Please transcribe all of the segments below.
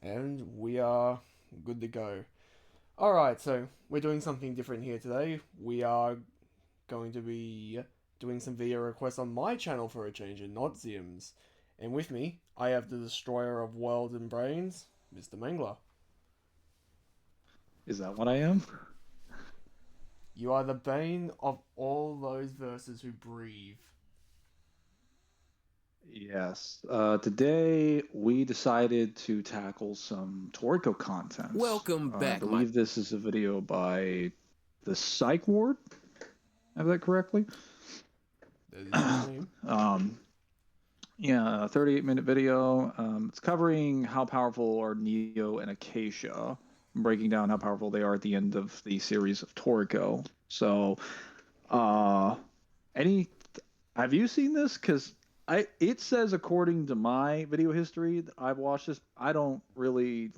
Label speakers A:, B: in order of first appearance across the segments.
A: And we are good to go. Alright, so we're doing something different here today. We are going to be doing some video requests on my channel for a change and not Zim's. And with me, I have the destroyer of worlds and brains, Mr. Mangler.
B: Is that what I am?
A: You are the bane of all those verses who breathe.
B: Yes. Today we decided to tackle some Toriko content.
C: Welcome
B: I
C: back,
B: believe this is a video by the PsycheWard. Have that correctly?
A: That is his name.
B: Yeah, a 38-minute video. It's covering how powerful are Neo and Acacia, breaking down how powerful they are at the end of the series of Toriko. So, any have you seen this? Because it says, according to my video history that I've watched this, I don't really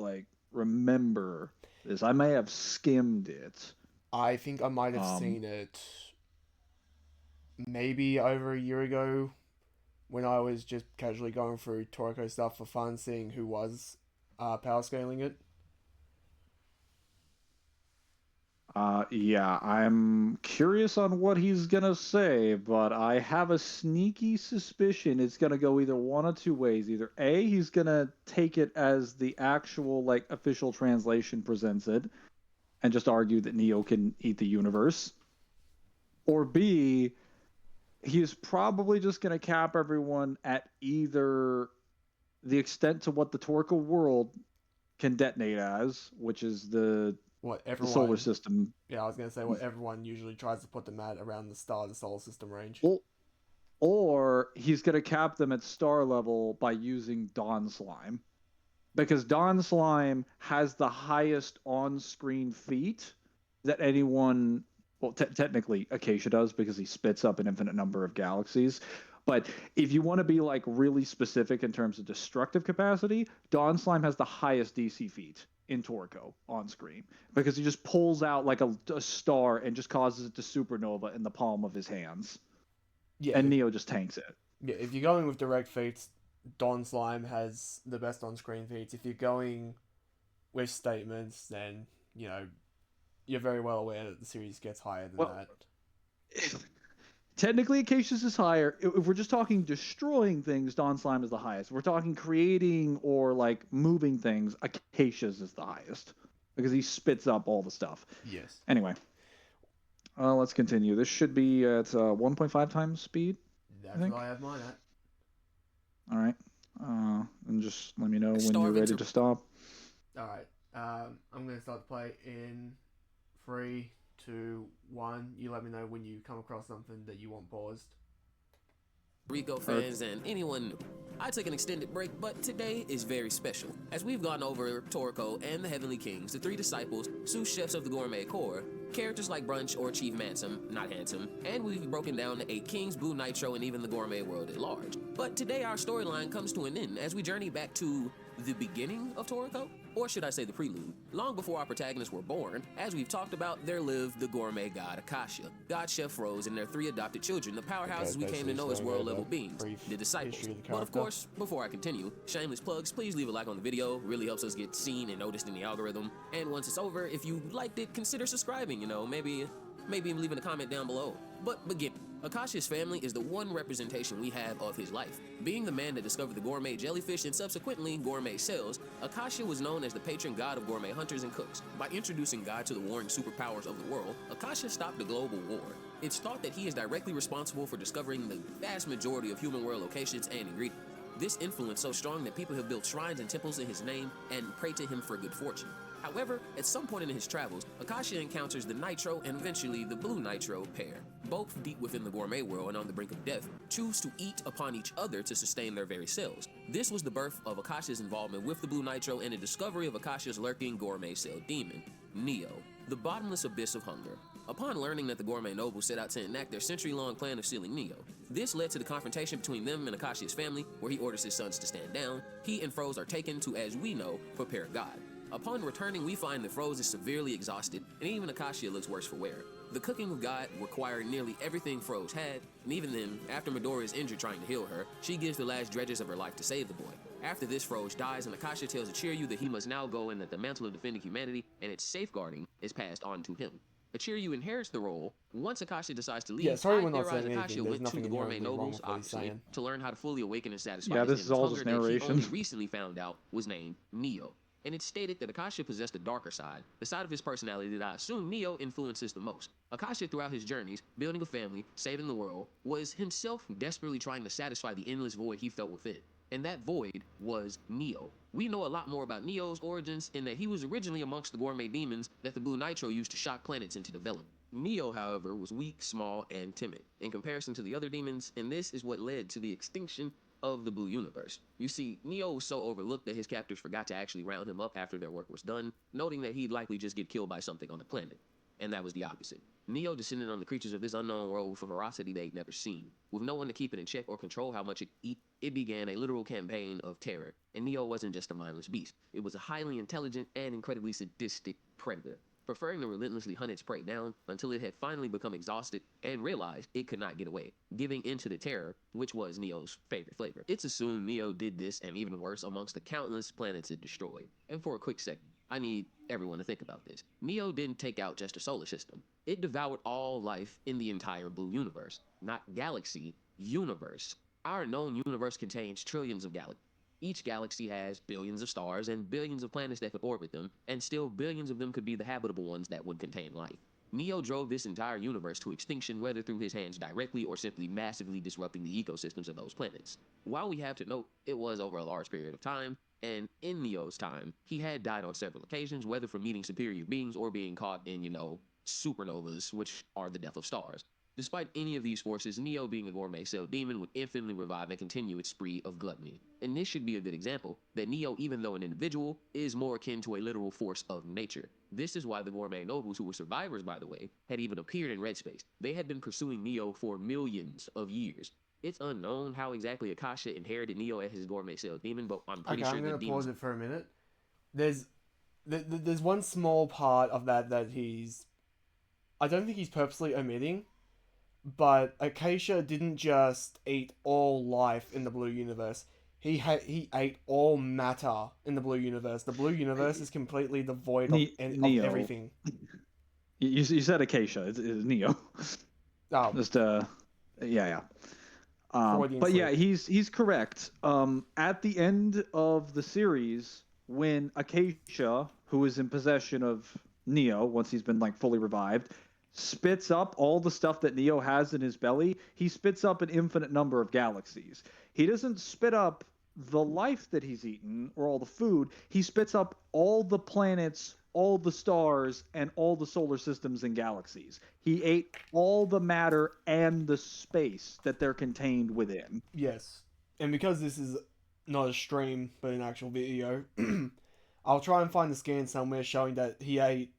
B: remember this. I may have skimmed it.
A: I think I might have seen it maybe over a year ago when I was just casually going through Toriko stuff for fun, seeing who was power scaling it.
B: Yeah, I'm curious on what he's gonna say, but I have a sneaky suspicion it's gonna go either one of two ways. Either A, he's gonna take it as the actual official translation presents it, and just argue that Neo can eat the universe, or B, he is probably just gonna cap everyone at either the extent to what the Toriko world can detonate as, which is the solar system.
A: Yeah, I was gonna say what everyone usually tries to put them at around the star of the solar system range.
B: Well, or he's gonna cap them at star level by using Dawn Slime, because Dawn Slime has the highest on-screen feat that anyone. Well, technically Acacia does, because he spits up an infinite number of galaxies. But if you want to be really specific in terms of destructive capacity, Dawn Slime has the highest DC feat in Toriko on screen, because he just pulls out a star and just causes it to supernova in the palm of his hands.
A: Yeah,
B: and Neo just tanks it.
A: Yeah, if you're going with direct feats, Don Slime has the best on-screen feats. If you're going with statements, then you're very well aware that the series gets higher than that.
B: Technically, Acacia's is higher. If we're just talking destroying things, Dawn Slime is the highest. If we're talking creating or moving things, Acacia's is the highest, because he spits up all the stuff.
A: Yes.
B: Anyway, let's continue. This should be at 1.5 times speed.
A: That's what I have mine at.
B: All right. And just let me know when you're ready to stop.
A: All right. I'm going to start the play in 3, 2, 1. You let me know when you come across something that you want paused.
C: Toriko fans and anyone new. I took an extended break, but today is very special. As we've gone over Toriko and the Heavenly Kings, the three disciples, sous chefs of the gourmet corps, characters like Brunch or Chief Mansom, not handsome, and we've broken down the 8 Kings, Blue Nitro, and even the gourmet world at large. But today our storyline comes to an end as we journey back to the beginning of Toriko? Or should I say the prelude? Long before our protagonists were born, as we've talked about, there lived the gourmet god Acacia, God Chef Rose, and their 3 adopted children, the powerhouses we came to know as world-level beings, the disciples. But of course, before I continue, shameless plugs, please leave a like on the video, really helps us get seen and noticed in the algorithm. And once it's over, if you liked it, consider subscribing, maybe even leaving a comment down below. But begin. Acacia's family is the one representation we have of his life. Being the man that discovered the gourmet jellyfish and subsequently gourmet cells, Acacia was known as the patron god of gourmet hunters and cooks. By introducing God to the warring superpowers of the world, Acacia stopped the global war. It's thought that he is directly responsible for discovering the vast majority of human world locations and ingredients. This influence so strong that people have built shrines and temples in his name and pray to him for good fortune. However, at some point in his travels, Acacia encounters the Nitro and eventually the Blue Nitro pair. Both deep within the gourmet world and on the brink of death, choose to eat upon each other to sustain their very selves. This was the birth of Acacia's involvement with the Blue Nitro and the discovery of Acacia's lurking gourmet cell demon, Neo, the bottomless abyss of hunger. Upon learning that the gourmet nobles set out to enact their century-long plan of sealing Neo, this led to the confrontation between them and Acacia's family, where he orders his sons to stand down. He and Froze are taken to, as we know, prepare God. Upon returning, we find that Froze is severely exhausted, and even Acacia looks worse for wear. The cooking of God required nearly everything Froze had, and even then, after Midori is injured trying to heal her, she gives the last dredges of her life to save the boy. After this, Froze dies, and Acacia tells Achiryu that he must now go and that the mantle of defending humanity and its safeguarding is passed on to him. Achiryu inherits the role. Once Acacia decides to leave,
A: Yeah, sorry
C: I
A: we're not
C: theorize
A: saying
C: Acacia
A: anything. There's
C: went to
A: nothing
C: the gourmet
A: inherently wrong
C: nobles,
A: with what he's
C: obviously,
A: saying.
C: to learn how to fully awaken and satisfy
B: Yeah,
C: his
B: this is
C: endless
B: all
C: hunger
B: just
C: that he
B: narration.
C: only recently found out was named Neo. And it's stated that Acacia possessed a darker side, the side of his personality that I assume Neo influences the most. Acacia, throughout his journeys, building a family, saving the world, was himself desperately trying to satisfy the endless void he felt within. And that void was Neo. We know a lot more about Neo's origins in that he was originally amongst the gourmet demons that the Blue Nitro used to shock planets into development. Neo, however, was weak, small, and timid in comparison to the other demons, and this is what led to the extinction of the Blue Universe. You see, Neo was so overlooked that his captors forgot to actually round him up after their work was done, noting that he'd likely just get killed by something on the planet. And that was the opposite. Neo descended on the creatures of this unknown world with a ferocity they'd never seen. With no one to keep it in check or control how much it eat, it began a literal campaign of terror. And Neo wasn't just a mindless beast. It was a highly intelligent and incredibly sadistic predator, preferring to relentlessly hunt its prey down until it had finally become exhausted and realized it could not get away, giving into the terror, which was Neo's favorite flavor. It's assumed Neo did this and even worse amongst the countless planets it destroyed. And for a quick second, I need everyone to think about this. Neo didn't take out just a solar system. It devoured all life in the entire Blue Universe. Not galaxy, universe. Our known universe contains trillions of galaxies. Each galaxy has billions of stars and billions of planets that could orbit them, and still billions of them could be the habitable ones that would contain life. Neo drove this entire universe to extinction, whether through his hands directly or simply massively disrupting the ecosystems of those planets. While we have to note it was over a large period of time, and in Neo's time, he had died on several occasions, whether from meeting superior beings or being caught in, supernovas, which are the death of stars. Despite any of these forces, Neo, being a gourmet cell demon, would infinitely revive and continue its spree of gluttony. And this should be a good example that Neo, even though an individual, is more akin to a literal force of nature. This is why the gourmet nobles, who were survivors by the way, had even appeared in Red Space. They had been pursuing Neo for millions of years. It's unknown how exactly Acacia inherited Neo as his gourmet cell demon, but I'm pretty
A: Okay,
C: sure
A: I'm
C: the
A: gonna
C: demons...
A: pause it for a minute. There's one small part of that he's... I don't think he's purposely omitting, but Acacia didn't just eat all life in the Blue Universe. He ate all matter in the Blue Universe. The Blue Universe is completely devoid of
B: Neo.
A: everything.
B: You said Acacia. It's Neo.
A: Oh,
B: Just yeah.
A: Freudian
B: But yeah,
A: slip.
B: he's correct. At the end of the series, when Acacia, who is in possession of Neo, once he's been fully revived, spits up all the stuff that Neo has in his belly, he spits up an infinite number of galaxies. He doesn't spit up the life that he's eaten or all the food. He spits up all the planets, all the stars, and all the solar systems and galaxies. He ate all the matter and the space that they're contained within.
A: Yes. And because this is not a stream, but an actual video, I'll try and find the scan somewhere showing that he ate,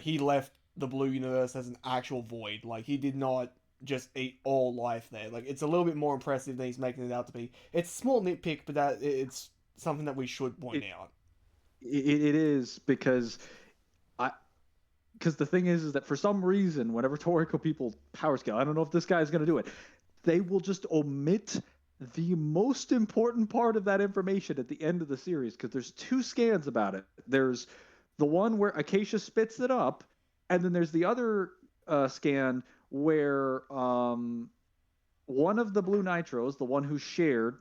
A: he left the Blue Universe as an actual void. He did not just eat all life there. It's a little bit more impressive than he's making it out to be. It's a small nitpick, but it's something that we should point out.
B: It is because the thing is that for some reason, whenever Toriko people power scale, I don't know if this guy's going to do it, they will just omit the most important part of that information at the end of the series, because there's two scans about it. There's the one where Acacia spits it up, and then there's the other scan where one of the Blue Nitros, the one who shared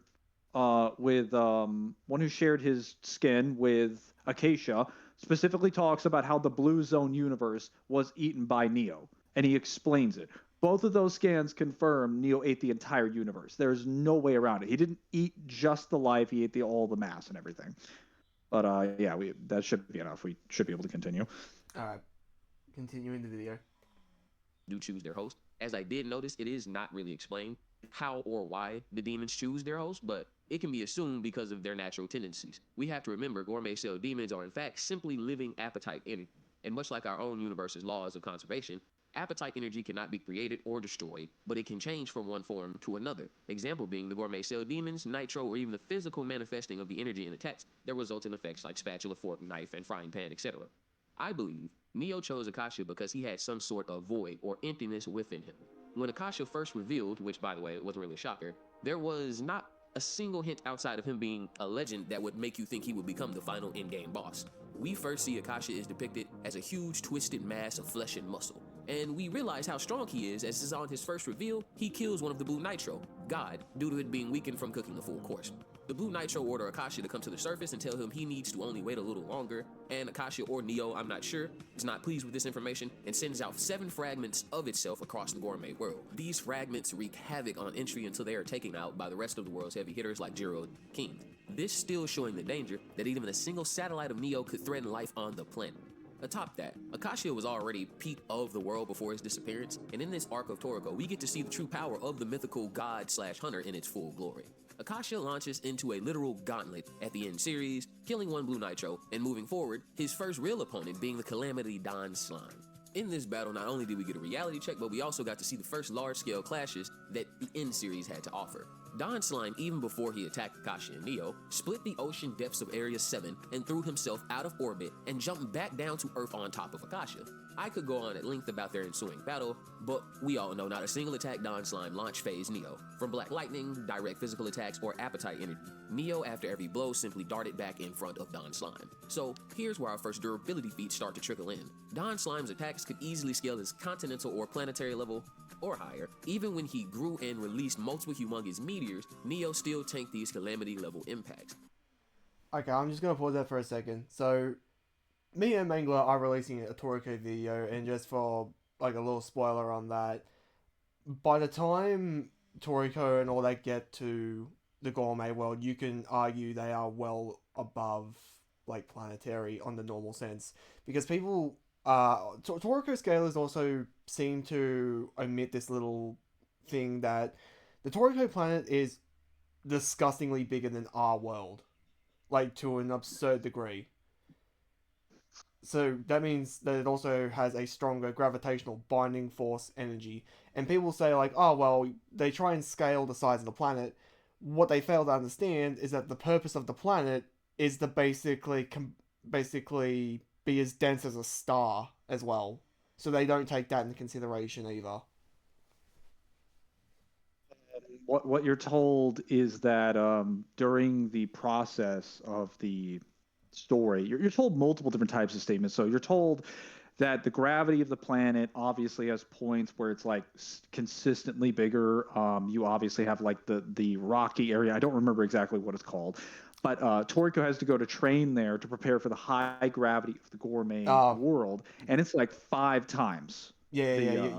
B: his skin with Acacia, specifically talks about how the Blue Zone universe was eaten by Neo, and he explains it. Both of those scans confirm Neo ate the entire universe. There's no way around it. He didn't eat just the life; he ate all the mass and everything. But that should be enough. We should be able to continue.
A: All right, continuing the video.
C: Do choose their host. As I did notice, it is not really explained how or why the demons choose their host, but it can be assumed because of their natural tendencies. We have to remember gourmet cell demons are in fact simply living appetite energy, and much like our own universe's laws of conservation, Appetite energy cannot be created or destroyed, but it can change from one form to another. Example being the gourmet cell demons, nitro, or even the physical manifesting of the energy in attacks that result in effects like spatula, fork, knife, and frying pan, etc. I believe Neo chose Acacia because he had some sort of void or emptiness within him. When Acacia first revealed, which by the way wasn't really a shocker, there was not a single hint outside of him being a legend that would make you think he would become the final in-game boss. We first see Acacia is depicted as a huge twisted mass of flesh and muscle, and we realize how strong he is as on his first reveal, he kills one of the Blue Nitro, God, due to it being weakened from cooking the full course. The Blue Nitro order Acacia to come to the surface and tell him he needs to only wait a little longer, and Acacia or Neo, I'm not sure, is not pleased with this information and sends out 7 fragments of itself across the gourmet world. These fragments wreak havoc on entry until they are taken out by the rest of the world's heavy hitters like Jiro and King. This still showing the danger that even a single satellite of Neo could threaten life on the planet. Atop that, Acacia was already peak of the world before his disappearance, and in this arc of Toriko, we get to see the true power of the mythical god/hunter in its full glory. Acacia launches into a literal gauntlet at the end series, killing one Blue Nitro, and moving forward, his first real opponent being the Calamity Don Slime. In this battle, not only did we get a reality check, but we also got to see the first large-scale clashes that the end series had to offer. Don Slime, even before he attacked Acacia and Neo, split the ocean depths of Area 7 and threw himself out of orbit and jumped back down to Earth on top of Acacia. I could go on at length about their ensuing battle, but we all know not a single attack Don Slime launch phase Neo. From Black Lightning, direct physical attacks, or appetite energy, Neo after every blow simply darted back in front of Don Slime. So here's where our first durability feats start to trickle in. Don Slime's attacks could easily scale his continental or planetary level or higher. Even when he grew and released multiple humongous meteors, Neo still tanked these calamity level impacts.
A: Okay, I'm just gonna pause there for a second. So, me and Mangler are releasing a Toriko video, and just for like a little spoiler on that, by the time Toriko and all that get to the gourmet world, you can argue they are well above like planetary on the normal sense, because people Toriko scalers also seem to omit this little thing that the Toriko planet is disgustingly bigger than our world, like to an absurd degree. So that means that it also has a stronger gravitational binding force energy. And people say like, oh well, they try and scale the size of the planet. What they fail to understand is that the purpose of the planet is to basically be as dense as a star as well. So they don't take that into consideration either.
B: What you're told is that during the process of the story, you're told multiple different types of statements. So you're told that the gravity of the planet obviously has points where it's like consistently bigger. You obviously have like the rocky area. I don't remember exactly what it's called, but Toriko has to go to train there to prepare for the high gravity of the gourmet world, and it's like 5 times.
A: Yeah.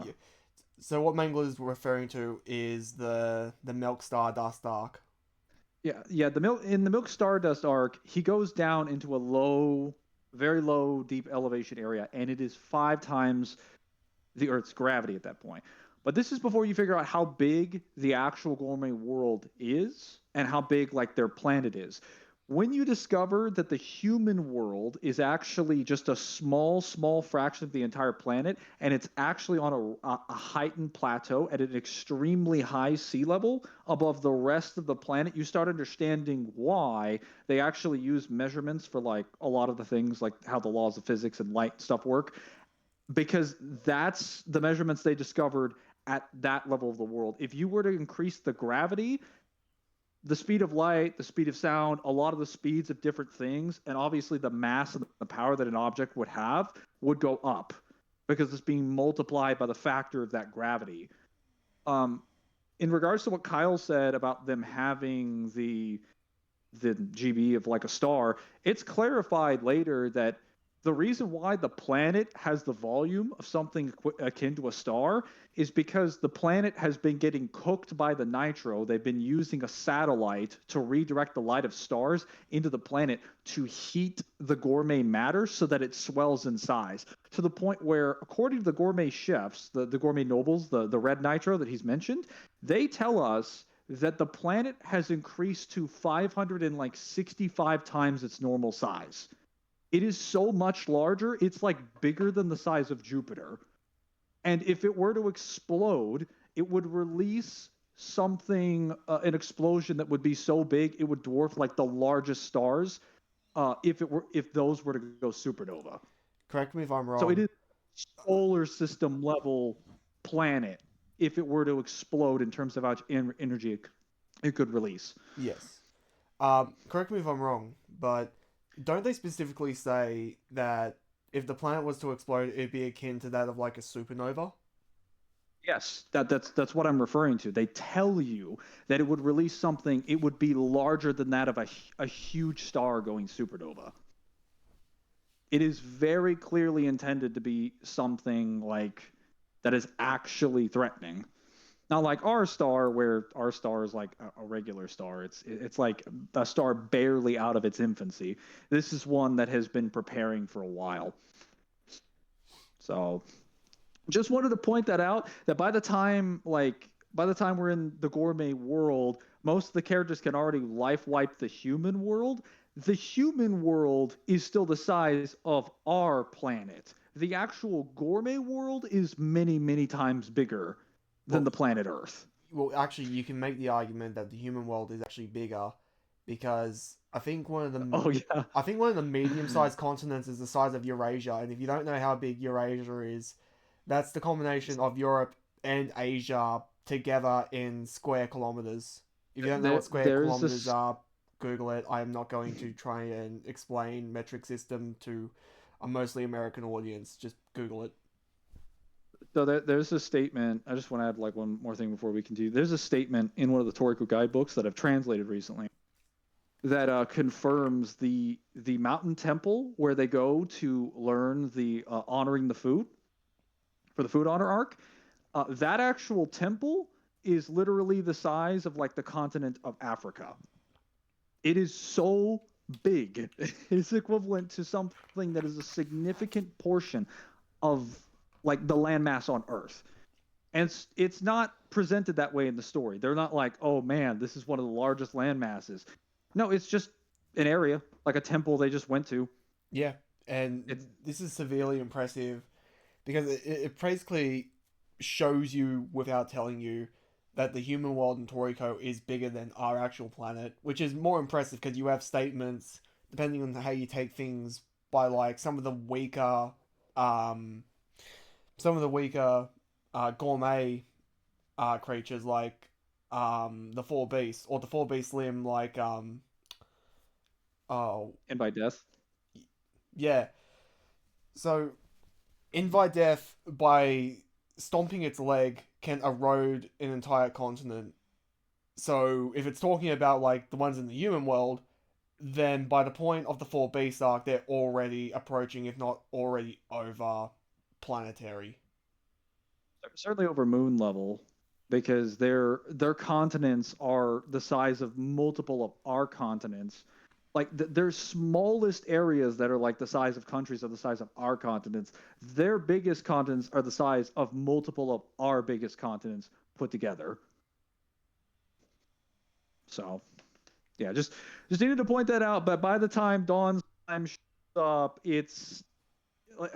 A: So what Mangler is referring to is the Milk Stardust arc.
B: Yeah. In the Milk Stardust arc, he goes down into a very low, deep elevation area, and it is 5 times the Earth's gravity at that point. But this is before you figure out how big the actual gourmet world is and how big like their planet is. When you discover that the human world is actually just a small fraction of the entire planet, and it's actually on a heightened plateau at an extremely high sea level above the rest of the planet, you start understanding why they actually use measurements for like a lot of the things, like how the laws of physics and light stuff work, because that's the measurements they discovered at that level of the world. If you were to increase the gravity, the speed of light, the speed of sound, a lot of the speeds of different things, and obviously the mass and the power that an object would have would go up because it's being multiplied by the factor of that gravity. In regards to what Kyle said about them having the GB of like a star, it's clarified later that the reason why the planet has the volume of something akin to a star is because the planet has been getting cooked by the nitro. They've been using a satellite to redirect the light of stars into the planet to heat the gourmet matter so that it swells in size, to the point where, according to the gourmet chefs, the gourmet nobles, the red nitro that he's mentioned, they tell us that the planet has increased to 565 times its normal size. It is so much larger, it's like bigger than the size of Jupiter. And if it were to explode, it would release something, an explosion that would be so big it would dwarf like the largest stars. If those were to go supernova.
A: Correct me if I'm
B: So it
A: wrong.
B: is solar system level planet if it were to explode in terms of how much energy it could release.
A: Yes. Correct me if I'm wrong, but don't they specifically say that if the planet was to explode, it'd be akin to that of like a supernova?
B: Yes, that's what I'm referring to. They tell you that it would release something. It would be larger than that of a huge star going supernova. It is very clearly intended to be something like that is actually threatening. Not like our star, where our star is like a regular star. It's like a star barely out of its infancy. This is one that has been preparing for a while. So, just wanted to point that out. That by the time we're in the gourmet world, most of the characters can already life wipe the human world. The human world is still the size of our planet. The actual gourmet world is many, many times bigger than
A: Well,
B: the planet Earth.
A: well, actually, you can make the argument that the human world is actually bigger because
B: Oh yeah.
A: I think one of the medium-sized continents is the size of Eurasia, and if you don't know how big Eurasia is, that's the combination of Europe and Asia together in square kilometers. If you don't know what square
B: There's
A: kilometers
B: this.
A: are, Google it. I am not going to try and explain metric system to a mostly American audience. Just Google it.
B: So there's a statement. I just want to add like one more thing before we continue. There's a statement in one of the Toriko guidebooks that I've translated recently that confirms the mountain temple where they go to learn the honoring the food for the food honor arc. That actual temple is literally the size of like the continent of Africa. It is so big. It's equivalent to something that is a significant portion of like the landmass on Earth. And it's not presented that way in the story. They're not like, oh man, this is one of the largest land masses. No, it's just an area, like a temple they just went to.
A: Yeah, and
B: It's
A: this is severely impressive because it basically shows you without telling you that the human world in Toriko is bigger than our actual planet, which is more impressive because you have statements depending on how you take things by like um, some of the weaker gourmet creatures like the four beasts or the four beast limb like oh
B: and by death.
A: yeah. So invite death by stomping its leg can erode an entire continent. So if it's talking about like the ones in the human world, then by the point of the four beast arc, they're already approaching, if not already over planetary.
B: Certainly over moon level, because their continents are the size of multiple of our continents. Like their smallest areas that are like the size of countries are the size of our continents. Their biggest continents are the size of multiple of our biggest continents put together. So yeah, just needed to point that out. But by the time Dawn's time shows up, it's like,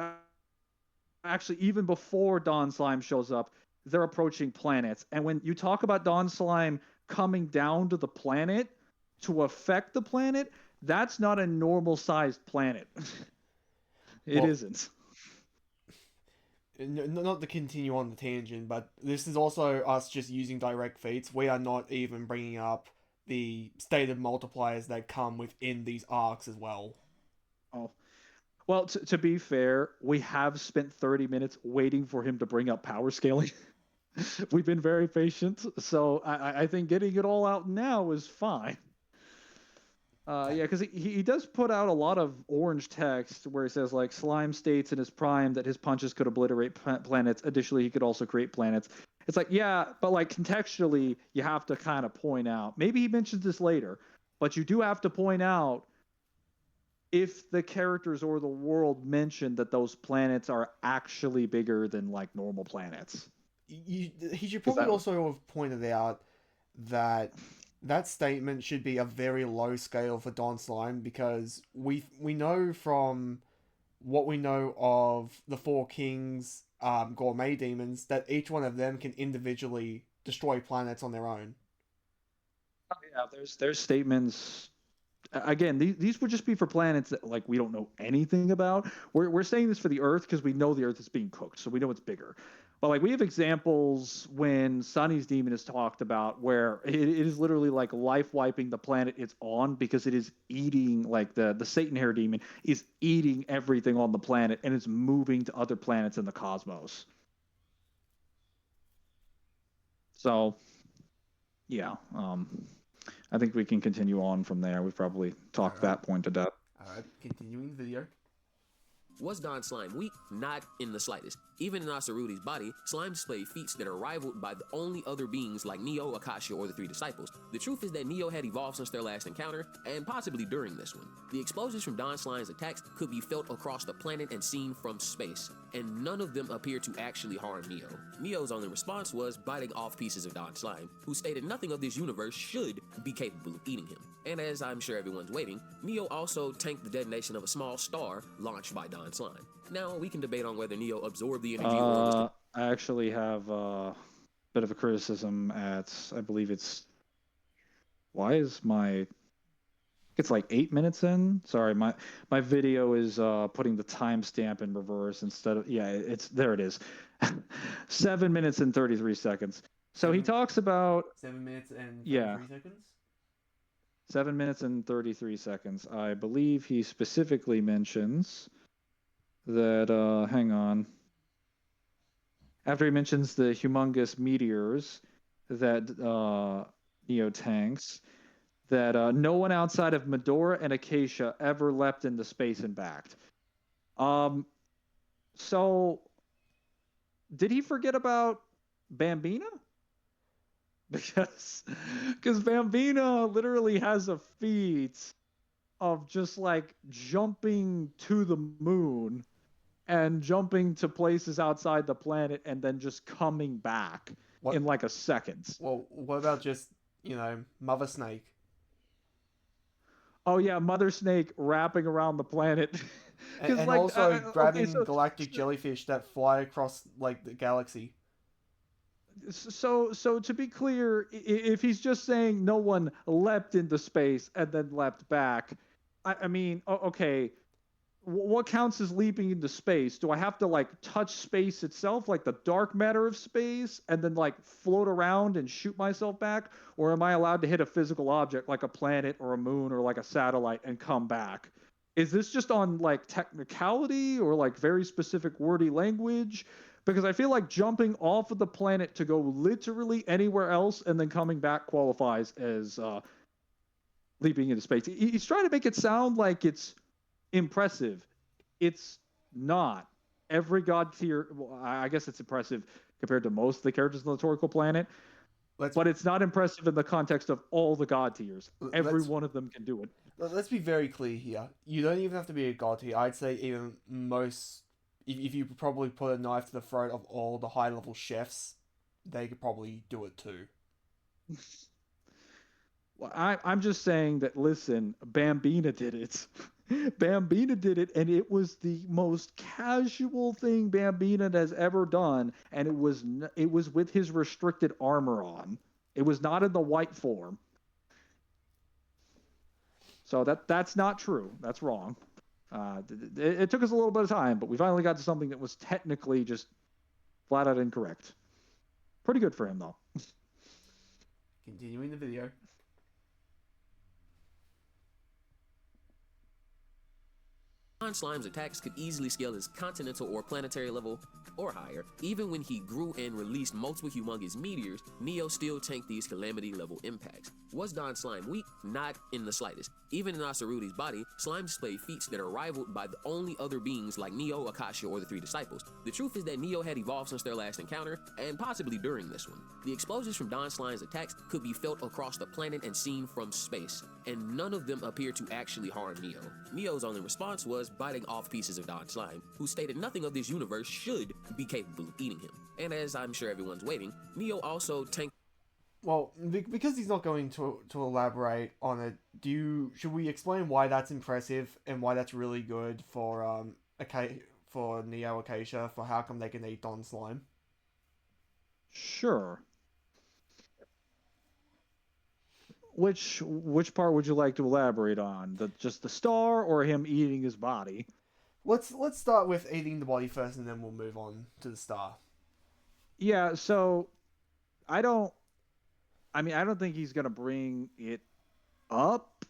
B: actually even before Dawn Slime shows up, they're approaching planets. And when you talk about Dawn Slime coming down to the planet to affect the planet, that's not a normal sized planet. It
A: Well,
B: isn't.
A: not to continue on the tangent, but this is also us just using direct feats. We are not even bringing up the stated multipliers that come within these arcs as well.
B: Oh. Well, to be fair, we have spent 30 minutes waiting for him to bring up power scaling. We've been very patient, so I think getting it all out now is fine. Yeah, because he does put out a lot of orange text where he says like Slime states in his prime that his punches could obliterate planets. Additionally, he could also create planets. It's like yeah, but like contextually, you have to kind of point out. Maybe he mentions this later, but you do have to point out if the characters or the world mention that those planets are actually bigger than like normal planets.
A: He should
B: Because
A: probably also have pointed out that that statement should be a very low scale for Don Slime because we know from what we know of the four kings, gourmet demons, that each one of them can individually destroy planets on their own.
B: Oh, yeah, there's statements. Again, these would just be for planets that like we don't know anything about. We're saying this for the Earth because we know the Earth is being cooked, so we know it's bigger. But like we have examples when Sunny's demon is talked about where it is literally like life wiping the planet it's on because it is eating like the Satan hair demon is eating everything on the planet and it's moving to other planets in the cosmos. So yeah, I think we can continue on from there. We've probably talked that point to death.
A: Alright, continuing the video.
C: Was Don Slime weak? Not in the slightest. Even in Asarudi's body, Slime displayed feats that are rivaled by the only other beings like Neo, Acacia, or the three disciples. The truth is that Neo had evolved since their last encounter, and possibly during this one. The explosions from Don Slime's attacks could be felt across the planet and seen from space, and none of them appear to actually harm Neo. Neo's only response was biting off pieces of Don Slime, who stated nothing of this universe should be capable of eating him. And as I'm sure everyone's waiting, Neo also tanked the detonation of a small star launched by Don Slime. Now, we can debate on whether Neo absorbed the energy or was
B: I actually have a bit of a criticism at, I believe it's, why is my, it's like 8 minutes in? Sorry, my video is putting the timestamp in reverse instead of, yeah, it's, there it is. 7 minutes and 33 seconds. So he talks about
A: 7 minutes and 33 seconds?
B: 7 minutes and 33 seconds. I believe he specifically mentions that, hang on. After he mentions the humongous meteors that Neo tanks, that no one outside of Medora and Acacia ever leapt into space and backed. So, did he forget about Bambina? Because Bambina literally has a feat of just like jumping to the moon and jumping to places outside the planet and then just coming back in like a second.
A: Well, what about just, Mother Snake?
B: Oh yeah, Mother Snake wrapping around the planet.
A: And
B: like,
A: also grabbing
B: so,
A: galactic jellyfish that fly across like the galaxy.
B: So to be clear, if he's just saying no one leapt into space and then leapt back, I mean, okay, what counts as leaping into space? Do I have to like touch space itself, like the dark matter of space, and then like float around and shoot myself back? Or am I allowed to hit a physical object like a planet or a moon or like a satellite and come back? Is this just on like technicality or like very specific wordy language? Because I feel like jumping off of the planet to go literally anywhere else and then coming back qualifies as leaping into space. He's trying to make it sound like it's impressive. It's not. Every god tier, well, I guess it's impressive compared to most of the characters on the Toriko planet, but it's not impressive in the context of all the god tiers. Every one of them can do it.
A: Let's be very clear here. You don't even have to be a god tier. I'd say even most, if you probably put a knife to the throat of all the high level chefs, they could probably do it too.
B: Well, I'm just saying that, listen, Bambina did it. Bambina did it, and it was the most casual thing Bambina has ever done, and it was with his restricted armor on. It was not in the white form. So that's not true. That's wrong. It took us a little bit of time, but we finally got to something that was technically just flat out incorrect. Pretty good for him, though.
A: Continuing the video.
C: Don Slime's attacks could easily scale his continental or planetary level or higher. Even when he grew and released multiple humongous meteors, Neo still tanked these calamity level impacts. Was Don Slime weak? Not in the slightest. Even in Asarudi's body, Slime displayed feats that are rivaled by the only other beings like Neo, Acacia, or the three disciples. The truth is that Neo had evolved since their last encounter, and possibly during this one. The explosions from Don Slime's attacks could be felt across the planet and seen from space, and none of them appear to actually harm Neo. Neo's only response was biting off pieces of Don Slime, who stated nothing of this universe should be capable of eating him. And as I'm sure everyone's waiting, Neo also tanked.
A: Well, because he's not going to elaborate on it, should we explain why that's impressive and why that's really good for for Neo Acacia for how come they can eat Don Slime.
B: Sure. Which part would you like to elaborate on? Just the star or him eating his body?
A: Let's start with eating the body first, and then we'll move on to the star.
B: Yeah, so I don't think he's gonna bring it up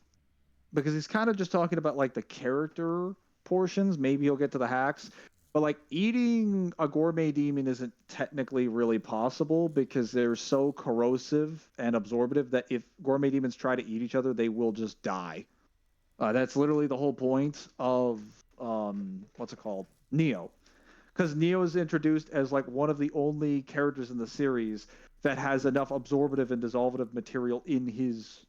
B: because he's kind of just talking about like the character portions. Maybe he'll get to the hacks, but like eating a gourmet demon isn't technically really possible because they're so corrosive and absorptive that if gourmet demons try to eat each other, they will just die. That's literally the whole point of what's it called? Neo. Because Neo is introduced as like one of the only characters in the series that has enough absorptive and dissolvative material in his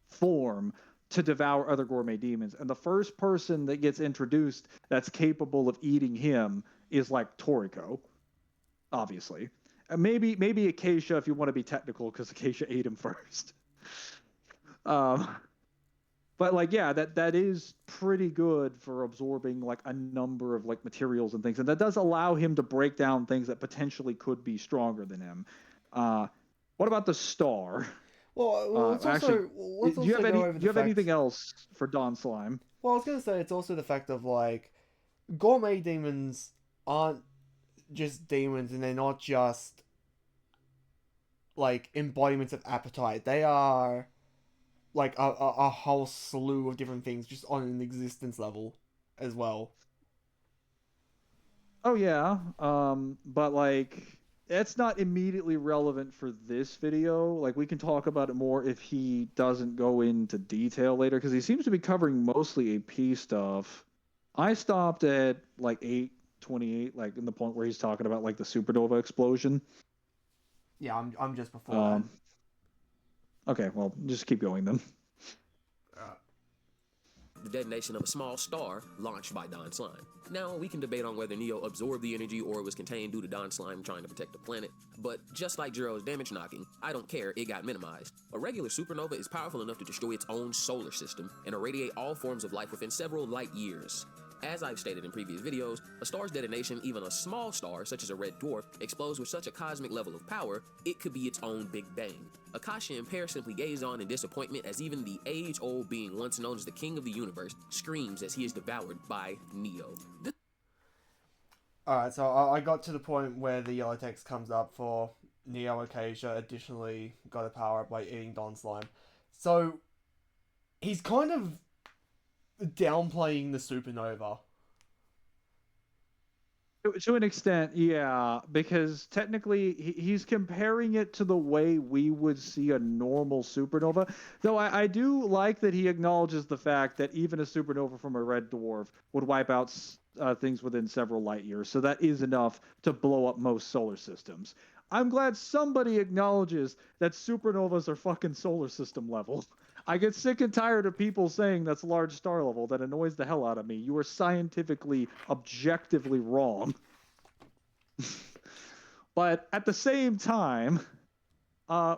B: form to devour other gourmet demons. And the first person that gets introduced that's capable of eating him is like Toriko, obviously. And maybe Acacia if you want to be technical, because Acacia ate him first. But like, yeah, that is pretty good for absorbing like a number of like materials and things, and that does allow him to break down things that potentially could be stronger than him. What about the star?
A: Well, let's
B: actually,
A: let's
B: do you have
A: go over
B: do you have anything else for Dawn Slime?
A: Well, I was gonna say it's also the fact of like gourmet demons aren't just demons, and they're not just like embodiments of appetite. They are like a whole slew of different things just on an existence level as well.
B: Oh yeah, but like it's not immediately relevant for this video. Like we can talk about it more if he doesn't go into detail later, because he seems to be covering mostly AP stuff. I stopped at like 8:28, like in the point where he's talking about like the supernova explosion.
A: Yeah, I'm just before that.
B: Okay, well, just keep going then.
C: The detonation of a small star launched by Don Slime. Now, we can debate on whether Neo absorbed the energy or it was contained due to Don Slime trying to protect the planet, but just like Jiro's damage knocking, I don't care, it got minimized. A regular supernova is powerful enough to destroy its own solar system and irradiate all forms of life within several light years. As I've stated in previous videos, a star's detonation, even a small star such as a red dwarf, explodes with such a cosmic level of power, it could be its own Big Bang. Acacia and Pear simply gaze on in disappointment as even the age-old being once known as the king of the universe screams as he is devoured by Neo.
A: Alright, so I got to the point where the yellow text comes up for Neo Acacia additionally got a power up by eating Don Slime. So, he's kind of downplaying the supernova.
B: To an extent, yeah, because technically he's comparing it to the way we would see a normal supernova. Though I do like that he acknowledges the fact that even a supernova from a red dwarf would wipe out things within several light years. So that is enough to blow up most solar systems. I'm glad somebody acknowledges that supernovas are fucking solar system level. I get sick and tired of people saying that's large star level. That annoys the hell out of me. You are scientifically, objectively wrong. But at the same time,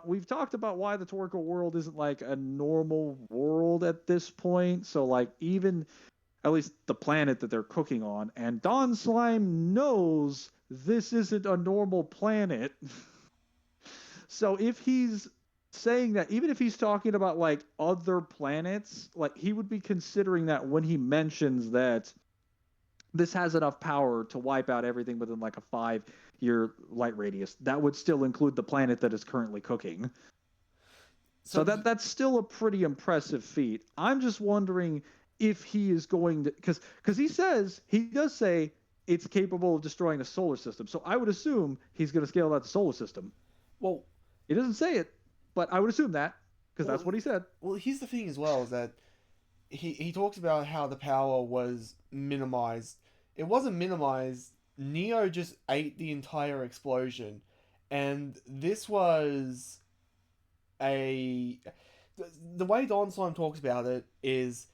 B: we've talked about why the Toriko world isn't like a normal world at this point. So like even at least the planet that they're cooking on, and Don Slime knows this isn't a normal planet. So if he's saying that, even if he's talking about like other planets, like he would be considering that when he mentions that this has enough power to wipe out everything within like a 5-year light radius. That would still include the planet that is currently cooking. So that's still a pretty impressive feat. I'm just wondering if he is going to, because he does say it's capable of destroying a solar system. So I would assume he's going to scale out the solar system.
A: Well,
B: he doesn't say it, but I would assume that, because that's what he said.
A: Well, here's the thing as well, is that he talks about how the power was minimized. It wasn't minimized. Neo just ate the entire explosion. And this was the way Don Slime talks about it is,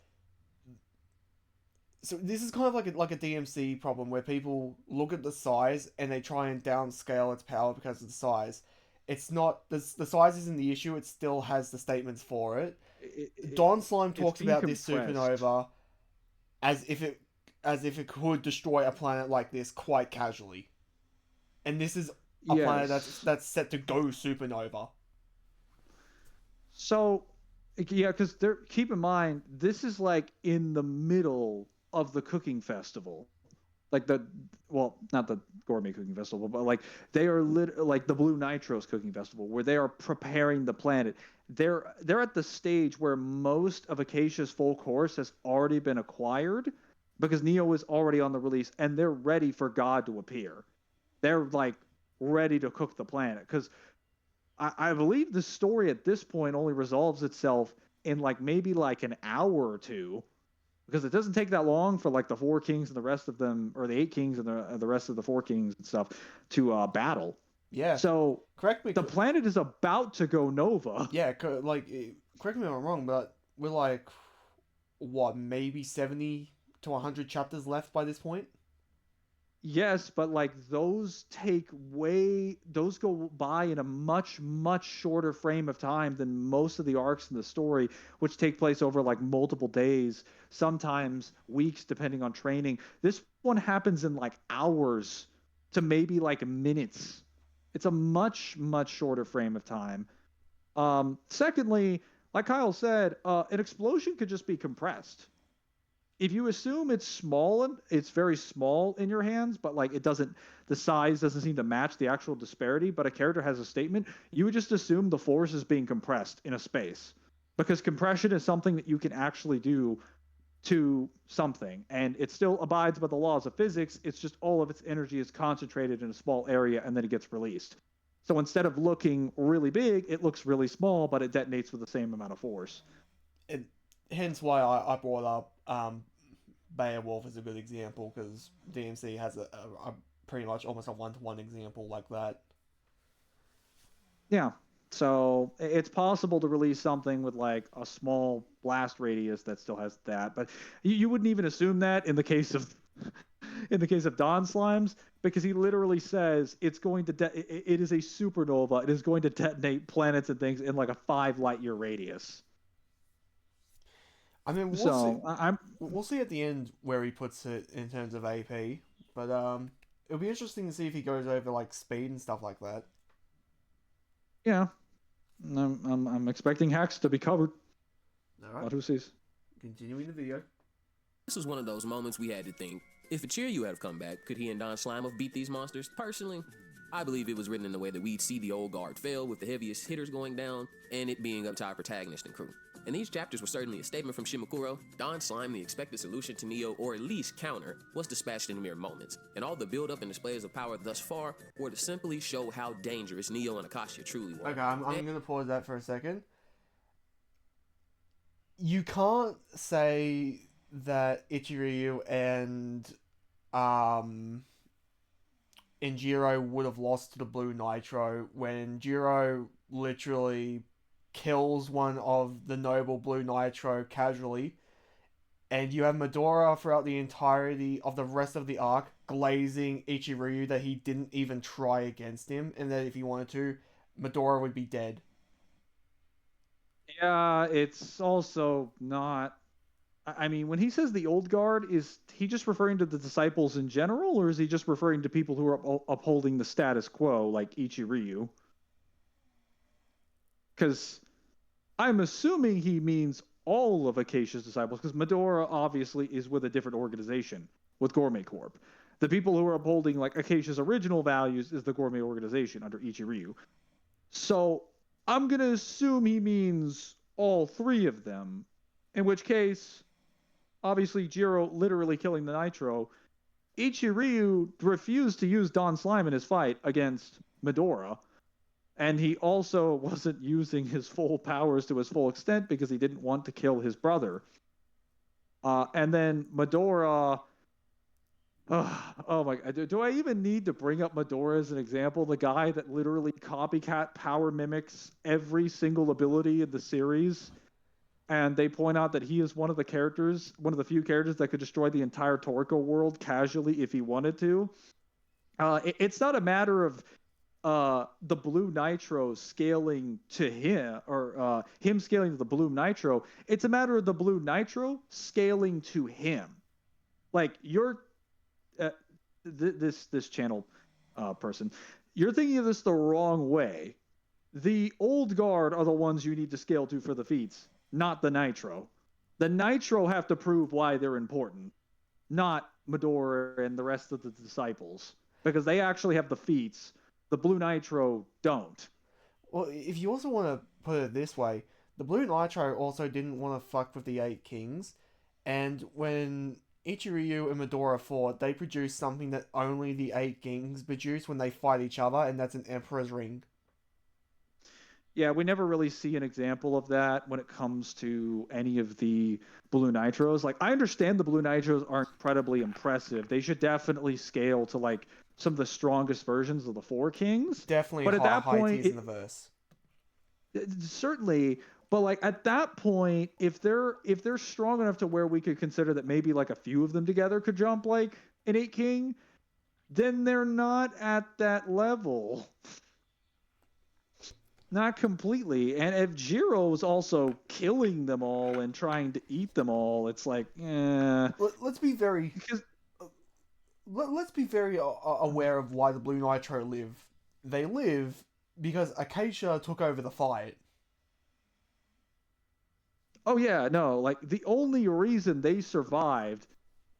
A: so this is kind of like a DMC problem where people look at the size and they try and downscale its power because of the size. It's not, the size isn't the issue, it still has the statements for it. Don Slime talks about this supernova as if it as if it could destroy a planet like this quite casually. And this is a planet
B: Yes.
A: that's set to go supernova.
B: So, yeah, because keep in mind, this is like in the middle of the cooking festival. Like well, not the gourmet cooking festival, but like they are like the Blue Nitros cooking festival, where they are preparing the planet. They're at the stage where most of Acacia's full course has already been acquired because Neo is already on the release, and they're ready for God to appear. They're like ready to cook the planet because I believe the story at this point only resolves itself in like maybe like an hour or two, because it doesn't take that long for like the four kings and the rest of them, or the eight kings and the rest of the four kings and stuff, to battle.
A: Yeah.
B: So
A: Correct me.
B: the planet is about to go nova.
A: Yeah, like, correct me if I'm wrong, but we're like, what, maybe 70 to 100 chapters left by this point?
B: Yes, but like those go by in a much shorter frame of time than most of the arcs in the story, which take place over like multiple days, sometimes weeks, depending on training. This one happens in like hours to maybe like minutes. It's a much shorter frame of time. Secondly, like Kyle said, an explosion could just be compressed. If you assume it's small, and it's very small in your hands, but like the size doesn't seem to match the actual disparity, but a character has a statement, you would just assume the force is being compressed in a space, because compression is something that you can actually do to something, and it still abides by the laws of physics. It's just all of its energy is concentrated in a small area, and then it gets released. So instead of looking really big, it looks really small, but it detonates with the same amount of force.
A: And hence why I brought up Beowulf is a good example, because DMC has a pretty much almost a one-to-one example like that.
B: Yeah. So it's possible to release something with like a small blast radius that still has that, but you wouldn't even assume that in the case of Dawn Slimes, because he literally says it's going to it is a supernova. It is going to detonate planets and things in like a 5 light-year radius.
A: I mean, we'll see at the end where he puts it in terms of AP, but it'll be interesting to see if he goes over like speed and stuff like that.
B: Yeah, I'm expecting hacks to be covered.
A: All right.
B: But who sees?
A: Continuing the video.
C: This was one of those moments we had to think, if Cheeryu had come back, could he and Don Slime have beat these monsters? Personally, I believe it was written in the way that we'd see the old guard fail, with the heaviest hitters going down, and it being up to our protagonist and crew. And these chapters were certainly a statement from Shimakuro. Don Slime, the expected solution to Neo, or at least counter, was dispatched in mere moments. And all the build-up and displays of power thus far were to simply show how dangerous Neo and Acacia truly were.
A: Okay, I'm going to pause that for a second. You can't say that Ichiryu and Jiro would have lost to the Blue Nitro when Jiro literally kills one of the noble Blue Nitro casually, and you have Medora throughout the entirety of the rest of the arc glazing Ichiryu that he didn't even try against him, and that if he wanted to, Medora would be dead.
B: Yeah, it's also not. I mean, when he says the old guard, is he just referring to the disciples in general, or is he just referring to people who are upholding the status quo, like Ichiryu? Because I'm assuming he means all of Acacia's disciples, because Medora obviously is with a different organization, with Gourmet Corp. The people who are upholding like Acacia's original values is the Gourmet organization under Ichiryu. So I'm going to assume he means all three of them, in which case, obviously, Jiro literally killing the Nitro. Ichiryu refused to use Don Slime in his fight against Medora, and he also wasn't using his full powers to his full extent because he didn't want to kill his brother. And then Medora... Oh my god, do I even need to bring up Medora as an example? The guy that literally copycat power mimics every single ability in the series. And they point out that he is one of the few characters that could destroy the entire Toriko world casually if he wanted to. It's not a matter of the Blue Nitro scaling to him, or him scaling to the Blue Nitro. It's a matter of the Blue Nitro scaling to him. like you're this channel person, you're thinking of this the wrong way. The old guard are the ones you need to scale to for the feats, not the Nitro. The Nitro have to prove why they're important, not Medora and the rest of the disciples, because they actually have the feats. The Blue Nitro don't.
A: Well, if you also want to put it this way, the Blue Nitro also didn't want to fuck with the 8 Kings, and when Ichiryu and Medora fought, they produced something that only the 8 Kings produce when they fight each other, and that's an Emperor's Ring.
B: Yeah, we never really see an example of that when it comes to any of the Blue Nitros. Like, I understand the Blue Nitros are incredibly impressive. They should definitely scale to, like, some of the strongest versions of the 4 Kings.
A: Definitely
B: but at that
A: high
B: point,
A: tiers in the verse.
B: Certainly, but like at that point, if they're strong enough to where we could consider that maybe like a few of them together could jump like an 8 King, then they're not at that level. Not completely. And if Jiro is also killing them all and trying to eat them all, it's like,
A: Let's be very let's be very aware of why the Blue Nitro live. They live because Acacia took over the fight.
B: Oh yeah, no, like the only reason they survived,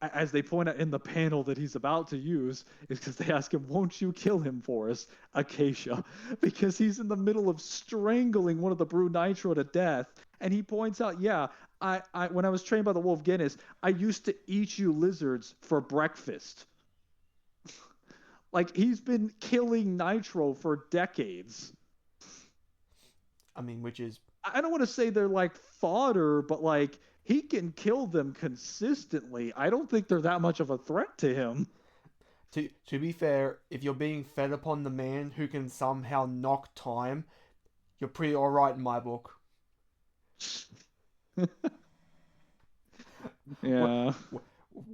B: as they point out in the panel that he's about to use, is because they ask him, "Won't you kill him for us, Acacia?" Because he's in the middle of strangling one of the Blue Nitro to death, and he points out, "Yeah, I when I was trained by the Wolf Guinness, I used to eat you lizards for breakfast." Like, he's been killing Nitro for decades.
A: I mean, which is...
B: I don't want to say they're like fodder, but like he can kill them consistently. I don't think they're that much of a threat to him.
A: To be fair, if you're being fed upon the man who can somehow knock time, you're pretty alright in my book.
B: Yeah.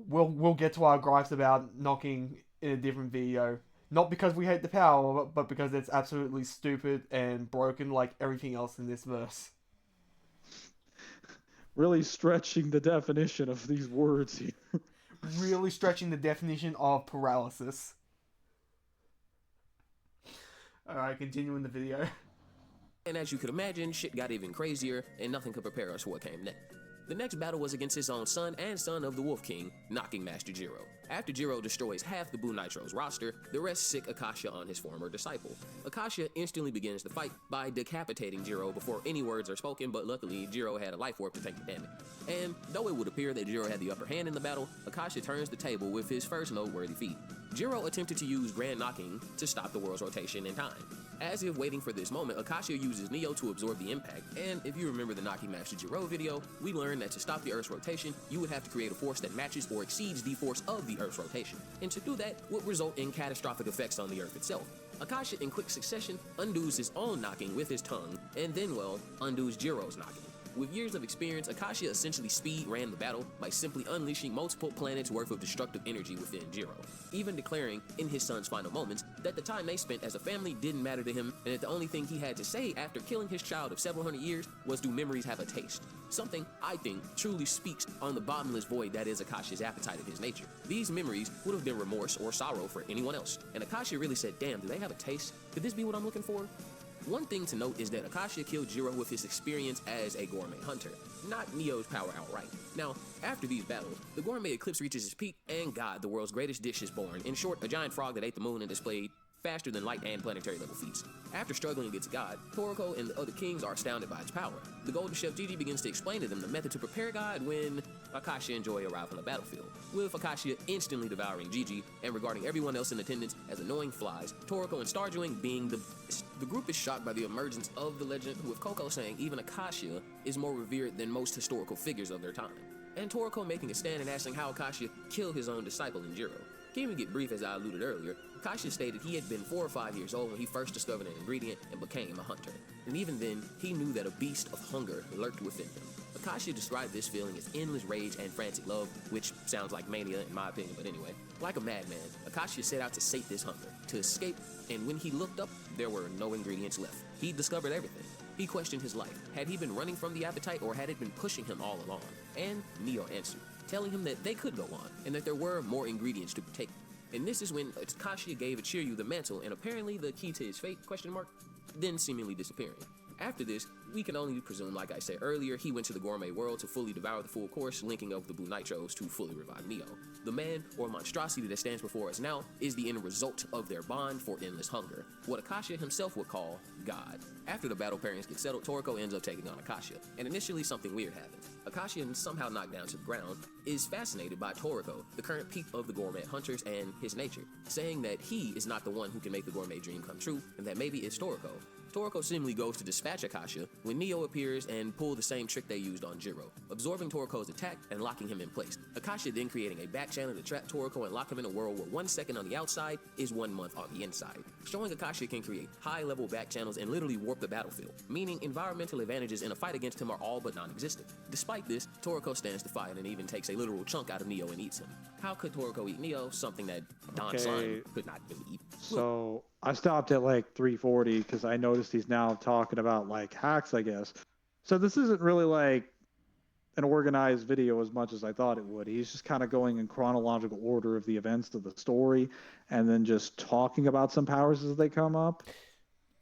A: We'll get to our gripes about knocking in a different video. Not because we hate the power, but because it's absolutely stupid and broken like everything else in this verse.
B: Really stretching the definition of these words here.
A: Really stretching the definition of paralysis. Alright, continuing the video.
C: And as you could imagine, shit got even crazier, and nothing could prepare us for what came next. The next battle was against his own son and son of the Wolf King, Knocking Master Jiro. After Jiro destroys half the Blue Nitro's roster, the rest sick Acacia on his former disciple. Acacia instantly begins the fight by decapitating Jiro before any words are spoken, but luckily Jiro had a life orb to tank the damage. And though it would appear that Jiro had the upper hand in the battle, Acacia turns the table with his first noteworthy feat. Jiro attempted to use Grand Knocking to stop the world's rotation in time. As if waiting for this moment, Acacia uses Neo to absorb the impact, and if you remember the Knocking Master Jiro video, we learned that to stop the Earth's rotation, you would have to create a force that matches or exceeds the force of the Earth's rotation, and to do that would result in catastrophic effects on the Earth itself. Acacia, in quick succession, undoes his own knocking with his tongue, and then, well, undoes Jiro's knocking. With years of experience, Acacia essentially speed ran the battle by simply unleashing multiple planets worth of destructive energy within Jiro, even declaring in his son's final moments that the time they spent as a family didn't matter to him, and that the only thing he had to say after killing his child of several hundred years was, "Do memories have a taste?" Something, I think, truly speaks on the bottomless void that is Acacia's appetite of his nature. These memories would have been remorse or sorrow for anyone else, and Acacia really said, "Damn, do they have a taste? Could this be what I'm looking for?" One thing to note is that Acacia killed Jiro with his experience as a gourmet hunter, not Neo's power outright. Now, after these battles, the gourmet eclipse reaches its peak, and God, the world's greatest dish, is born. In short, a giant frog that ate the moon and displayed faster than light and planetary level feats. After struggling against God, Toriko and the other kings are astounded by its power. The golden chef Gigi begins to explain to them the method to prepare God when Acacia and Joy arrive on the battlefield, with Acacia instantly devouring Gigi and regarding everyone else in attendance as annoying flies, Toriko and Starjoing being the best. The group is shocked by the emergence of the legend, with Coco saying even Acacia is more revered than most historical figures of their time, and Toriko making a stand and asking how Acacia killed his own disciple in Jiro. Keeping it brief, as I alluded earlier, Acacia stated he had been 4 or 5 years old when he first discovered an ingredient and became a hunter. And even then, he knew that a beast of hunger lurked within him. Acacia described this feeling as endless rage and frantic love, which sounds like mania in my opinion, but anyway. Like a madman, Acacia set out to sate this hunger, to escape, and when he looked up, there were no ingredients left. He discovered everything. He questioned his life. Had he been running from the appetite, or had it been pushing him all along? And Neo answered. telling him that they could go on, and that there were more ingredients to be taken. And this is when Acacia gave Achiryu the mantle, and apparently the key to his fate, then seemingly disappearing. After this, we can only presume, like I said earlier, he went to the gourmet world to fully devour the full course, linking up with the Blue Nitros to fully revive Neo. The man, or monstrosity that stands before us now, is the end result of their bond for endless hunger, what Acacia himself would call God. After the battle pairings get settled, Toriko ends up taking on Acacia, and initially something weird happens. Acacia, somehow knocked down to the ground, is fascinated by Toriko, the current peak of the gourmet hunters, and his nature, saying that he is not the one who can make the gourmet dream come true, and that maybe it's Toriko. Toriko seemingly goes to dispatch Acacia when Neo appears and pull the same trick they used on Jiro, absorbing Toriko's attack and locking him in place. Acacia then creating a back channel to trap Toriko and lock him in a world where 1 second on the outside is 1 month on the inside, showing Acacia can create high-level back channels and literally warp the battlefield, meaning environmental advantages in a fight against him are all but non-existent. Despite this, Toriko stands defiant and even takes a literal chunk out of Neo and eats him. How could Toriko eat Neo? Something that Don Slime could not really eat.
B: So I stopped at like 340 because I noticed he's now talking about like hacks, I guess. So this isn't really like an organized video as much as I thought it would. He's just kind of going in chronological order of the events of the story and then just talking about some powers as they come up.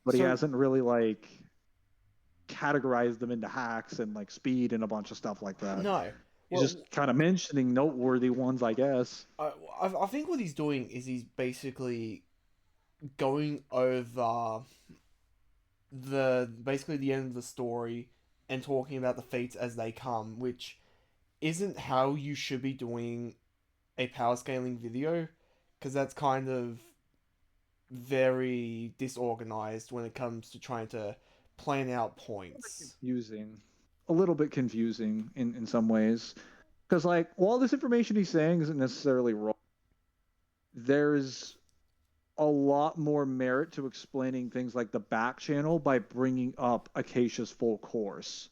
B: But he hasn't really like categorized them into hacks and like speed and a bunch of stuff like that.
A: No.
B: He's just kind of mentioning noteworthy ones, I guess.
A: I think what he's doing is he's basically going over basically the end of the story and talking about the fates as they come, which isn't how you should be doing a power scaling video, because that's kind of very disorganized when it comes to trying to plan out points.
B: Confusing. A little bit confusing in some ways. Because, like, all this information he's saying isn't necessarily wrong. There's a lot more merit to explaining things like the back channel by bringing up Acacia's full course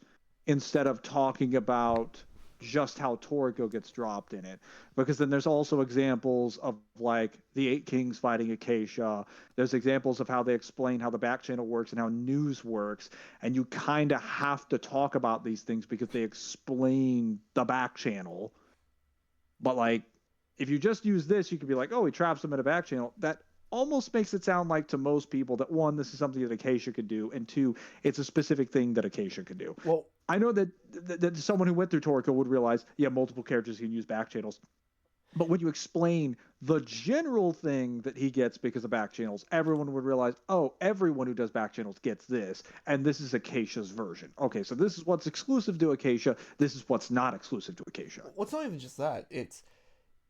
B: instead of talking about just how Toriko gets dropped in it. Because then there's also examples of like the 8 Kings fighting Acacia. There's examples of how they explain how the back channel works and how news works. And you kind of have to talk about these things because they explain the back channel. But like, if you just use this, you could be like, oh, he traps them in a back channel. That almost makes it sound like to most people that 1, this is something that Acacia could do, and 2, it's a specific thing that Acacia could do.
A: Well,
B: I know that someone who went through Toriko would realize, yeah, multiple characters can use back channels. But when you explain the general thing that he gets because of back channels, everyone would realize, oh, everyone who does back channels gets this, and this is Acacia's version. Okay, so this is what's exclusive to Acacia, this is what's not exclusive to Acacia.
A: Well, it's not even just that. It's,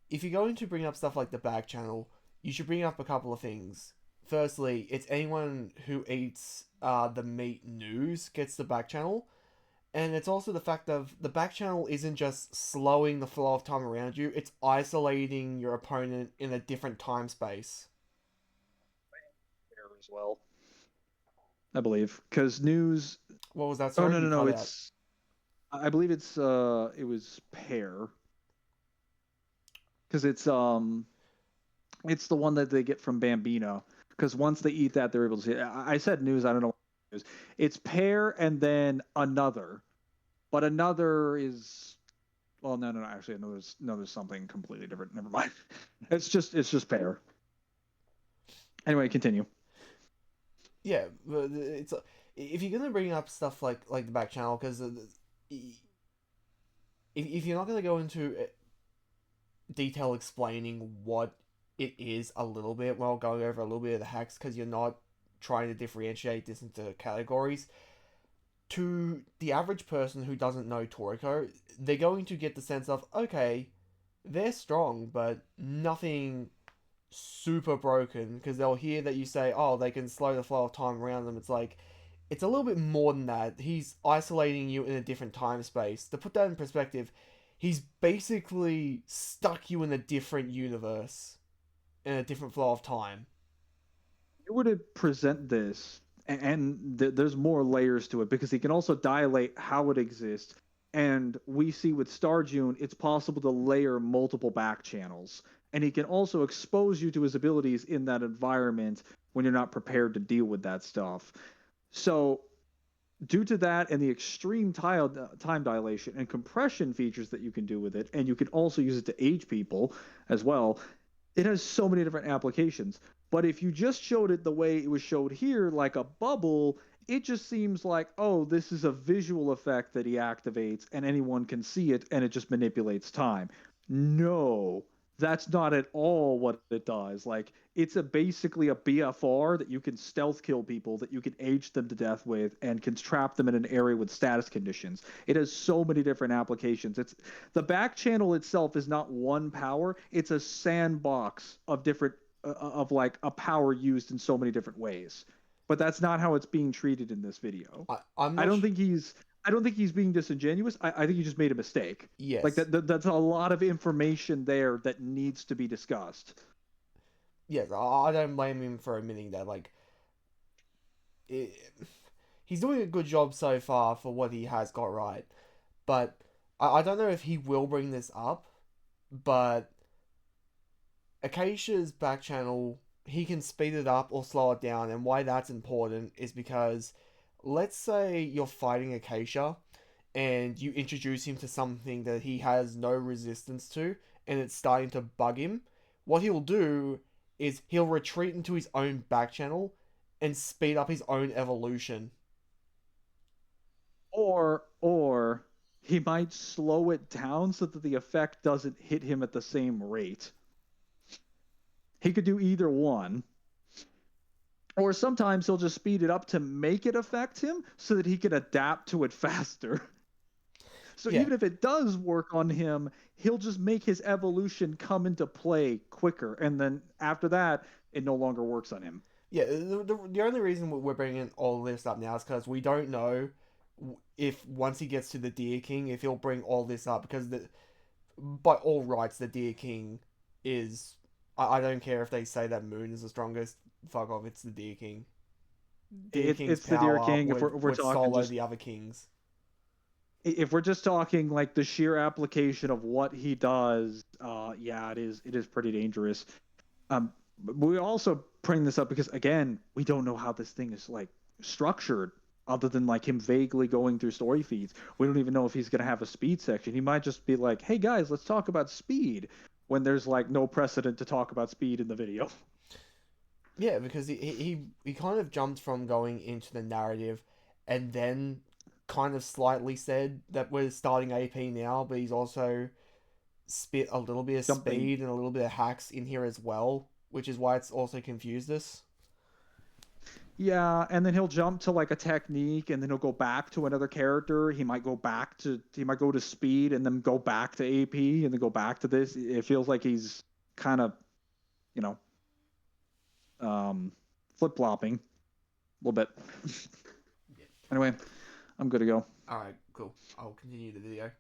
A: if you're going to bring up stuff like the back channel, you should bring up a couple of things. Firstly, it's anyone who eats the meat news gets the back channel. And it's also the fact of the back channel isn't just slowing the flow of time around you, it's isolating your opponent in a different time space.
B: There as well, I believe, because news.
A: What was that?
B: Sorry, no. It's. I believe it was pear. Because it's the one that they get from Bambino. Because once they eat that, they're able to see. I said news. I don't know. It's pear and then another, but another is, well, no. Actually, there's something completely different. Never mind. It's just pear. Anyway, continue.
A: Yeah, but it's if you're gonna bring up stuff like the back channel, because if you're not gonna go into detail explaining what it is a little bit while going over a little bit of the hacks, because you're not trying to differentiate this into categories, to the average person who doesn't know Toriko, they're going to get the sense of, okay, they're strong, but nothing super broken, because they'll hear that you say, oh, they can slow the flow of time around them. It's like, it's a little bit more than that. He's isolating you in a different time space. To put that in perspective, he's basically stuck you in a different universe, in a different flow of time.
B: You were to present this, and there's more layers to it, because he can also dilate how it exists. And we see with Star June, it's possible to layer multiple back channels. And he can also expose you to his abilities in that environment when you're not prepared to deal with that stuff. So due to that and the extreme time dilation and compression features that you can do with it, and you can also use it to age people as well, it has so many different applications. But if you just showed it the way it was showed here, like a bubble, it just seems like, oh, this is a visual effect that he activates and anyone can see it and it just manipulates time. No, that's not at all what it does. Like, it's basically a BFR that you can stealth kill people, that you can age them to death with, and can trap them in an area with status conditions. It has so many different applications. It's the back channel itself is not one power; it's a sandbox of different of like a power used in so many different ways. But that's not how it's being treated in this video.
A: I'm
B: I
A: not.
B: don't think he's I don't think he's being disingenuous. I think he just made a mistake. Like
A: Yes.
B: that's a lot of information there that needs to be discussed.
A: Yes, I don't blame him for admitting that. Like, it, he's doing a good job so far for what he has got right. But I don't know if he will bring this up. But Acacia's back channel, he can speed it up or slow it down. And why that's important is because, let's say you're fighting Acacia and you introduce him to something that he has no resistance to and it's starting to bug him. What he'll do is he'll retreat into his own back channel and speed up his own evolution.
B: Or he might slow it down so that the effect doesn't hit him at the same rate. He could do either one. Or sometimes he'll just speed it up to make it affect him so that he can adapt to it faster. So
A: Yeah,
B: even if it does work on him, he'll just make his evolution come into play quicker. And then after that, it no longer works on him.
A: yeah. The only reason we're bringing all this up now is because we don't know if once he gets to the Deer King, if he'll bring all this up because by all rights, the Deer King is. I don't care if they say that Moon is the strongest. Fuck off, it's the Deer King. Deer King's
B: It's the Deer
A: power
B: King. If we're
A: would
B: talking
A: solo
B: just
A: the other kings.
B: if we're just talking like the sheer application of what he does, yeah, it is pretty dangerous. But we also bring this up because again, we don't know how this thing is like structured, other than like him vaguely going through story feeds. We don't even know if he's gonna have a speed section. He might just be like, "Hey guys, let's talk about speed," when there's like no precedent to talk about speed in the video.
A: Yeah, because he kind of jumped from going into the narrative and then kind of slightly said that we're starting AP now, but he's also spit a little bit of
B: Jumping.
A: speed and a little bit of hacks in here as well, which is why it's also confused us.
B: Yeah, and then he'll jump to like a technique and then he'll go back to another character. He might go to speed and then go back to AP and then go back to this. It feels like he's kind of, you know, flip-flopping a little bit. Anyway, I'm good to go.
A: Alright, cool. I'll continue the video.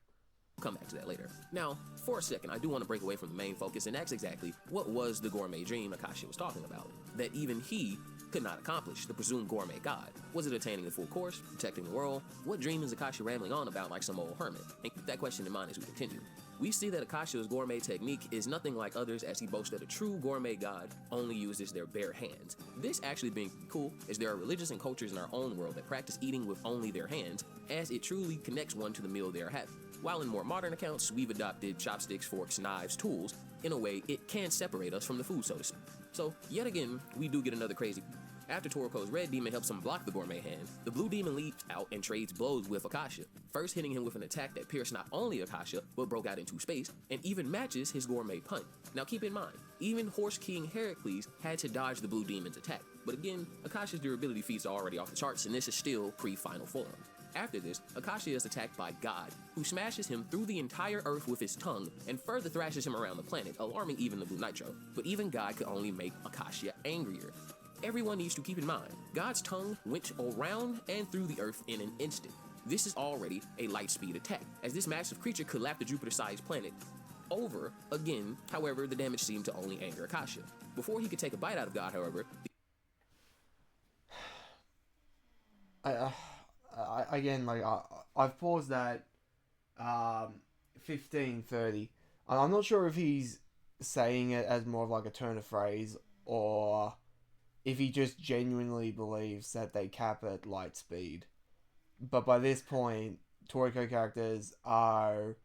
C: Come back to that later. Now, for a second, I do want to break away from the main focus and ask exactly what was the gourmet dream Acacia was talking about, that even he could not accomplish, the presumed gourmet god. Was it attaining the full course, protecting the world? What dream is Acacia rambling on about like some old hermit? And keep that question in mind as we continue. We see that Acacia's gourmet technique is nothing like others, as he boasts that a true gourmet god only uses their bare hands. This actually being cool, as there are religions and cultures in our own world that practice eating with only their hands, as it truly connects one to the meal they are having. While in more modern accounts, we've adopted chopsticks, forks, knives, tools. In a way, it can separate us from the food, so to speak. So, yet again, we do get another crazy. After Toriko's red demon helps him block the gourmet hand, the blue demon leaps out and trades blows with Acacia, first hitting him with an attack that pierced not only Acacia, but broke out into space, and even matches his gourmet punch. Now keep in mind, even Horse King Heracles had to dodge the blue demon's attack, but again, Acacia's durability feats are already off the charts, and this is still pre-final form. After this, Acacia is attacked by God, who smashes him through the entire earth with his tongue and further thrashes him around the planet, alarming even the Blue Nitro. But even God could only make Acacia angrier. Everyone needs to keep in mind, God's tongue went around and through the earth in an instant. This is already a light speed attack, as this massive creature could lap the Jupiter-sized planet over again. However, the damage seemed to only anger Acacia. Before he could take a bite out of God, however,
A: Again, like I've paused at 15:30. I'm not sure if he's saying it as more of like a turn of phrase or if he just genuinely believes that they cap at light speed. but by this point, Toriko characters are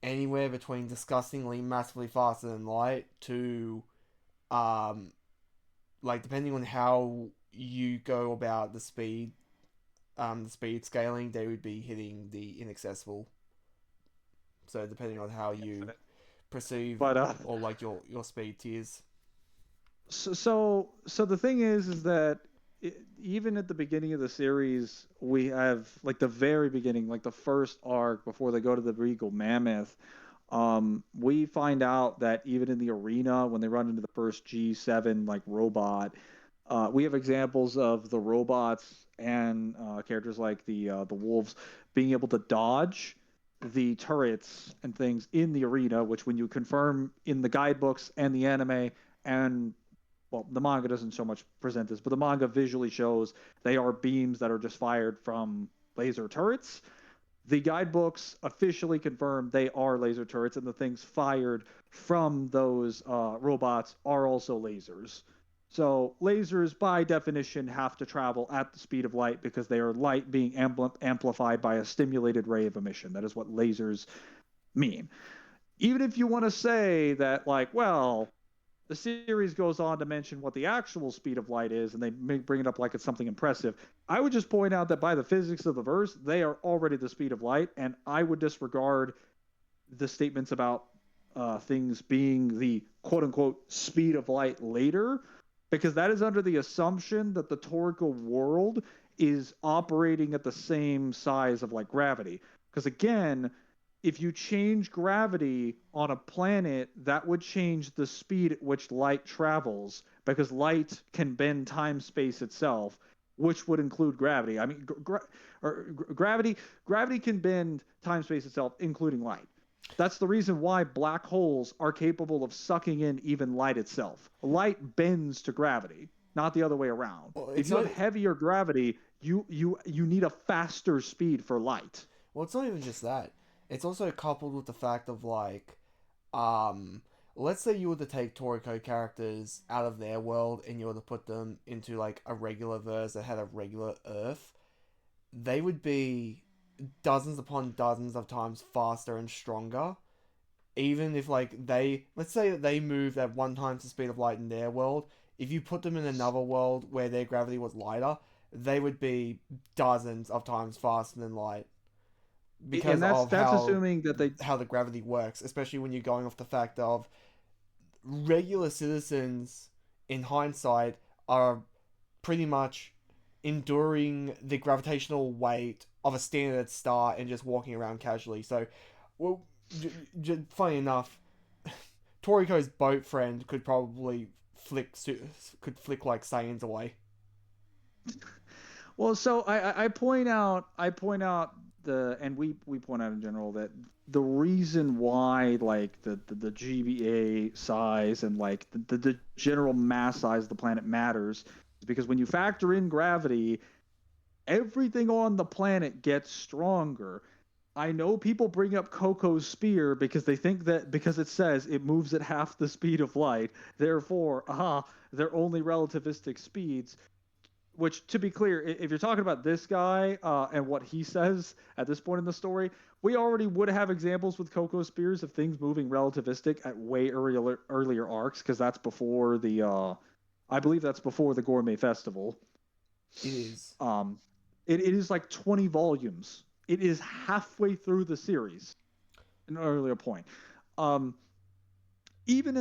A: anywhere between disgustingly massively faster than light to um like depending on how you go about the speed scaling, they would be hitting the inaccessible. So depending on how you perceive
B: But
A: or like your speed tiers.
B: so the thing is that even at the beginning of the series, we have like the very beginning, like the first arc before they go to the Regal Mammoth. We find out that even in the arena, when they run into the first G7 like robot, we have examples of the robots and characters like the wolves being able to dodge the turrets and things in the arena, which when you confirm in the guidebooks and the anime and well, the manga doesn't so much present this, but the manga visually shows they are beams that are just fired from laser turrets. The guidebooks officially confirm they are laser turrets, and the things fired from those robots are also lasers. So lasers, by definition, have to travel at the speed of light because they are light being amplified by a stimulated ray of emission. That is what lasers mean. Even if you want to say that, like, well, the series goes on to mention what the actual speed of light is, and they bring it up like it's something impressive. I would just point out that by the physics of the verse, they are already the speed of light, and I would disregard the statements about things being the quote unquote speed of light later, because that is under the assumption that the Toriko world is operating at the same size of like gravity. Because again, if you change gravity on a planet, that would change the speed at which light travels, because light can bend time space itself, which would include gravity. I mean, gravity can bend time space itself, including light. That's the reason why black holes are capable of sucking in even light itself. Light bends to gravity, not the other way around.
A: Well,
B: If you have heavier gravity, you need a faster speed for light.
A: Well, it's not even just that. It's also coupled with the fact of like, um, let's say you were to take Toriko characters out of their world and you were to put them into like a regular verse that had a regular Earth, they would be dozens upon dozens of times faster and stronger. Even if like let's say that they moved at 1 times the speed of light in their world, if you put them in another world where their gravity was lighter, they would be dozens of times faster than light because
B: And
A: of
B: that's assuming that they
A: how the gravity works, especially when you're going off the fact of regular citizens in hindsight are pretty much enduring the gravitational weight of a standard star and just walking around casually. So, well, funny enough, Toriko's boat friend could probably flick like Saiyans away.
B: Well, so I point out and we point out in general that the reason why like the GBA size and like the general mass size of the planet matters is because when you factor in gravity, everything on the planet gets stronger. I know people bring up Coco's spear because they think that because it says it moves at half the speed of light, therefore, they're only relativistic speeds. Which, to be clear, if you're talking about this guy and what he says at this point in the story, we already would have examples with Coco Spears of things moving relativistic at way earlier arcs, because that's before I believe that's before the Gourmet Festival.
A: It is.
B: It is like 20 volumes. It is halfway through the series. An earlier point. Even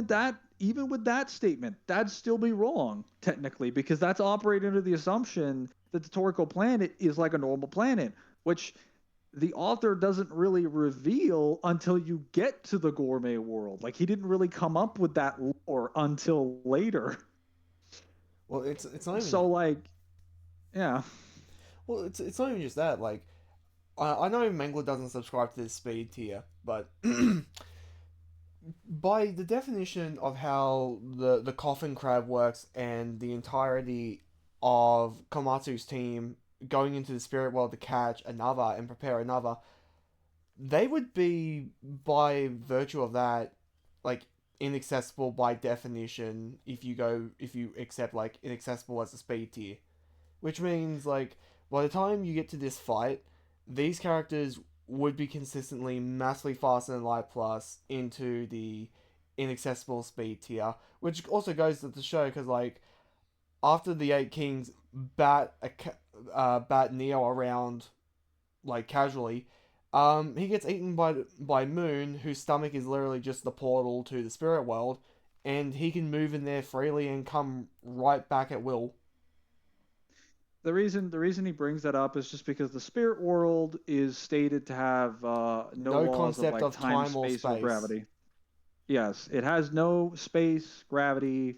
B: with that statement, that'd still be wrong technically, because that's operating under the assumption that the Toriko planet is like a normal planet, which the author doesn't really reveal until you get to the Gourmet world. Like, he didn't really come up with that lore until later.
A: Well, it's not even
B: So like, yeah.
A: well, it's not even just that. Like, I know Mangler doesn't subscribe to this speed tier, but by the definition of how the coffin crab works and the entirety of Komatsu's team going into the spirit world to catch another and prepare another, they would be, by virtue of that, like inaccessible by definition if you accept like inaccessible as a speed tier, which means like by the time you get to this fight, these characters would be consistently massively faster than Light Plus into the inaccessible speed tier, which also goes to the show because like after the Eight Kings bat Neo around like casually, he gets eaten by Moon, whose stomach is literally just the portal to the spirit world, and he can move in there freely and come right back at will.
B: The reason he brings that up is just because the spirit world is stated to have no
A: No
B: laws of
A: concept
B: like
A: of
B: time,
A: time or
B: space, or
A: space.
B: gravity. Yes, it has no space, gravity,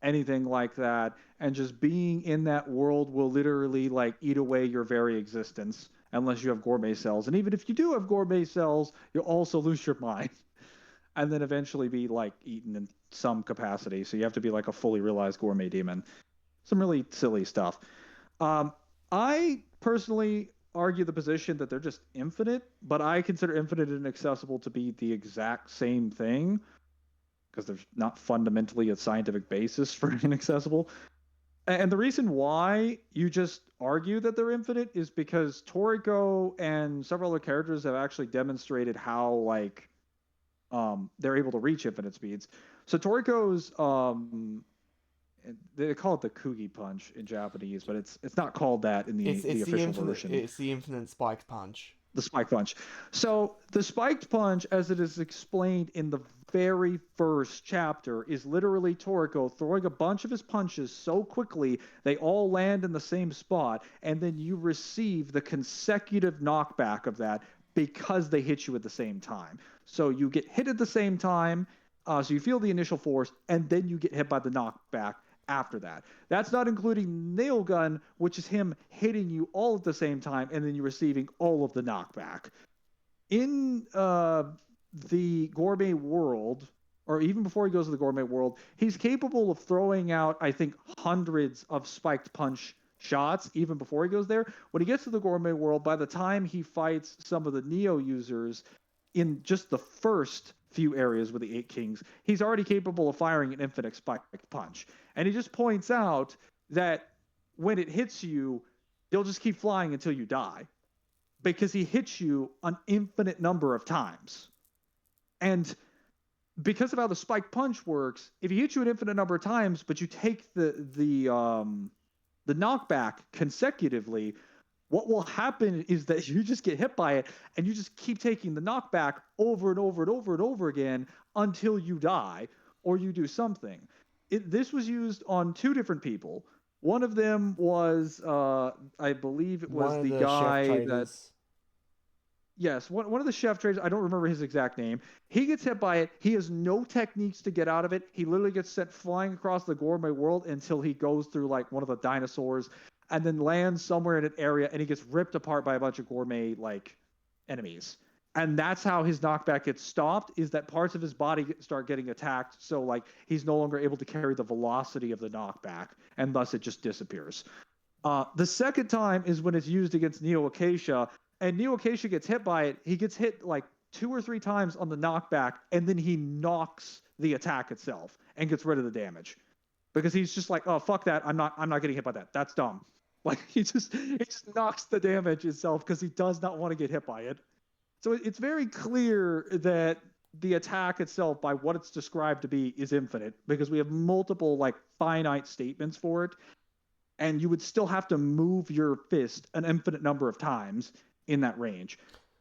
B: anything like that, and just being in that world will literally like eat away your very existence unless you have gourmet cells. And even if you do have gourmet cells, you'll also lose your mind and then eventually be like eaten in some capacity. So you have to be like a fully realized gourmet demon. Some really silly stuff. Um, I personally argue the position that they're just infinite, but I consider infinite and inaccessible to be the exact same thing because there's not fundamentally a scientific basis for inaccessible. And the reason why you just argue that they're infinite is because Toriko and several other characters have actually demonstrated how like they're able to reach infinite speeds. So Toriko's they call it the Kugi punch in Japanese, but it's not called that in the
A: It's the
B: official
A: infinite.
B: version.
A: It's the infinite spiked punch.
B: The spike punch. So the spiked punch, as it is explained in the very first chapter, is literally Toriko throwing a bunch of his punches so quickly they all land in the same spot, and then you receive the consecutive knockback of that because they hit you at the same time. So you get hit at the same time, so you feel the initial force, and then you get hit by the knockback after that. That's not including nail gun, which is him hitting you all at the same time and then you receiving all of the knockback. In the gourmet world, or even before he goes to the gourmet world, he's capable of throwing out, I think, hundreds of spiked punch shots even before he goes there. When he gets to the gourmet world, by the time he fights some of the Neo users in just the first few areas with the Eight Kings, he's already capable of firing an infinite spiked punch. And he just points out that when it hits you, they'll just keep flying until you die because he hits you an infinite number of times. And because of how the spike punch works, if he hits you an infinite number of times, but you take the knockback consecutively, what will happen is that you just get hit by it and you just keep taking the knockback over and over and over and over again until you die or you do something. This was used on two different people. One of them was, I believe it was the guy that... Yes, one of the chef traders. I don't remember his exact name. He gets hit by it. He has no techniques to get out of it. He literally gets sent flying across the gourmet world until he goes through like one of the dinosaurs and then lands somewhere in an area and he gets ripped apart by a bunch of gourmet like enemies. And that's how his knockback gets stopped, is that parts of his body start getting attacked. So like he's no longer able to carry the velocity of the knockback and thus it just disappears. The second time is when it's used against Neo Acacia, and Neo Acacia gets hit by it. He gets hit like 2 or 3 times on the knockback, and then he knocks the attack itself and gets rid of the damage because he's just like, oh fuck that, I'm not getting hit by that. That's dumb. Like he just knocks the damage itself because he does not want to get hit by it. So it's very clear that the attack itself, by what it's described to be, is infinite because we have multiple like finite statements for it, and you would still have to move your fist an infinite number of times in that range.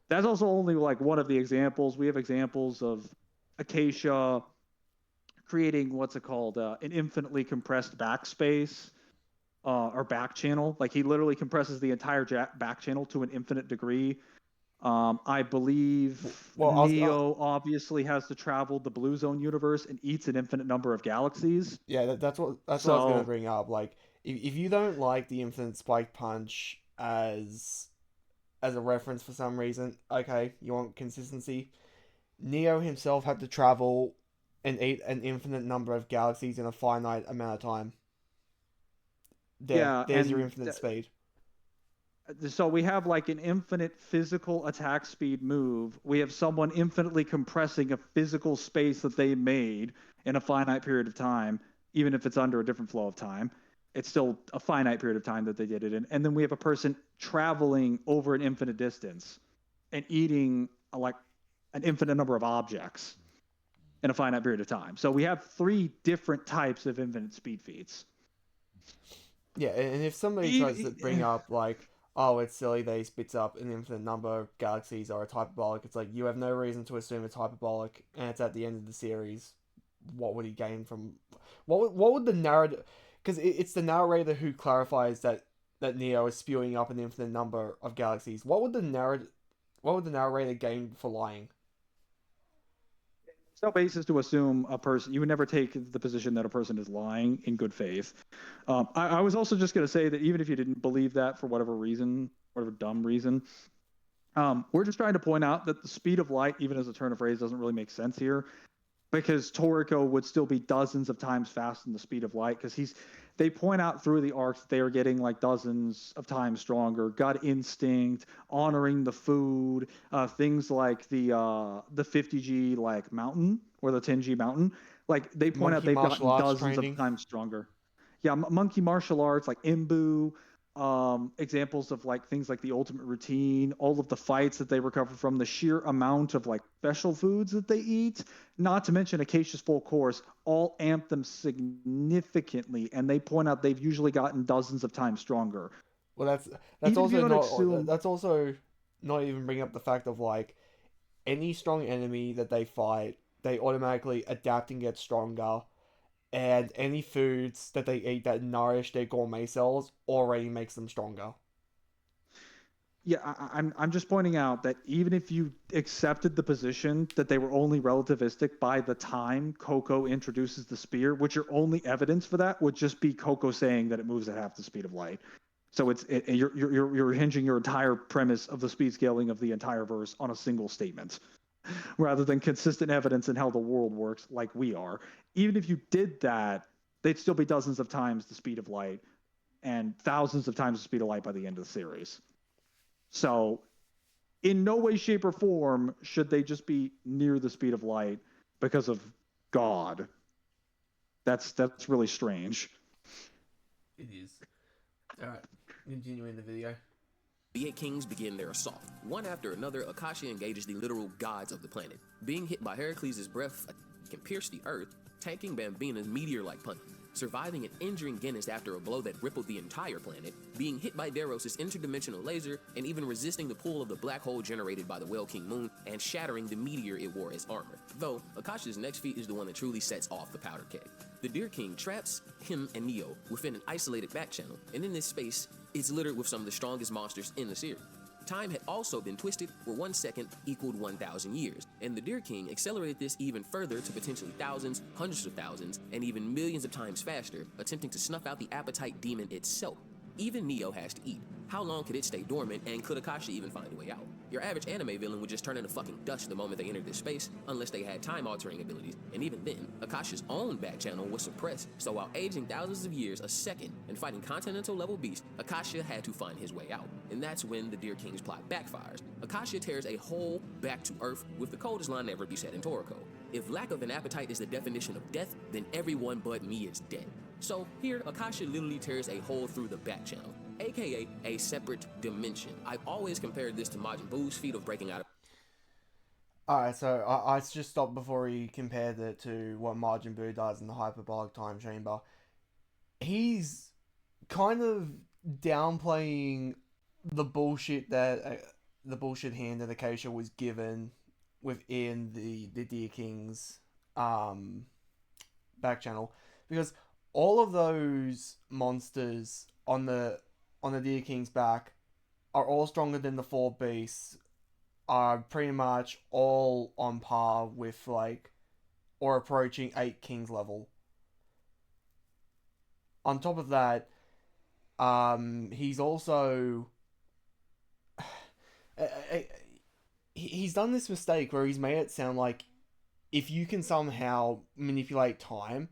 B: That's also only like one of the examples. We have examples of Acacia creating what's it called, an infinitely compressed backspace or back channel. Like he literally compresses the entire back channel to an infinite degree. I believe Neo obviously has to travel the Blue Zone universe and eats an infinite number of galaxies.
A: Yeah, that's what I was going to bring up. Like, if you don't like the infinite spike punch as a reference for some reason, okay, you want consistency. Neo himself had to travel and eat an infinite number of galaxies in a finite amount of time. There's your infinite speed.
B: So we have like an infinite physical attack speed move. We have someone infinitely compressing a physical space that they made in a finite period of time, even if it's under a different flow of time. it's still a finite period of time that they did it in. And then we have a person traveling over an infinite distance and eating like an infinite number of objects in a finite period of time. So we have 3 different types of infinite speed feats.
A: Yeah, and if somebody tries to bring up like, oh, it's silly that he spits up an infinite number of galaxies or it's hyperbolic, it's like you have no reason to assume it's hyperbolic, and it's at the end of the series. What would he gain from? What would the narrative? Because it's the narrator who clarifies that Neo is spewing up an infinite number of galaxies. What would the narrator gain for lying?
B: No basis to assume a person. You would never take the position that a person is lying in good faith. I was also just going to say that even if you didn't believe that for whatever reason, whatever dumb reason, we're just trying to point out that the speed of light, even as a turn of phrase, doesn't really make sense here, because Toriko would still be dozens of times faster than the speed of light, because they point out through the arcs that they are getting like dozens of times stronger. Gut instinct, honoring the food, things like the 50G like mountain or the 10G mountain. Like they point out they've gotten dozens of times stronger. Yeah, monkey martial arts like Imbu, examples of like things like the ultimate routine, all of the fights that they recover from, the sheer amount of like special foods that they eat, not to mention Acacia's full course, all amp them significantly, and they point out they've usually gotten dozens of times stronger.
A: Well, that's also not even bringing up the fact of like any strong enemy that they fight, they automatically adapt and get stronger. And any foods that they eat that nourish their gourmet cells already makes them stronger.
B: Yeah, I'm just pointing out that even if you accepted the position that they were only relativistic by the time Coco introduces the spear, which your only evidence for that would just be Coco saying that it moves at half the speed of light. So you're hinging your entire premise of the speed scaling of the entire verse on a single statement, rather than consistent evidence in how the world works like we are. Even if you did that, they'd still be dozens of times the speed of light and thousands of times the speed of light by the end of the series. So in no way, shape, or form should they just be near the speed of light because of God. That's really strange.
A: It is. Alright, continuing the video.
C: The 8 kings begin their assault. One after another, Acacia engages the literal gods of the planet. Being hit by Heracles' breath can pierce the earth, tanking Bambina's meteor-like punch, surviving and injuring Guinness after a blow that rippled the entire planet, being hit by Deros' interdimensional laser, and even resisting the pull of the black hole generated by the Whale King Moon, and shattering the meteor it wore as armor. Though, Acacia's next feat is the one that truly sets off the powder keg. The Deer King traps him and Neo within an isolated back channel, and in this space, it's littered with some of the strongest monsters in the series. Time had also been twisted where 1 second equaled 1,000 years, and the Deer King accelerated this even further to potentially thousands, hundreds of thousands, and even millions of times faster, attempting to snuff out the appetite demon itself. Even Neo has to eat. How long could it stay dormant, and could Acacia even find a way out? Your average anime villain would just turn into fucking dust the moment they entered this space, unless they had time-altering abilities, and even then, Acacia's own back channel was suppressed, so while aging thousands of years a second and fighting continental-level beasts, Acacia had to find his way out, and that's when the Deer King's plot backfires. Acacia tears a hole back to Earth with the coldest line ever be said in Toriko. If lack of an appetite is the definition of death, then everyone but me is dead. So here, Acacia literally tears a hole through the back channel, aka a separate dimension. I've always compared this to Majin Buu's feat of breaking out of...
A: Alright, so I just stopped before he compared it to what Majin Buu does in the hyperbolic time chamber. He's kind of downplaying the bullshit that the bullshit hand that Acacia was given within the Deer King's back channel, because all of those monsters on the Deer King's back are all stronger than the 4 beasts, are pretty much all on par with like or approaching 8 kings level. On top of that, he's also he's done this mistake where he's made it sound like if you can somehow manipulate time,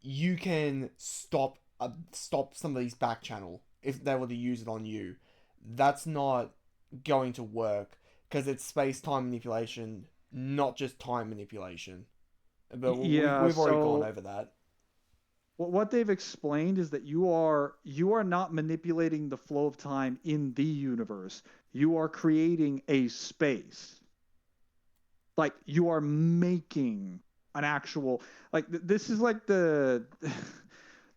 A: you can stop somebody's back channel if they were to use it on you. That's not going to work because it's space-time manipulation, not just time manipulation. But
B: Yeah,
A: we've already
B: so-
A: gone over that.
B: what they've explained is that you are not manipulating the flow of time in the universe. You are creating a space. Like you are making an actual this is like the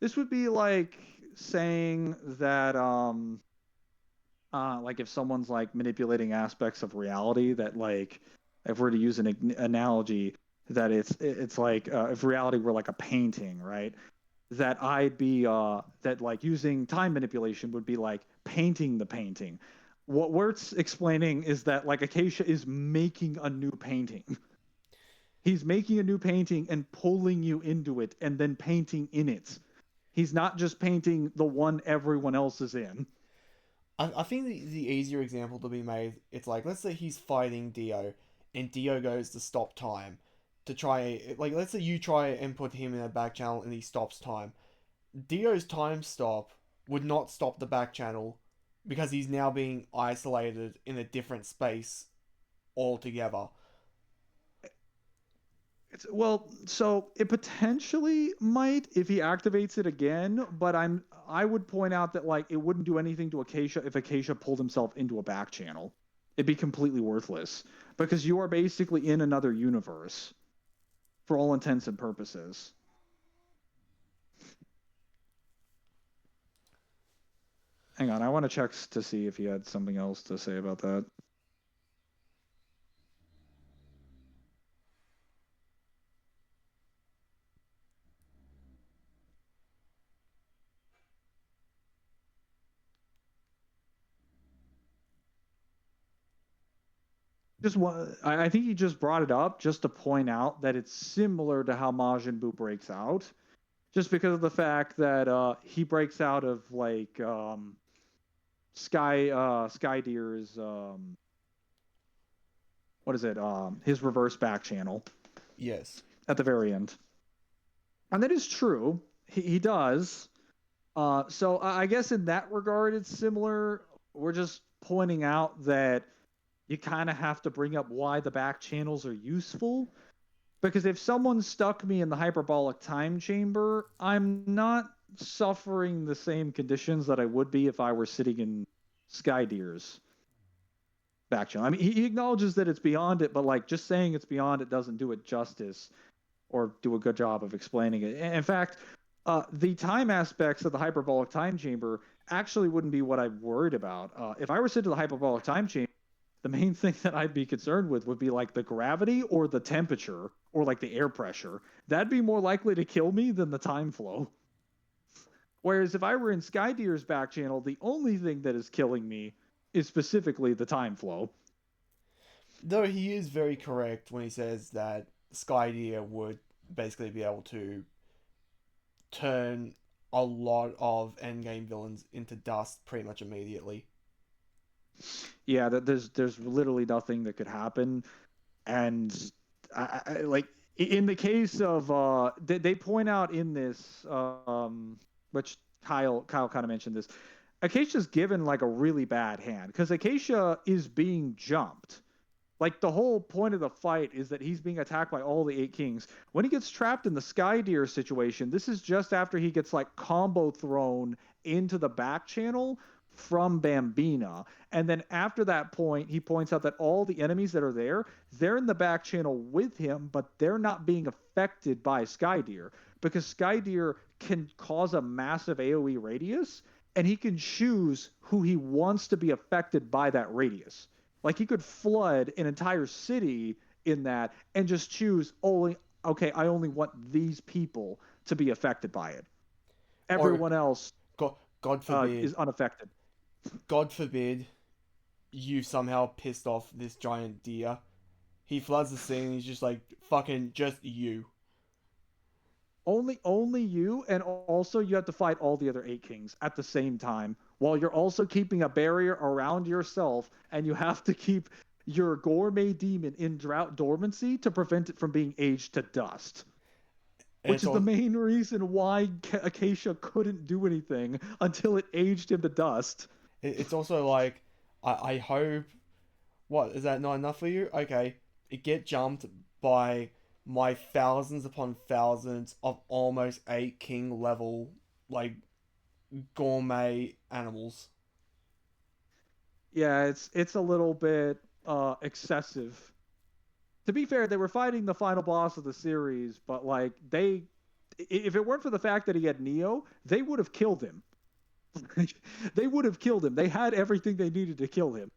B: this would be like saying that like if someone's like manipulating aspects of reality, that like if we're to use an analogy, that it's like if reality were like a painting, right? That I'd be that like using time manipulation would be like painting the painting. What we're explaining is that like Acacia is making a new painting. He's making a new painting and pulling you into it and then painting in it. He's not just painting the one everyone else is in.
A: I think the easier example to be made, it's like, let's say he's fighting Dio, and Dio goes to stop time. To try, like, let's say you try and put him in a back channel and he stops time. Dio's time stop would not stop the back channel because he's now being isolated in a different space altogether.
B: Well, so it potentially might if he activates it again, but I would point out that like it wouldn't do anything to Acacia if Acacia pulled himself into a back channel. It'd be completely worthless because you are basically in another universe for all intents and purposes. Hang on, I want to check to see if he had something else to say about that. I think he just brought it up just to point out that it's similar to how Majin Buu breaks out, just because of the fact that he breaks out of like Sky Deer's what is it his reverse back channel.
A: Yes.
B: At the very end, and that is true. He does. So I guess in that regard, it's similar. We're just pointing out that you kind of have to bring up why the back channels are useful. Because if someone stuck me in the hyperbolic time chamber, I'm not suffering the same conditions that I would be if I were sitting in Skydeer's back channel. I mean, he acknowledges that it's beyond it, but like just saying it's beyond it doesn't do it justice or do a good job of explaining it. In fact, the time aspects of the hyperbolic time chamber actually wouldn't be what I'm worried about. If I were sitting in the hyperbolic time chamber, the main thing that I'd be concerned with would be like the gravity or the temperature or like the air pressure. That'd be more likely to kill me than the time flow. Whereas if I were in Skydeer's back channel, the only thing that is killing me is specifically the time flow.
A: Though he is very correct when he says that Skydeer would basically be able to turn a lot of endgame villains into dust pretty much immediately.
B: Yeah, there's literally nothing that could happen, and I like in the case of they point out in this which Kyle kind of mentioned this. Acacia's given like a really bad hand because Acacia is being jumped. Like the whole point of the fight is that he's being attacked by all the 8 kings. When he gets trapped in the Skydeer situation, this is just after he gets like combo thrown into the back channel from Bambina. And then after that point, he points out that all the enemies that are there, they're in the back channel with him, but they're not being affected by Skydeer because Skydeer can cause a massive AoE radius and he can choose who he wants to be affected by that radius. Like he could flood an entire city in that and just choose only, okay, I only want these people to be affected by it. Everyone else
A: God forbid,
B: is unaffected.
A: God forbid you somehow pissed off this giant deer. He floods the scene and he's just like, fucking just you.
B: Only you, and also you have to fight all the other 8 kings at the same time, while you're also keeping a barrier around yourself, and you have to keep your gourmet demon in drought dormancy to prevent it from being aged to dust. Which is the main reason why Acacia couldn't do anything until it aged him to dust.
A: It's also like, I hope... What, is that not enough for you? Okay, it get jumped by my thousands upon thousands of almost 8 king level, like, gourmet animals.
B: Yeah, it's a little bit excessive. To be fair, they were fighting the final boss of the series, but like if it weren't for the fact that he had Neo, they would have killed him. They would have killed him. They had everything they needed to kill him.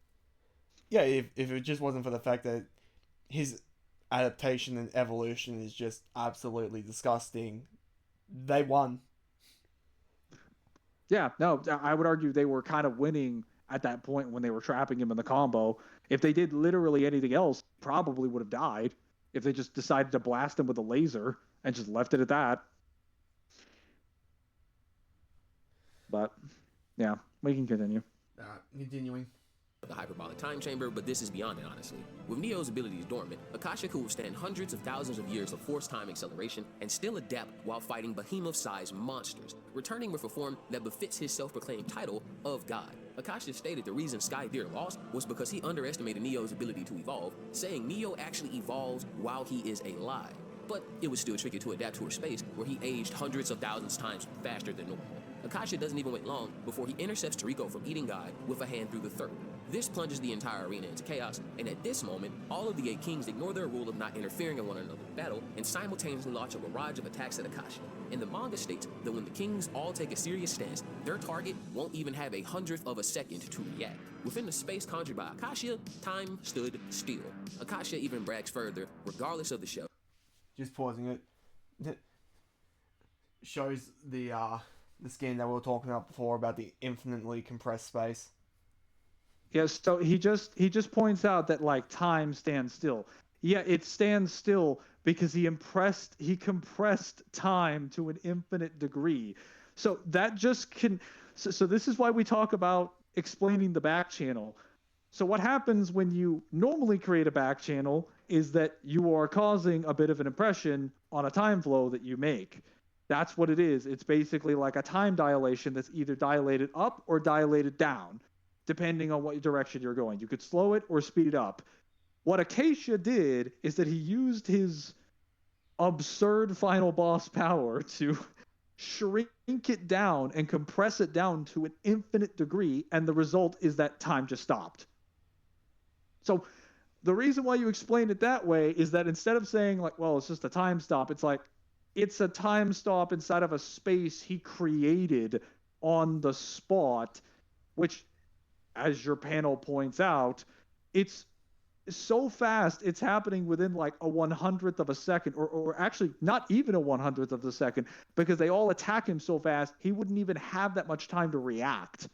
A: Yeah, if it just wasn't for the fact that his adaptation and evolution is just absolutely disgusting, they won.
B: Yeah, no, I would argue they were kind of winning at that point when they were trapping him in the combo. If they did literally anything else, probably would have died if they just decided to blast him with a laser and just left it at that. But yeah, we can continue.
A: Continuing.
C: The hyperbolic time chamber, but this is beyond it, honestly. With Neo's abilities dormant, Acacia could withstand hundreds of thousands of years of force time acceleration and still adapt while fighting behemoth-sized monsters, returning with a form that befits his self-proclaimed title of God. Acacia stated the reason Skydeer lost was because he underestimated Neo's ability to evolve, saying Neo actually evolves while he is alive. But it was still tricky to adapt to a space where he aged hundreds of thousands times faster than normal. Acacia doesn't even wait long before he intercepts Toriko from eating God with a hand through the throat. This plunges the entire arena into chaos, and at this moment, all of the 8 kings ignore their rule of not interfering in one another's battle and simultaneously launch a barrage of attacks at Acacia. And the manga states that when the kings all take a serious stance, their target won't even have 1/100th of a second to react. Within the space conjured by Acacia, time stood still. Acacia even brags further, regardless of the show.
A: Just pausing it. Shows the skin that we were talking about before about the infinitely compressed space.
B: Yes, so he just points out that like time stands still. Yeah, it stands still because he compressed time to an infinite degree. So that just can so this is why we talk about explaining the back channel. So what happens when you normally create a back channel is that you are causing a bit of an impression on a time flow that you make. That's what it is. It's basically like a time dilation that's either dilated up or dilated down, depending on what direction you're going. You could slow it or speed it up. What Acacia did is that he used his absurd final boss power to shrink it down and compress it down to an infinite degree, and the result is that time just stopped. So the reason why you explain it that way is that instead of saying like, well, it's just a time stop, it's like it's a time stop inside of a space he created on the spot, which, as your panel points out, it's so fast, it's happening within like a 1/100th of a second, or actually not even a 1/100th of a second, because they all attack him so fast, he wouldn't even have that much time to react.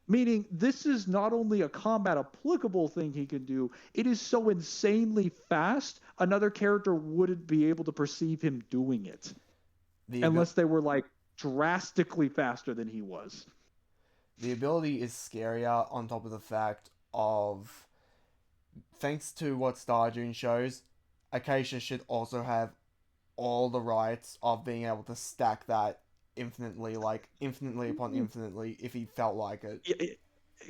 B: Meaning, this is not only a combat applicable thing he can do, it is so insanely fast, another character wouldn't be able to perceive him doing it. Unless they were like drastically faster than he was.
A: The ability is scarier on top of the fact of, thanks to what Starjune shows, Acacia should also have all the rights of being able to stack that infinitely, like infinitely upon infinitely, if he felt like it.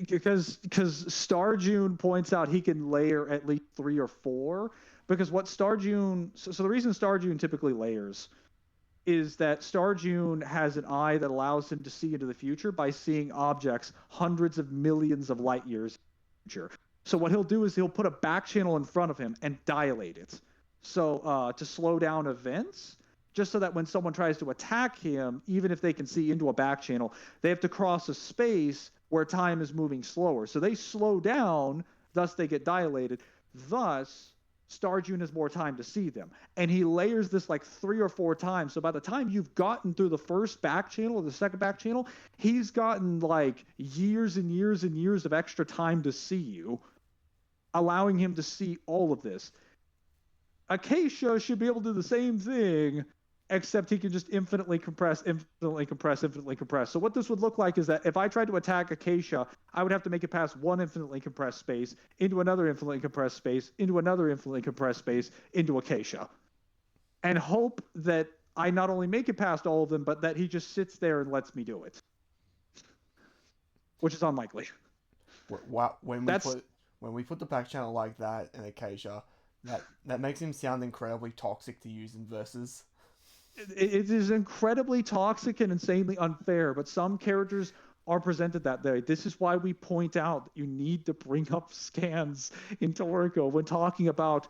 B: Because Starjune points out he can layer at least 3 or 4. Because what Starjune, so the reason Starjune typically layers is that Starjune has an eye that allows him to see into the future by seeing objects hundreds of millions of light years in the future. So what he'll do is he'll put a back channel in front of him and dilate it. So to slow down events, just so that when someone tries to attack him, even if they can see into a back channel, they have to cross a space where time is moving slower. So they slow down, thus they get dilated. Thus, Starjune has more time to see them. And he layers this like 3 or 4 times. So by the time you've gotten through the first back channel or the second back channel, he's gotten like years and years and years of extra time to see you, allowing him to see all of this. Acacia should be able to do the same thing, except he can just infinitely compress, infinitely compress, infinitely compress. So what this would look like is that if I tried to attack Acacia, I would have to make it past one infinitely compressed space, into another infinitely compressed space, into another infinitely compressed space, into Acacia. And hope that I not only make it past all of them, but that he just sits there and lets me do it. Which is unlikely.
A: When we put the back channel like that in Acacia, That makes him sound incredibly toxic to use in verses.
B: It is incredibly toxic and insanely unfair, but some characters are presented that way. This is why we point out that you need to bring up scans in Toriko when talking about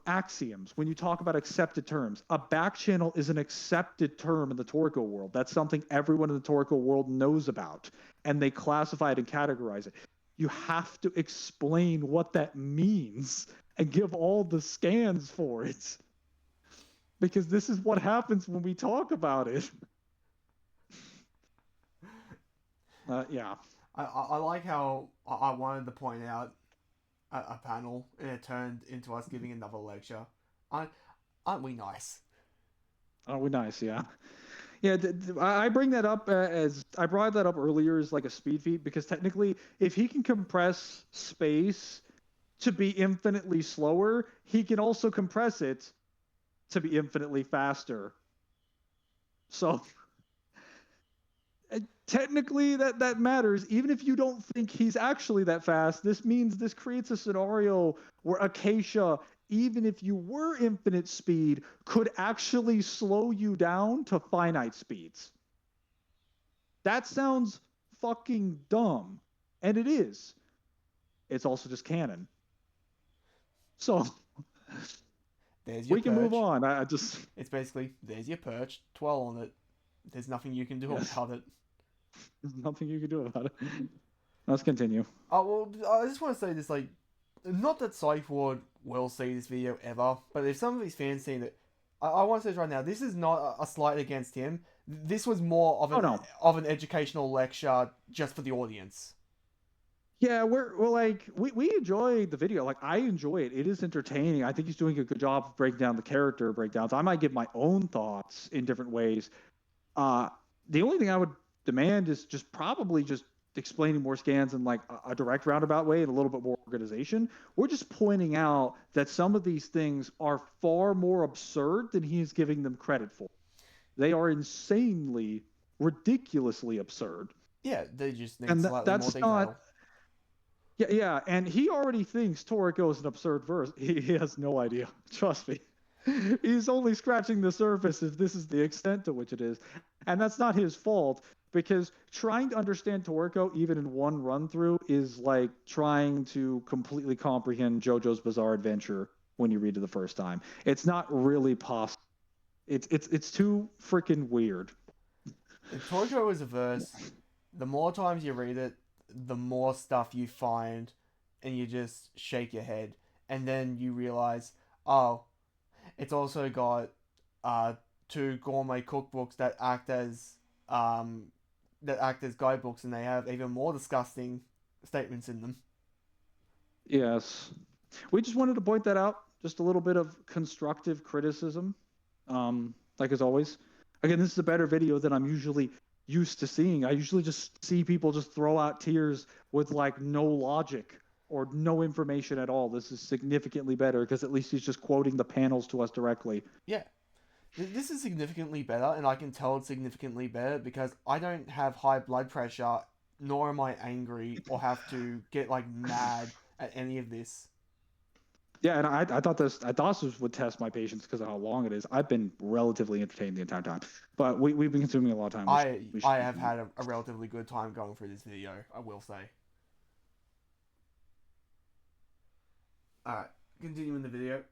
B: axioms, when you talk about accepted terms. A back channel is an accepted term in the Toriko world. That's something everyone in the Toriko world knows about, and they classify it and categorize it. You have to explain what that means and give all the scans for it, because this is what happens when we talk about it. Yeah.
A: I like how I wanted to point out a panel and it turned into us giving another lecture. Aren't we nice?
B: Oh, we're nice, yeah. Yeah, I bring that up as I brought that up earlier as like a speed feat, because technically, if he can compress space to be infinitely slower, he can also compress it to be infinitely faster. So technically that matters. Even if you don't think he's actually that fast, this creates a scenario where Acacia, even if you were infinite speed, could actually slow you down to finite speeds. That sounds fucking dumb, and it is. It's also just canon. So we can move on.
A: It's basically, there's your perch, twirl on it. There's nothing you can do about it.
B: There's nothing you can do about it. Let's continue.
A: Oh, well, I just want to say this, like, not that PsycheWard will see this video ever, but if some of his fans see it, I want to say this right now, this is not a slight against him. This was more of an educational lecture just for the audience.
B: Yeah, we enjoy the video. Like, I enjoy it. It is entertaining. I think he's doing a good job of breaking down the character breakdowns. I might give my own thoughts in different ways. The only thing I would demand is probably just explaining more scans in like a direct roundabout way and a little bit more organization. We're just pointing out that some of these things are far more absurd than he is giving them credit for. They are insanely, ridiculously absurd.
A: Yeah, they just need slightly more detail.
B: Yeah, and he already thinks Toriko is an absurd verse. He has no idea. Trust me. He's only scratching the surface if this is the extent to which it is. And that's not his fault, because trying to understand Toriko, even in one run-through, is like trying to completely comprehend JoJo's Bizarre Adventure when you read it the first time. It's not really possible. It's too freaking weird.
A: If Toriko is a verse, the more times you read it, the more stuff you find, and you just shake your head, and then you realize, oh, it's also got 2 gourmet cookbooks that act as guidebooks, and they have even more disgusting statements in them.
B: Yes, we just wanted to point that out. Just a little bit of constructive criticism, like as always. Again, this is a better video than I'm usually used to seeing. I usually just see people just throw out tiers with like no logic or no information at all. This is significantly better because at least he's just quoting the panels to us directly.
A: Yeah. This is significantly better, and I can tell it's significantly better because I don't have high blood pressure, nor am I angry or have to get like mad at any of this.
B: Yeah, and I thought this would test my patience because of how long it is. I've been relatively entertained the entire time, but we've been consuming a lot of time.
A: I have had a relatively good time going through this video, I will say. Alright, continuing the video.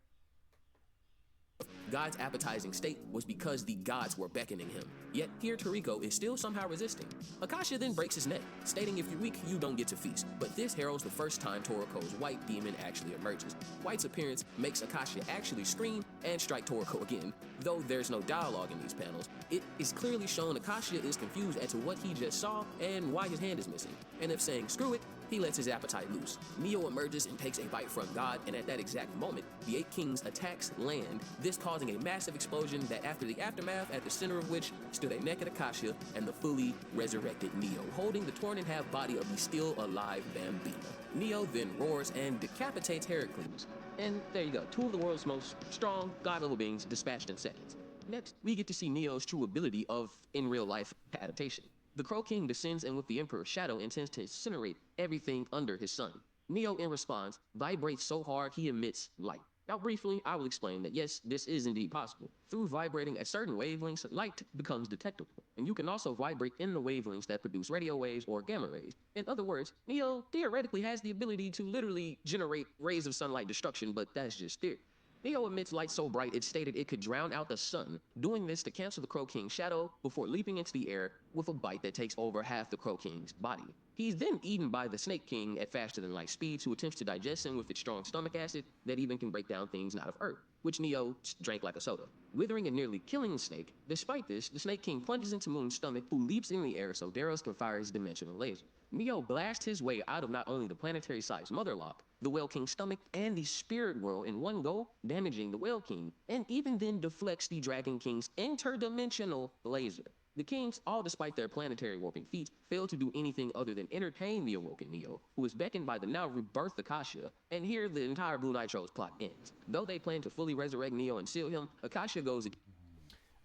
C: God's appetizing state was because the gods were beckoning him. Yet here Toriko is still somehow resisting. Acacia then breaks his neck, stating if you're weak, you don't get to feast. But this heralds the first time Toriko's white demon actually emerges. White's appearance makes Acacia actually scream and strike Toriko again. Though there's no dialogue in these panels, it is clearly shown Acacia is confused as to what he just saw and why his hand is missing. And if saying screw it, he lets his appetite loose. Neo emerges and takes a bite from God, and at that exact moment, the 8 kings attacks land, this causing a massive explosion that after the aftermath, at the center of which stood a naked Acacia and the fully resurrected Neo, holding the torn in half body of the still alive Bambina. Neo then roars and decapitates Heracles. And there you go, 2 of the world's most strong, god-level beings dispatched in seconds. Next, we get to see Neo's true ability of, in real life, adaptation. The Crow King descends and with the Emperor's shadow intends to incinerate everything under his sun. Neo, in response, vibrates so hard he emits light. Now, briefly, I will explain that yes, this is indeed possible. Through vibrating at certain wavelengths, light becomes detectable, and you can also vibrate in the wavelengths that produce radio waves or gamma rays. In other words, Neo theoretically has the ability to literally generate rays of sunlight destruction, but that's just theory. Neo emits light so bright it stated it could drown out the sun, doing this to cancel the Crow King's shadow before leaping into the air with a bite that takes over half the Crow King's body. He's then eaten by the Snake King at faster than light speeds, who attempts to digest him with its strong stomach acid that even can break down things not of Earth, which Neo drank like a soda. Withering and nearly killing the snake, despite this, the Snake King plunges into Moon's stomach, who leaps in the air so Daros can fire his dimensional laser. Neo blasts his way out of not only the planetary-sized Motherlock, the Whale King's stomach, and the Spirit World in one go, damaging the Whale King, and even then deflects the Dragon King's interdimensional laser. The Kings, all despite their planetary warping feats, fail to do anything other than entertain the awoken Neo, who is beckoned by the now rebirthed Acacia, and here the entire Blue Nitro's plot ends. Though they plan to fully resurrect Neo and seal him, Acacia goes...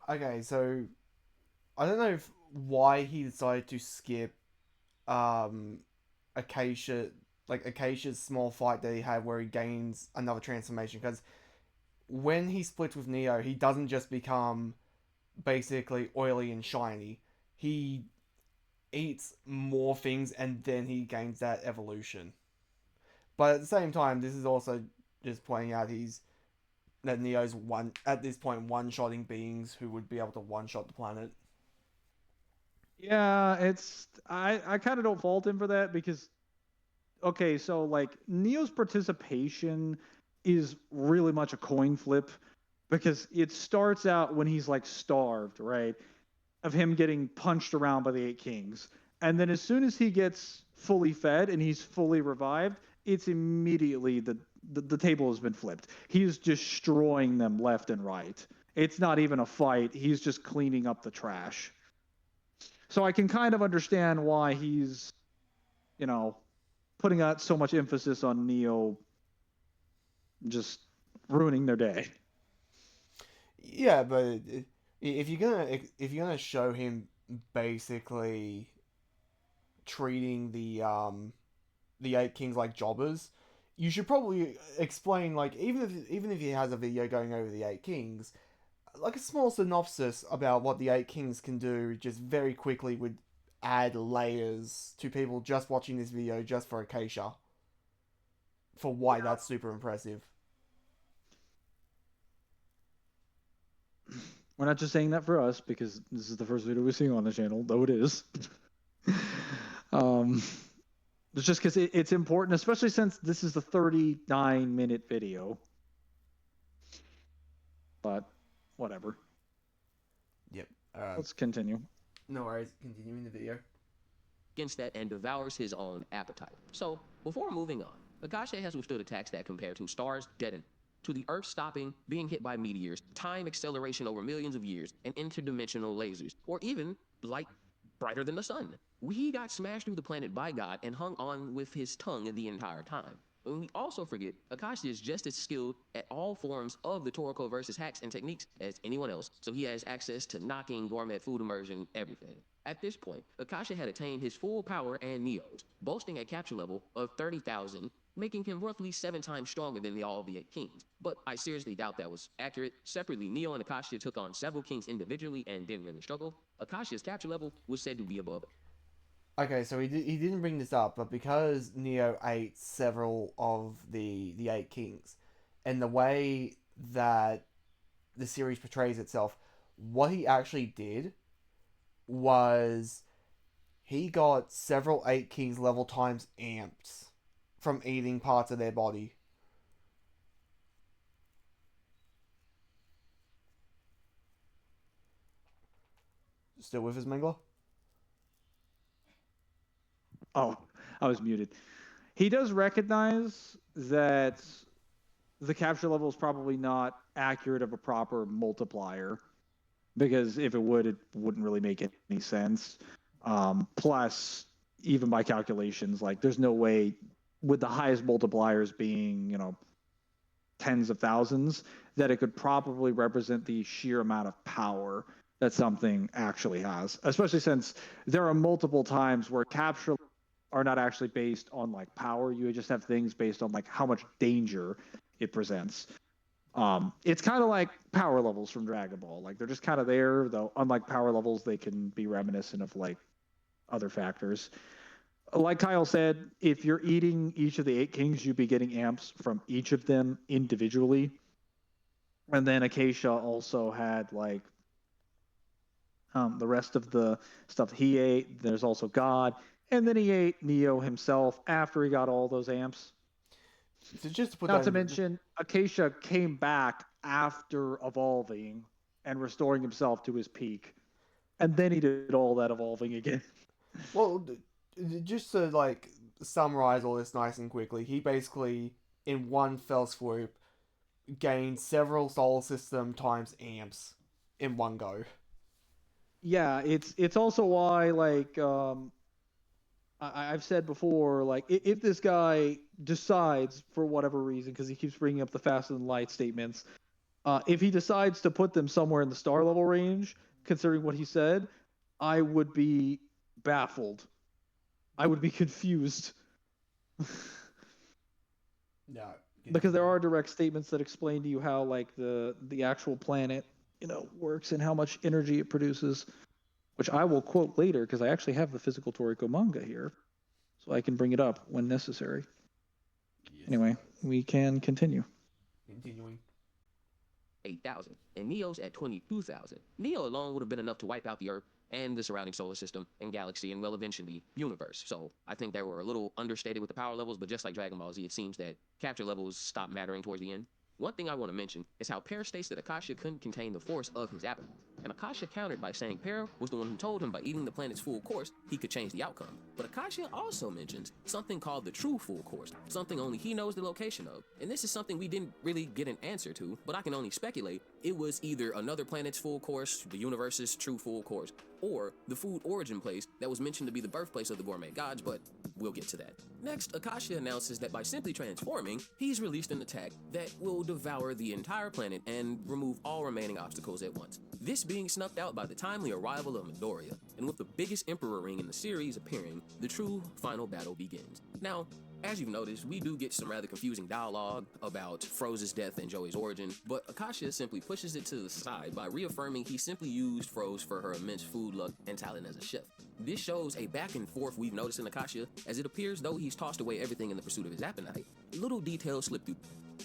A: Okay, so I don't know why he decided to skip Acacia, like Acacia's small fight that he had where he gains another transformation, because when he splits with Neo, he doesn't just become basically oily and shiny. He eats more things and then he gains that evolution. But at the same time, this is also just pointing out that Neo's at this point one-shotting beings who would be able to one-shot the planet.
B: Yeah, I kind of don't fault him for that because okay, so like Neo's participation is really much a coin flip because it starts out when he's like starved, right? Of him getting punched around by the Eight Kings. And then as soon as he gets fully fed and he's fully revived, it's immediately the table has been flipped. He's destroying them left and right. It's not even a fight. He's just cleaning up the trash. So I can kind of understand why he's, putting out so much emphasis on Neo just ruining their day.
A: Yeah, but if you're gonna show him basically treating the Eight Kings like jobbers, you should probably explain, like, even if he has a video going over the Eight Kings, like a small synopsis about what the Eight Kings can do just very quickly would add layers to people just watching this video just for Acacia, for why that's super impressive.
B: We're not just saying that for us because this is the first video we're seeing on the channel, though it is. It's just because it's important, especially since this is the 39-minute video. But whatever.
A: Yep.
B: Let's continue.
A: No worries. Continuing the video.
C: Against that and devours his own appetite. So, before moving on, Acacia has withstood attacks that compare to stars deadened, to the Earth stopping, being hit by meteors, time acceleration over millions of years, and interdimensional lasers, or even light brighter than the sun. He got smashed through the planet by God and hung on with his tongue the entire time. And we also forget, Acacia is just as skilled at all forms of the Toriko versus hacks and techniques as anyone else, so he has access to knocking, gourmet food immersion, everything. At this point, Acacia had attained his full power and Neo's, boasting a capture level of 30,000, making him roughly 7 times stronger than all of the 8 kings. But I seriously doubt that was accurate. Separately, Neo and Acacia took on several kings individually and didn't really struggle. Acacia's capture level was said to be above it.
A: Okay, so he didn't bring this up, but because Neo ate several of the 8 kings, and the way that the series portrays itself, what he actually did was he got several 8 kings level times amped from eating parts of their body. Still with us, Mangler?
B: Oh, I was muted. He does recognize that the capture level is probably not accurate of a proper multiplier, because if it would, it wouldn't really make any sense. Plus, even by calculations, like there's no way, with the highest multipliers being, tens of thousands, that it could probably represent the sheer amount of power that something actually has, especially since there are multiple times where capture are not actually based on like power. You just have things based on like how much danger it presents. It's kind of like power levels from Dragon Ball. Like they're just kind of there, though. Unlike power levels, they can be reminiscent of like other factors. Like Kyle said, if you're eating each of the 8 kings, you'd be getting amps from each of them individually. And then Acacia also had like the rest of the stuff he ate. There's also God, and then he ate Neo himself after he got all those amps.
A: So just to put
B: Not
A: that
B: to
A: in,
B: mention, Acacia came back after evolving and restoring himself to his peak, and then he did all that evolving again.
A: well, just to like summarize all this nice and quickly, he basically in one fell swoop gained several solar system times amps in one go.
B: Yeah, it's also why like I've said before, like if this guy decides for whatever reason, because he keeps bringing up the faster than light statements, if he decides to put them somewhere in the star level range, considering what he said, I would be baffled. I would be confused.
A: Yeah.
B: Because there are direct statements that explain to you how like the actual planet works and how much energy it produces, which I will quote later because I actually have the physical Toriko manga here, so I can bring it up when necessary.
A: Yes.
B: Anyway, we can continue.
A: Continuing.
C: 8,000, and Neo's at 22,000. Neo alone would have been enough to wipe out the Earth and the surrounding solar system and galaxy and, well, eventually, universe. So I think they were a little understated with the power levels, but just like Dragon Ball Z, it seems that capture levels stopped mattering towards the end. One thing I want to mention is how Pear states that Acacia couldn't contain the force of his appetite. And Acacia countered by saying Pear was the one who told him by eating the planet's full course, he could change the outcome. But Acacia also mentions something called the true full course, something only he knows the location of. And this is something we didn't really get an answer to, but I can only speculate it was either another planet's full course, the universe's true full course, or the food origin place that was mentioned to be the birthplace of the gourmet gods, but we'll get to that. Next, Acacia announces that by simply transforming, he's released an attack that will devour the entire planet and remove all remaining obstacles at once. This being snuffed out by the timely arrival of Midoriya, and with the biggest Emperor ring in the series appearing, the true final battle begins. Now, as you've noticed, we do get some rather confusing dialogue about Froze's death and Joey's origin, but Acacia simply pushes it to the side by reaffirming he simply used Froze for her immense food luck and talent as a chef. This shows a back and forth we've noticed in Acacia, as it appears though he's tossed away everything in the pursuit of his appetite. Little details slip through,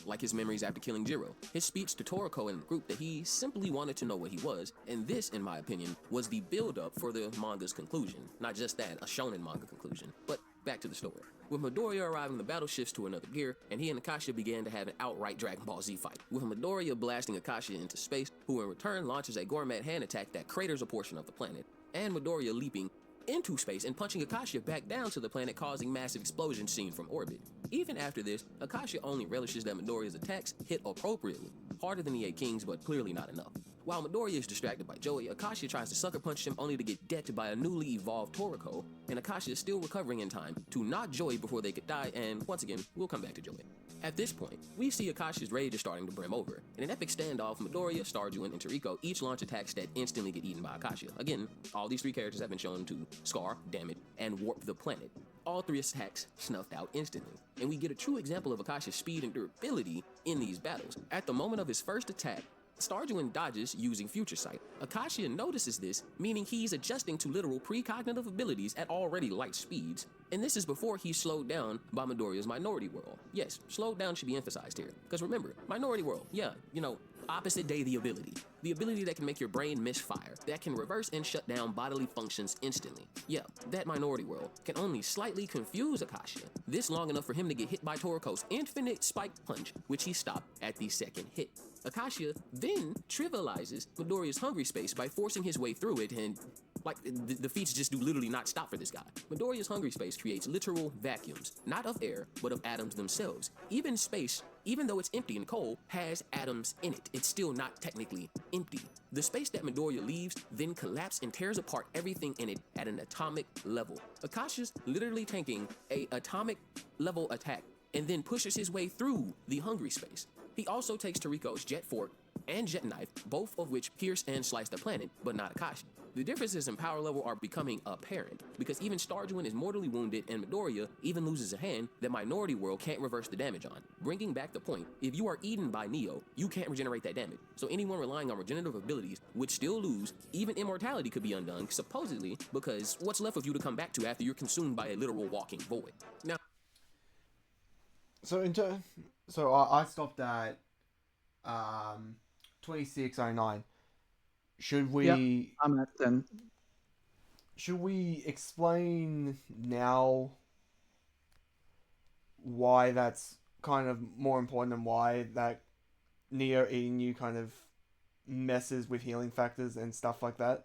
C: like his memories after killing Jiro, his speech to Toriko and the group that he simply wanted to know what he was, and this, in my opinion, was the build-up for the manga's conclusion. Not just that, a shonen manga conclusion, but back to the story. With Midoriya arriving, the battle shifts to another gear, and he and Acacia began to have an outright Dragon Ball Z fight, with Midoriya blasting Acacia into space, who in return launches a gourmet hand attack that craters a portion of the planet, and Midoriya leaping into space and punching Acacia back down to the planet, causing massive explosions seen from orbit. Even after this, Acacia only relishes that Midoriya's attacks hit appropriately, harder than the 8 Kings, but clearly not enough. While Midoriya is distracted by Joey, Acacia tries to sucker punch him only to get decked by a newly evolved Toriko, and Acacia is still recovering in time to knock Joey before they could die, and once again, we'll come back to Joey. At this point, we see Acacia's rage is starting to brim over. In an epic standoff, Midoriya, Starju, and Toriko each launch attacks that instantly get eaten by Acacia. Again, all these 3 characters have been shown to scar, damage, and warp the planet. All 3 attacks snuffed out instantly. And we get a true example of Acacia's speed and durability in these battles. At the moment of his first attack, Starju dodges using Future Sight. Acacia notices this, meaning he's adjusting to literal precognitive abilities at already light speeds, and this is before he's slowed down by Midoriya's Minority World. Yes, slowed down should be emphasized here, because remember, Minority World, yeah, opposite day the ability. The ability that can make your brain misfire, that can reverse and shut down bodily functions instantly. Yeah, that Minority World can only slightly confuse Acacia, this long enough for him to get hit by Toriko's infinite spiked punch, which he stopped at the second hit. Acacia then trivializes Midoriya's hungry space by forcing his way through it, and the feats just do literally not stop for this guy. Midoriya's hungry space creates literal vacuums, not of air, but of atoms themselves. Even space, even though it's empty and cold, has atoms in it. It's still not technically empty. The space that Midoriya leaves then collapses and tears apart everything in it at an atomic level. Acacia's literally tanking a atomic level attack and then pushes his way through the hungry space. He also takes Toriko's jet fork and Jet Knife, both of which pierce and slice the planet, but not Acacia. The differences in power level are becoming apparent, because even Starjuin is mortally wounded and Midoriya even loses a hand that Minority World can't reverse the damage on. Bringing back the point, if you are eaten by Neo, you can't regenerate that damage. So anyone relying on regenerative abilities would still lose. Even immortality could be undone, supposedly, because what's left of you to come back to after you're consumed by a literal walking void? Now,
A: so I stopped at 2609. Should we?
B: Yep, I'm at 10.
A: Should we explain now why that's kind of more important and why that Neo eating you kind of messes with healing factors and stuff like that?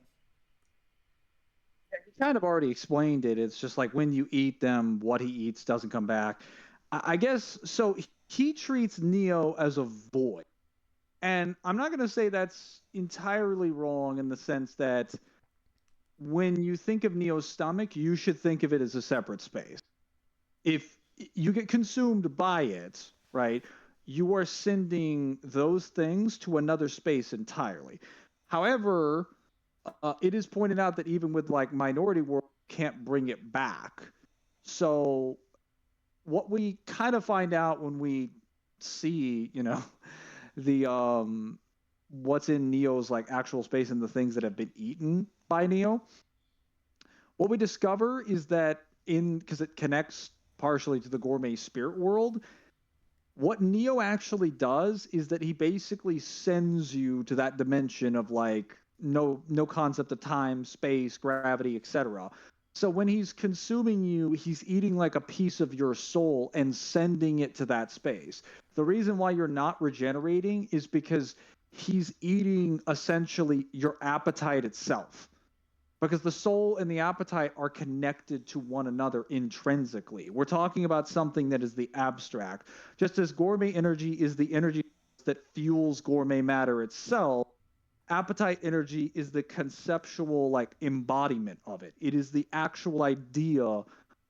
B: You kind of already explained it. It's just like when you eat them, what he eats doesn't come back. I guess so. He treats Neo as a void. And I'm not going to say that's entirely wrong in the sense that when you think of Neo's stomach, you should think of it as a separate space. If you get consumed by it, right, you are sending those things to another space entirely. However, it is pointed out that even with like Minority World, can't bring it back. So what we kind of find out when we see, the what's in Neo's like actual space and the things that have been eaten by Neo, what we discover is that because it connects partially to the gourmet spirit world, what Neo actually does is that he basically sends you to that dimension of like no concept of time, space, gravity, etc. So when he's consuming you, he's eating like a piece of your soul and sending it to that space. The reason why you're not regenerating is because he's eating essentially your appetite itself. Because the soul and the appetite are connected to one another intrinsically. We're talking about something that is the abstract. Just as gourmet energy is the energy that fuels gourmet matter itself, appetite energy is the conceptual like embodiment of it. It is the actual idea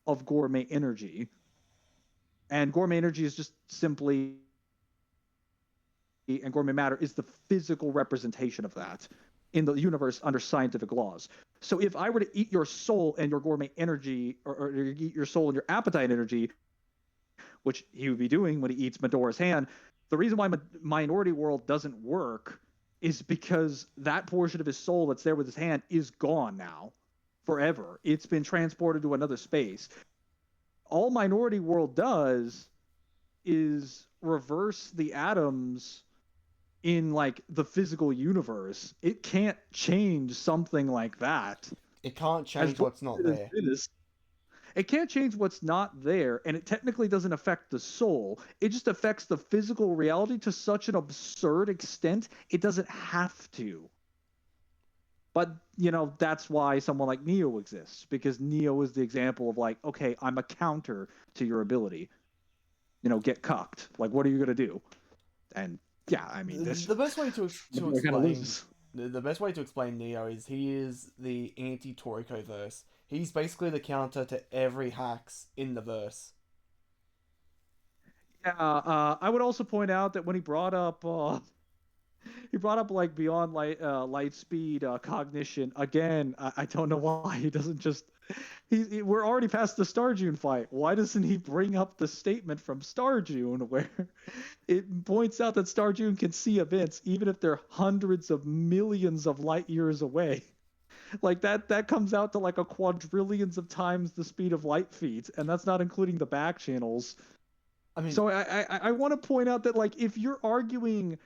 B: of gourmet energy. And gourmet energy is just simply, and gourmet matter is the physical representation of that in the universe under scientific laws. So if I were to eat your soul and your gourmet energy, or eat your soul and your appetite energy, which he would be doing when he eats Medora's hand, the reason why Minority World doesn't work is because that portion of his soul that's there with his hand is gone now, forever. It's been transported to another space. All Minority World does is reverse the atoms in like the physical universe. It can't change something like that.
A: It can't change what's not there.
B: It can't change what's not there, and it technically doesn't affect the soul. It just affects the physical reality to such an absurd extent, it doesn't have to. But, that's why someone like Neo exists, because Neo is the example of like, okay, I'm a counter to your ability. Get cucked. Like, what are you going to do? And, yeah, I mean,
A: the best way to explain... The best way to explain Neo is he is the anti-Toriko verse. He's basically the counter to every hacks in the verse.
B: Yeah, I would also point out that when he brought up like beyond light speed cognition again. I don't know why he doesn't just. We're already past the Starjune fight. Why doesn't he bring up the statement from Starjune where it points out that Starjune can see events even if they're hundreds of millions of light years away? Like that comes out to like a quadrillions of times the speed of light feet, and that's not including the back channels. I mean, so I want to point out that like if you're arguing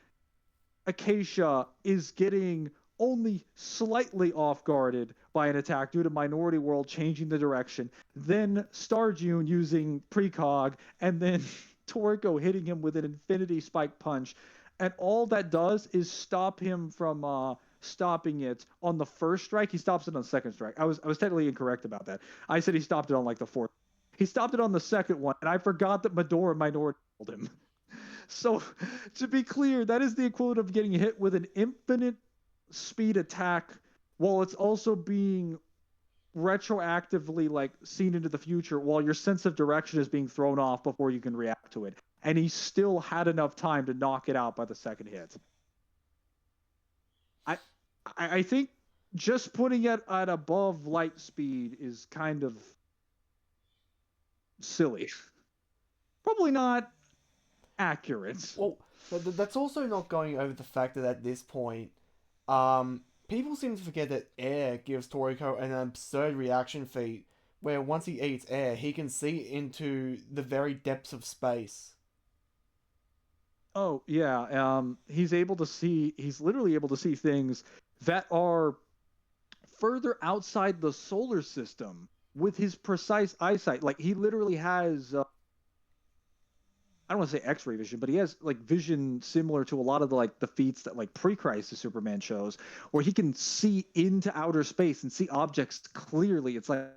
B: Acacia is getting only slightly off-guarded by an attack due to Minority World changing the direction, then Starjune using precog, and then Toriko hitting him with an infinity spike punch, and all that does is stop him from stopping it on the first strike. He stops it on the second strike. I was technically incorrect about that. I said he stopped it on like the fourth. He stopped it on the second one, and I forgot that Midora Minority killed him. So, to be clear, that is the equivalent of getting hit with an infinite speed attack while it's also being retroactively like seen into the future while your sense of direction is being thrown off before you can react to it. And he still had enough time to knock it out by the second hit. I I think just putting it at above light speed is kind of silly. Probably not accurate.
A: Well, that's also not going over the fact that at this point, people seem to forget that air gives Toriko an absurd reaction feat, where once he eats air, he can see into the very depths of space.
B: Oh yeah, he's able to see. He's literally able to see things that are further outside the solar system with his precise eyesight. Like he literally has. I don't want to say X-ray vision, but he has like vision similar to a lot of the feats that like pre-Crisis Superman shows, where he can see into outer space and see objects clearly. It's like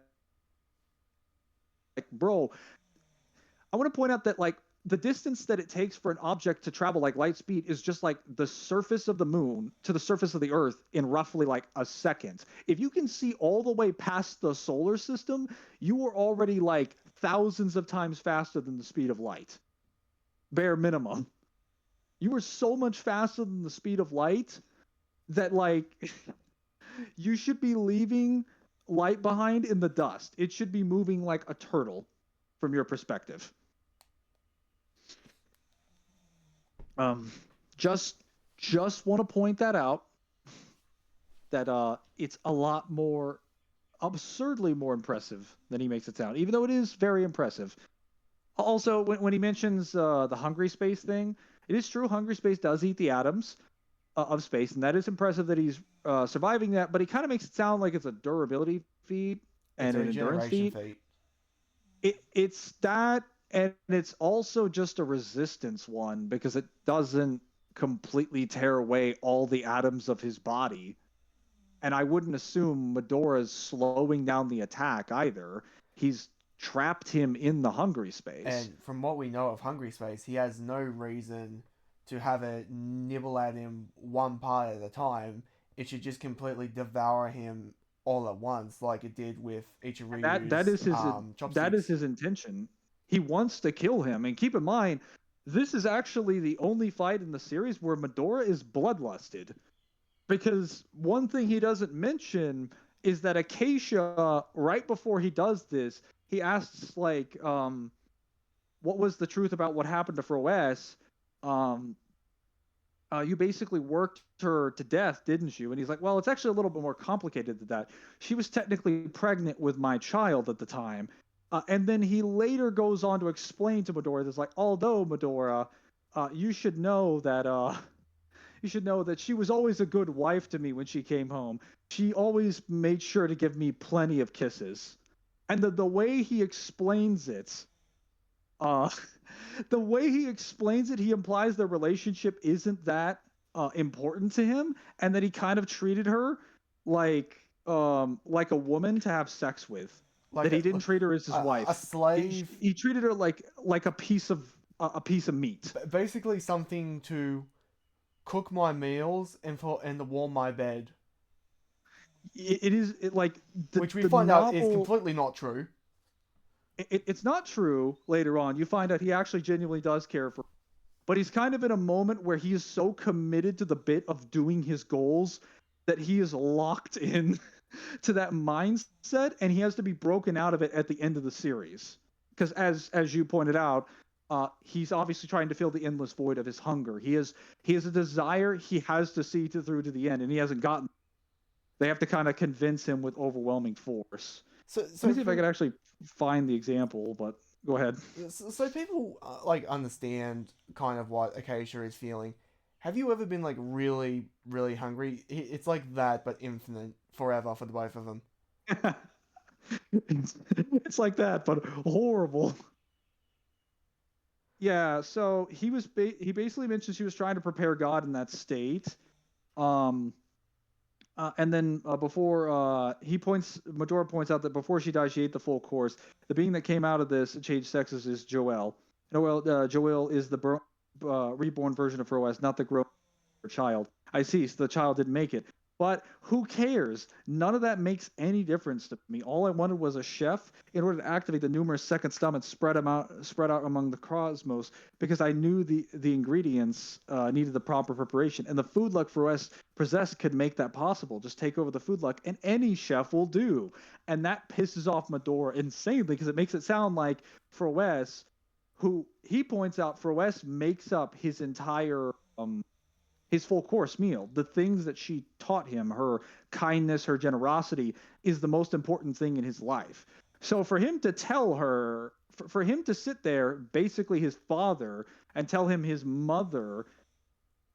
B: bro, I want to point out that like the distance that it takes for an object to travel like light speed is just like the surface of the moon to the surface of the earth in roughly like a second. If you can see all the way past the solar system, you are already like thousands of times faster than the speed of light. Bare minimum. You are so much faster than the speed of light that like you should be leaving light behind in the dust. It should be moving like a turtle from your perspective. Just want to point that out, that it's a lot more absurdly more impressive than he makes it sound, even though it is very impressive. Also, when he mentions the hungry space thing, it is true. Hungry space does eat the atoms of space, and that is impressive that he's surviving that. But he kind of makes it sound like it's a durability feat and an endurance feat. It's that, and it's also just a resistance one because it doesn't completely tear away all the atoms of his body. And I wouldn't assume Medora's slowing down the attack either. He's trapped him in the hungry space.
A: And from what we know of hungry space, he has no reason to have it nibble at him one part at a time. It should just completely devour him all at once, like it did with Ichiru's
B: that is his intention. He wants to kill him, and keep in mind, this is actually the only fight in the series where Medora is bloodlusted. Because one thing he doesn't mention is that Acacia, right before he does this, he asks, like, what was the truth about what happened to Froes? You basically worked her to death, didn't you? And he's like, well, it's actually a little bit more complicated than that. She was technically pregnant with my child at the time. And then he later goes on to explain to Medora, that's like, although Medora, you should know that she was always a good wife to me when she came home. She always made sure to give me plenty of kisses. And the way he explains it, he implies their relationship isn't that important to him, and that he kind of treated her like a woman to have sex with. That he didn't treat her as his wife.
A: A slave.
B: He treated her like a piece of meat.
A: Basically, something to cook my meals and to warm my bed.
B: Which
A: we find out is completely not true.
B: It's not true later on. You find out he actually genuinely does care for her. But he's kind of in a moment where he is so committed to the bit of doing his goals that he is locked in to that mindset, and he has to be broken out of it at the end of the series. Because as you pointed out, he's obviously trying to fill the endless void of his hunger. He has a desire he has to see through to the end, and he hasn't gotten. They have to kind of convince him with overwhelming force.
A: So
B: let me see if I could actually find the example, but go ahead.
A: So people understand kind of what Acacia is feeling. Have you ever been like really, really hungry? It's like that, but infinite, forever for the both of them.
B: It's like that, but horrible. Yeah, so he basically mentions he was trying to prepare God in that state. And then before Medora points out that before she died, she ate the full course. The being that came out of this changed sexes is Joel. Joel is the reborn version of Froes, not the grown child. I see. So the child didn't make it. But who cares? None of that makes any difference to me. All I wanted was a chef in order to activate the numerous second stomachs spread out among the cosmos, because I knew the ingredients needed the proper preparation, and the food luck Froes possessed could make that possible. Just take over the food luck, and any chef will do. And that pisses off Medora insanely because it makes it sound like Froes, who he points out, Froes makes up his entire his full course meal. The things that she taught him, her kindness, her generosity, is the most important thing in his life. So for him to tell her, for him to sit there, basically his father, and tell him his mother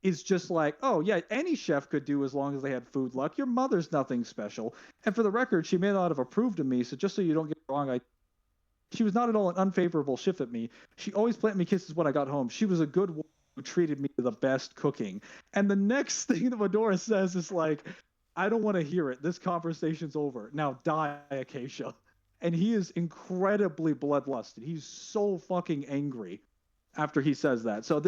B: is just like, oh yeah, any chef could do as long as they had food luck. Your mother's nothing special. And for the record, she may not have approved of me, so just so you don't get me wrong, she was not at all an unfavorable chef at me. She always planted me kisses when I got home. She was a good woman who treated me to the best cooking. And the next thing that Medora says is like, I don't want to hear it. This conversation's over. Now die, Acacia. And he is incredibly bloodlusted. He's so fucking angry after he says that. So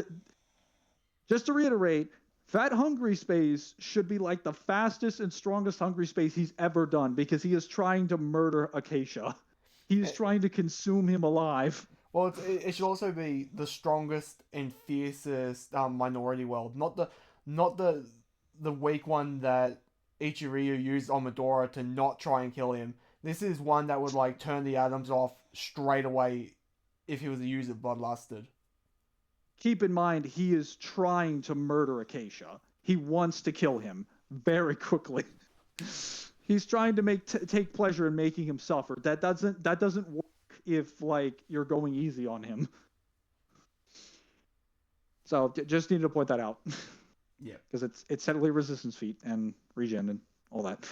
B: just to reiterate, Fat Hungry Space should be like the fastest and strongest Hungry Space he's ever done, because he is trying to murder Acacia. He is trying to consume him alive.
A: Well, it should also be the strongest and fiercest minority world, not the weak one that Ichiryu used on Medora to not try and kill him. This is one that would like turn the atoms off straight away if he was a user bloodlusted.
B: Keep in mind, he is trying to murder Acacia. He wants to kill him very quickly. He's trying to take pleasure in making him suffer. That doesn't work if like you're going easy on him. So just needed to point that out.
A: Yeah,
B: because it's heavily resistance feat and regen and all that.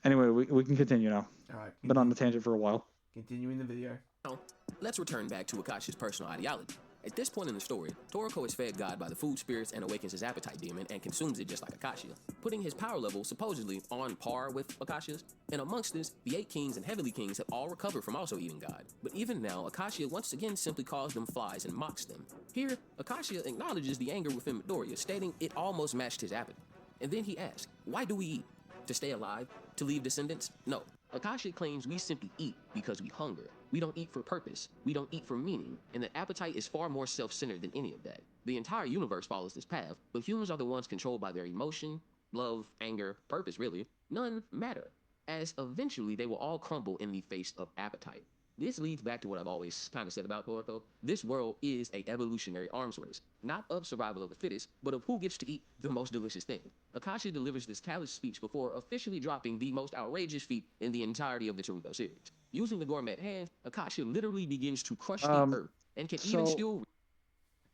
B: Anyway, we can continue now.
A: All right.
B: Been on the tangent for a while.
A: Continuing the video.
C: Now, let's return back to Acacia's personal ideology. At this point in the story, Toriko is fed God by the food spirits and awakens his appetite demon and consumes it just like Acacia, putting his power level supposedly on par with Acacia's. And amongst this, the 8 kings and heavenly kings have all recovered from also eating God. But even now, Acacia once again simply calls them flies and mocks them. Here, Acacia acknowledges the anger within Midoriya, stating it almost matched his appetite. And then he asks, why do we eat? To stay alive? To leave descendants? No. Acacia claims we simply eat because we hunger. We don't eat for purpose. We don't eat for meaning. And that appetite is far more self-centered than any of that. The entire universe follows this path, but humans are the ones controlled by their emotion, love, anger, purpose really. None matter, as eventually they will all crumble in the face of appetite. This leads back to what I've always kind of said about Toriko. This world is a evolutionary arms race, not of survival of the fittest, but of who gets to eat the most delicious thing. Acacia delivers this callous speech before officially dropping the most outrageous feat in the entirety of the Toriko series. Using the gourmet hand, Acacia literally begins to crush the earth and can even still...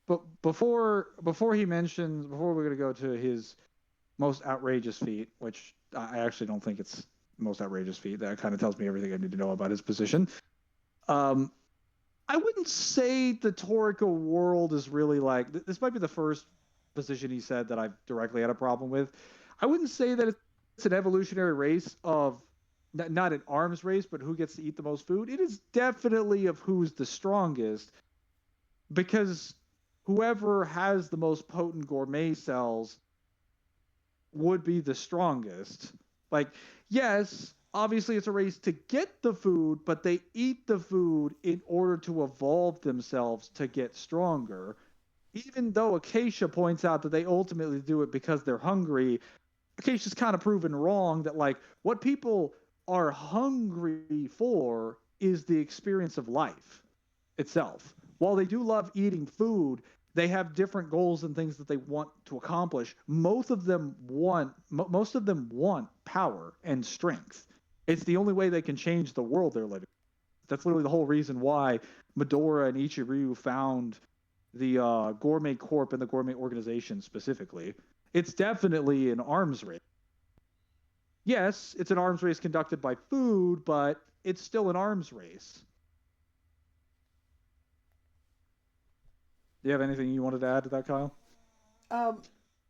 B: But before we're going to go to his most outrageous feat, which I actually don't think it's the most outrageous feat. That kind of tells me everything I need to know about his position. I wouldn't say the Toriko world is really like, this might be the first position he said that I've directly had a problem with. I wouldn't say that it's an evolutionary race of, not an arms race, but who gets to eat the most food. It is definitely of who's the strongest, because whoever has the most potent gourmet cells would be the strongest. Like, yes, obviously it's a race to get the food, but they eat the food in order to evolve themselves to get stronger. Even though Acacia points out that they ultimately do it because they're hungry, Acacia's kind of proven wrong that like what people are hungry for is the experience of life itself. While they do love eating food, they have different goals and things that they want to accomplish. Most of them want power and strength. It's the only way they can change the world they're living. That's literally the whole reason why Medora and Ichiryu found the Gourmet Corp and the Gourmet Organization specifically. It's definitely an arms race. Yes, it's an arms race conducted by food, but it's still an arms race. Do you have anything you wanted to add to that, Kyle?
A: No,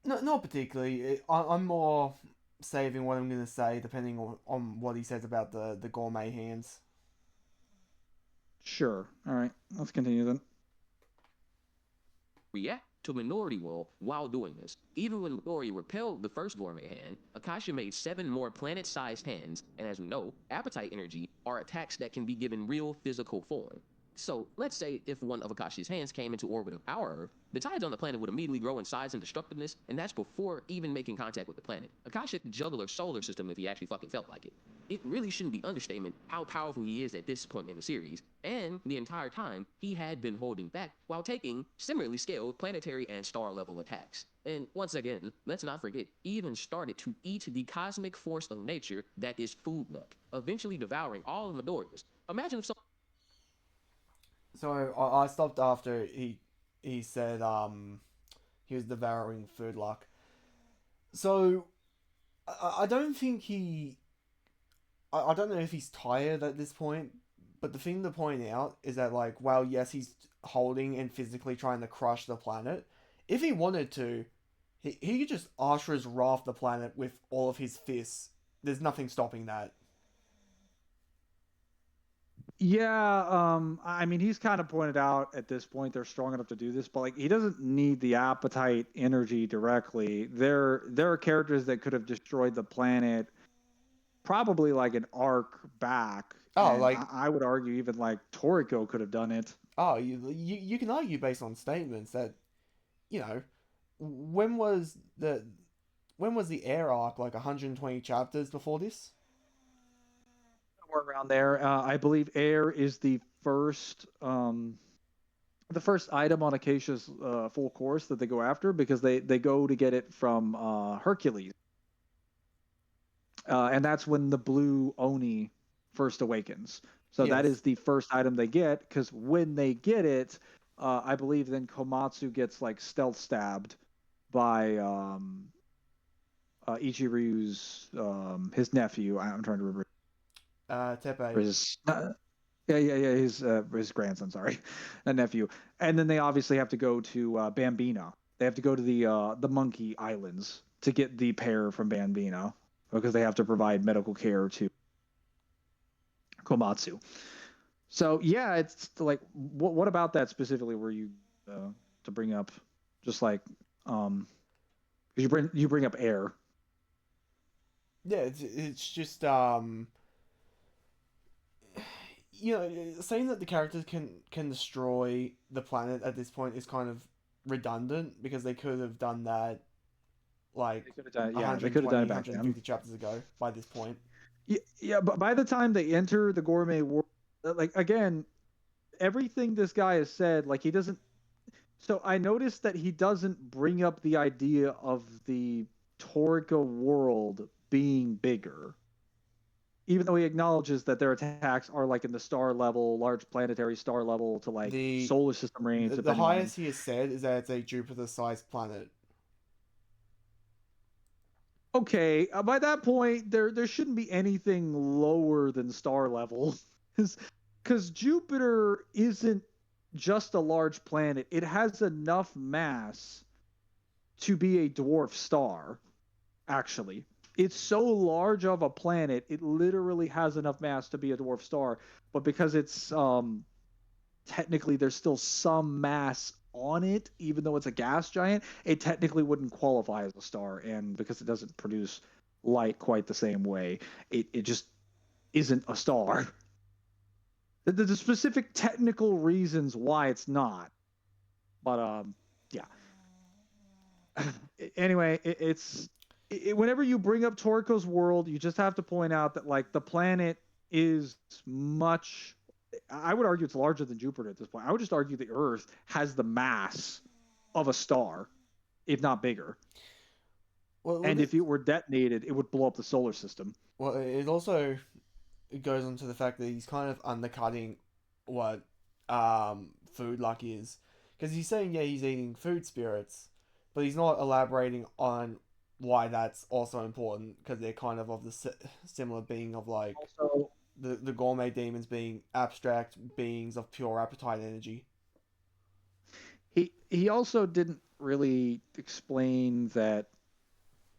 A: not particularly. I'm more saving what I'm going to say depending on what he says about the gourmet hands.
B: Sure. All right. Let's continue then.
C: react to Minority World while doing this. Even when Minority repelled the first gourmet hand, Acacia made 7 more planet-sized hands, and as we know, appetite energy are attacks that can be given real physical form. So, let's say if one of Acacia's hands came into orbit of our Earth, the tides on the planet would immediately grow in size and destructiveness, and that's before even making contact with the planet. Acacia could juggle our solar system if he actually fucking felt like it. It really shouldn't be understatement how powerful he is at this point in the series, and the entire time, he had been holding back while taking similarly scaled planetary and star level attacks. And once again, let's not forget, he even started to eat the cosmic force of nature that is food luck, eventually devouring all of Midoriya's. Imagine if someone.
A: So I stopped after he said he was devouring food luck. So I don't think I don't know if he's tired at this point, but the thing to point out is that, like, while yes, he's holding and physically trying to crush the planet, if he wanted to, he could just Ashra's Wrath the planet with all of his fists. There's nothing stopping that.
B: Yeah, I mean, he's kind of pointed out at this point they're strong enough to do this, but like he doesn't need the appetite energy directly. There are characters that could have destroyed the planet probably like an arc back.
A: Oh,
B: And
A: like
B: I would argue even like Toriko could have done it.
A: oh, you can argue based on statements that, you know, when was the when was the air arc, like 120 chapters before this?
B: Somewhere around there. I believe air is the first item on Acacia's full course that they go after because they go to get it from Hercules. And that's when the blue Oni first awakens. So that
A: Yes.
B: is the first item they get because when they get it, I believe then Komatsu gets like stealth stabbed by Ichiru's his nephew. I'm trying to remember.
A: Tepe.
B: Or yeah, his grandson. Sorry, a nephew. And then they obviously have to go to Bambino. They have to go to the Monkey Islands to get the pair from Bambino because they have to provide medical care to Komatsu. So yeah, it's like what about that specifically? Were you to bring up just like you bring up air.
A: Yeah, it's just you know, saying that the characters can destroy the planet at this point is kind of redundant because they could have done that like
B: They could have done, yeah, they could have done
A: 120,
B: it back then.
A: 150 chapters ago by this point.
B: Yeah, yeah, but by the time they enter the gourmet world, like again, everything this guy has said, like he doesn't. So I noticed that he doesn't bring up the idea of the Toriko world being bigger, even though he acknowledges that their attacks are like in the star level, large planetary star level to like
A: The
B: solar system range,
A: the
B: depending on.
A: highest he has said is that it's a Jupiter-sized planet.
B: Okay, by that point, there shouldn't be anything lower than star level, because Jupiter isn't just a large planet. It has enough mass to be a dwarf star. Actually, it's so large of a planet, it literally has enough mass to be a dwarf star. But because it's technically there's still some mass on it, even though it's a gas giant, it technically wouldn't qualify as a star. And because it doesn't produce light quite the same way, it just isn't a star. The specific technical reasons why it's not. But yeah. Anyway, whenever you bring up Toriko's world, you just have to point out that like the planet is much. I would argue it's larger than Jupiter at this point. I would just argue the Earth has the mass of a star, if not bigger. And if it were detonated, it would blow up the solar system.
A: Well, it also goes on to the fact that he's kind of undercutting what food luck is, because he's saying yeah he's eating food spirits, but he's not elaborating on why that's also important because they're kind of the similar being of like
B: Also,
A: the gourmet demons being abstract beings of pure appetite energy.
B: he also didn't really explain that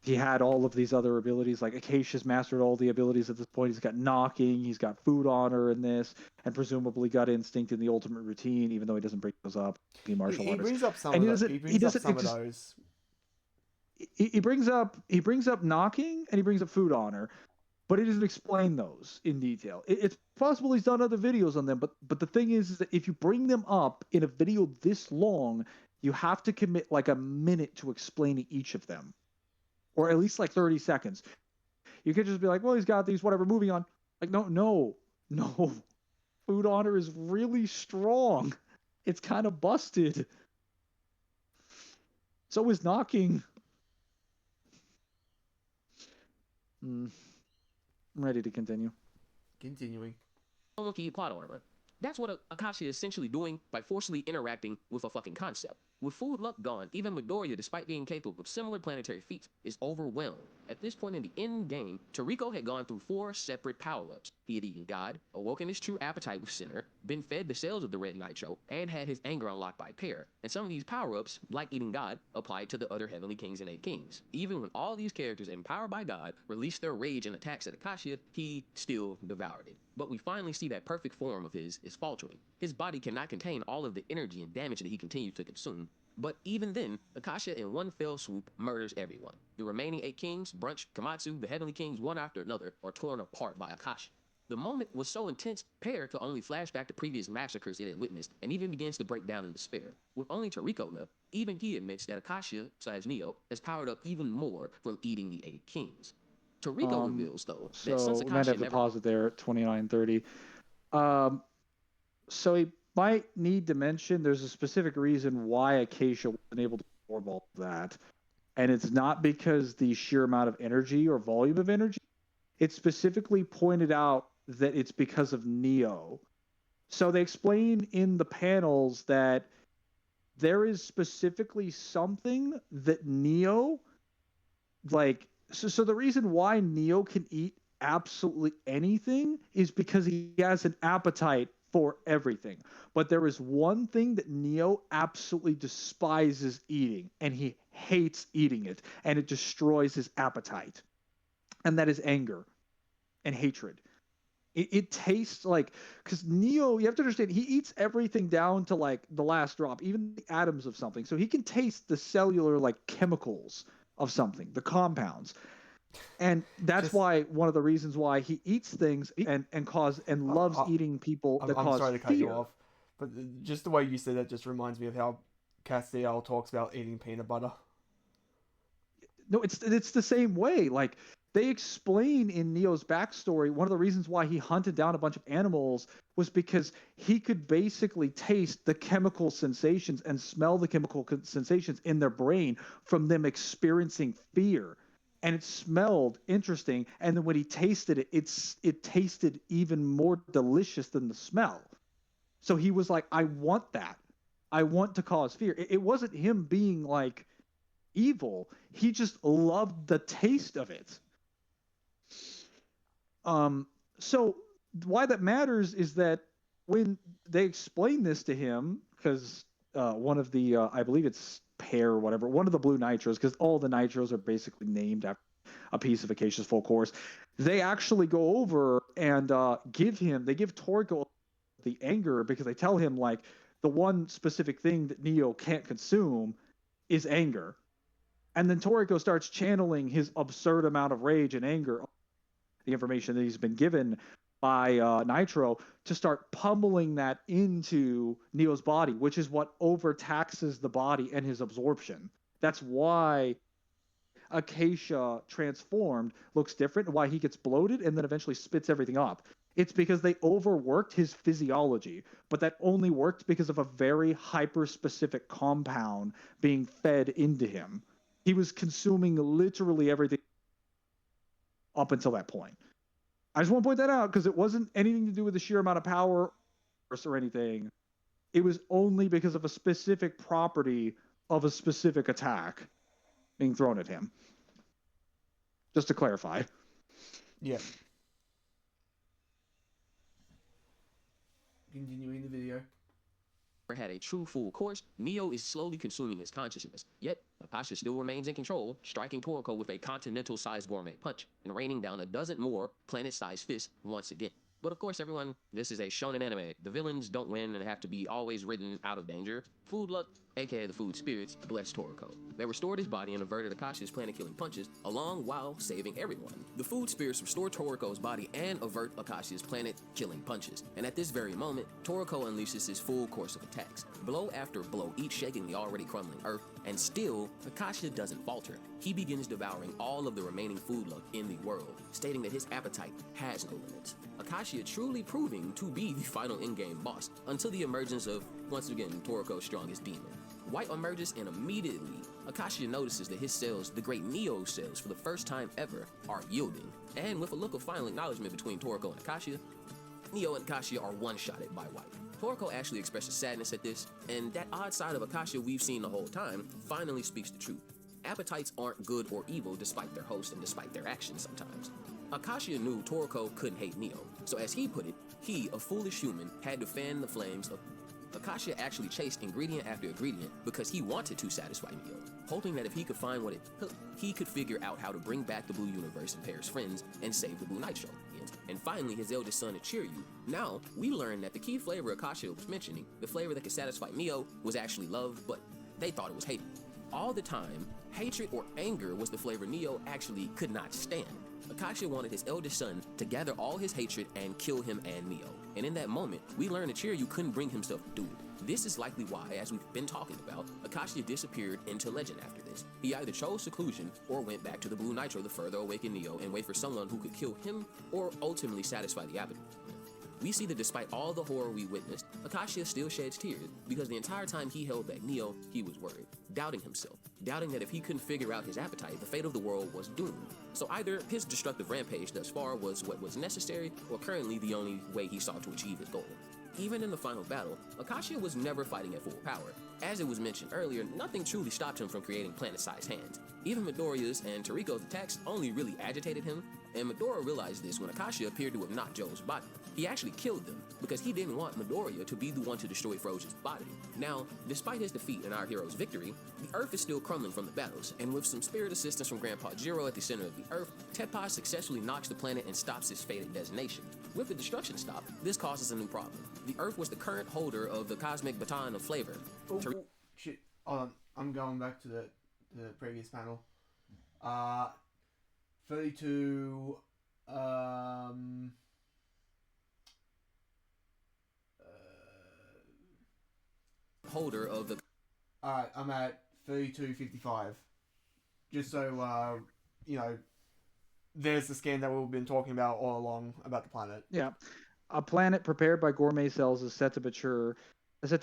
B: he had all of these other abilities. Like Acacia's mastered all the abilities at this point. He's got knocking, he's got food honor in this, and presumably got instinct in the ultimate routine, even though he doesn't bring those up. He martial
A: He
B: artist.
A: brings up some
B: And
A: of
B: he
A: the,
B: doesn't.
A: he
B: He
A: brings up
B: doesn't.
A: some
B: It
A: of
B: just,
A: those.
B: he brings up knocking and he brings up food honor, but he doesn't explain those in detail. It's possible he's done other videos on them, but the thing is that if you bring them up in a video this long, you have to commit like a minute to explaining each of them, or at least like 30 seconds. You could just be like, well, he's got these, whatever, moving on. Like, no. Food honor is really strong. It's kind of busted. So is knocking. I'm ready to continue.
A: Continuing.
C: Key plot armor. That's what Acacia is essentially doing by forcibly interacting with a fucking concept. With food luck gone, even Midoriya, despite being capable of similar planetary feats, is overwhelmed. At this point in the end game, Toriko had gone through 4 separate power-ups. He had eaten God, awoken his true appetite with Sinner, been fed the cells of the red nitro, and had his anger unlocked by Pair. And some of these power-ups, like eating God, applied to the other Heavenly Kings and 8 Kings. Even when all these characters empowered by God released their rage and attacks at Acacia, he still devoured it. But we finally see that perfect form of his is faltering. His body cannot contain all of the energy and damage that he continues to consume. But even then, Acacia in one fell swoop murders everyone. The remaining 8 kings, Brunch, Komatsu, the Heavenly Kings, one after another, are torn apart by Acacia. The moment was so intense, Pair could only flash back to previous massacres it had witnessed, and even begins to break down in despair. With only Toriko left, even he admits that Acacia/Neo has powered up even more from eating the 8 kings. Toriko reveals, though, that since
B: So we might
C: Acacia
B: have to
C: never...
B: pause it there at 29:30. So he might need to mention there's a specific reason why Acacia wasn't able to absorb all of that. And it's not because the sheer amount of energy or volume of energy. It's specifically pointed out that it's because of Neo. So they explain in the panels that there is specifically something that Neo, like, so the reason why Neo can eat absolutely anything is because he has an appetite for everything. But there is one thing that Neo absolutely despises eating, and he hates eating it, and it destroys his appetite. And that is anger and hatred. It tastes like, because Neo, you have to understand, he eats everything down to like the last drop, even the atoms of something. So he can taste the cellular like chemicals of something, the compounds. And that's why one of the reasons why he eats things and loves eating people that
A: I'm
B: cause
A: sorry to cut
B: fear.
A: you off, but just the way you said that just reminds me of how Castiel talks about eating peanut butter.
B: No, it's the same way. Like they explain in Neo's backstory, one of the reasons why he hunted down a bunch of animals was because he could basically taste the chemical sensations and smell the chemical sensations in their brain from them experiencing fear. And it smelled interesting. And then when he tasted it, it tasted even more delicious than the smell. So he was like, I want that. I want to cause fear. It wasn't him being like evil. He just loved the taste of it. So why that matters is that when they explain this to him, because one of the, I believe it's Pear or whatever, one of the blue nitros, because all the nitros are basically named after a piece of Acacia's full course, they actually go over and give Toriko the anger, because they tell him like the one specific thing that Neo can't consume is anger. And then Toriko starts channeling his absurd amount of rage and anger, the information that he's been given by Nitro, to start pummeling that into Neo's body, which is what overtaxes the body and his absorption. That's why Acacia transformed looks different, and why he gets bloated and then eventually spits everything up. It's because they overworked his physiology, but that only worked because of a very hyper-specific compound being fed into him. He was consuming literally everything up until that point. I just want to point that out because it wasn't anything to do with the sheer amount of power or anything. It was only because of a specific property of a specific attack being thrown at him. Just to clarify.
A: Yeah. Continuing the video.
C: had a true full course, Neo is slowly consuming his consciousness. Yet, Acacia still remains in control, striking Toriko with a continental-sized gourmet punch and raining down a dozen more planet-sized fists once again. But of course, everyone, this is a shonen anime. The villains don't win and have to be always ridden out of danger. Food luck, aka the food spirits, blessed Toriko. They restored his body and averted Acacia's planet-killing punches, along while saving everyone. The food spirits restore Toriko's body and avert Acacia's planet-killing punches. And at this very moment, Toriko unleashes his full course of attacks, blow after blow, each shaking the already crumbling earth, and still, Acacia doesn't falter. He begins devouring all of the remaining food luck in the world, stating that his appetite has no limits. Acacia truly proving to be the final in-game boss, until the emergence of, once again, Toriko's strongest demon. White emerges, and immediately, Acacia notices that his cells, the great Neo cells, for the first time ever, are yielding. And with a look of final acknowledgement between Toriko and Acacia, Neo and Acacia are one-shotted by White. Toriko actually expresses sadness at this, and that odd side of Acacia we've seen the whole time finally speaks the truth. Appetites aren't good or evil despite their host and despite their actions sometimes. Acacia knew Toriko couldn't hate Neo, so as he put it, he, a foolish human, had to fan the flames of... Acacia actually chased ingredient after ingredient because he wanted to satisfy Neo, hoping that if he could find what it took, he could figure out how to bring back the Blue Universe and pair his friends and save the Blue Nitro. And finally, his eldest son, Achiryu. Now, we learn that the key flavor Acacia was mentioning, the flavor that could satisfy Neo, was actually love, but they thought it was hate. All the time, hatred or anger was the flavor Neo actually could not stand. Acacia wanted his eldest son to gather all his hatred and kill him and Neo. And in that moment, we learned that Achiryu couldn't bring himself to do it. This is likely why, as we've been talking about, Acacia disappeared into legend after this. He either chose seclusion or went back to the Blue Nitro to further awaken Neo and wait for someone who could kill him or ultimately satisfy the appetite. We see that despite all the horror we witnessed, Acacia still sheds tears because the entire time he held back Neo, he was worried, doubting himself, doubting that if he couldn't figure out his appetite, the fate of the world was doomed. So either his destructive rampage thus far was what was necessary, or currently the only way he sought to achieve his goal. Even in the final battle, Acacia was never fighting at full power. As it was mentioned earlier, nothing truly stopped him from creating planet-sized hands. Even Midoriya's and Toriko's attacks only really agitated him, and Midoriya realized this when Acacia appeared to have knocked Joe's body. He actually killed them, because he didn't want Midoriya to be the one to destroy Froge's body. Now, despite his defeat and our hero's victory, the Earth is still crumbling from the battles, and with some spirit assistance from Grandpa Jiro at the center of the Earth, Teppa successfully knocks the planet and stops its fated detonation. With the destruction stopped, this causes a new problem. The Earth was the current holder of the cosmic baton of flavor.
A: Shit. Hold on. I'm going back to the previous panel. 32...
C: holder of the...
A: Alright, I'm at 32:55. Just so, there's the scan that we've been talking about all along about the planet.
B: Yeah. A planet prepared by gourmet cells is set to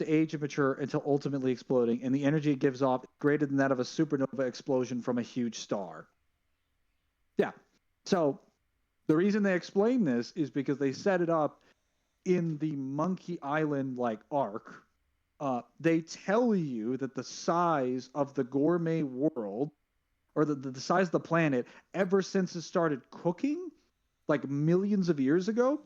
B: age and mature until ultimately exploding, and the energy it gives off is greater than that of a supernova explosion from a huge star. Yeah. So the reason they explain this is because they set it up in the Monkey Island arc. They tell you that the size of the gourmet world, or the size of the planet, ever since it started cooking, millions of years ago,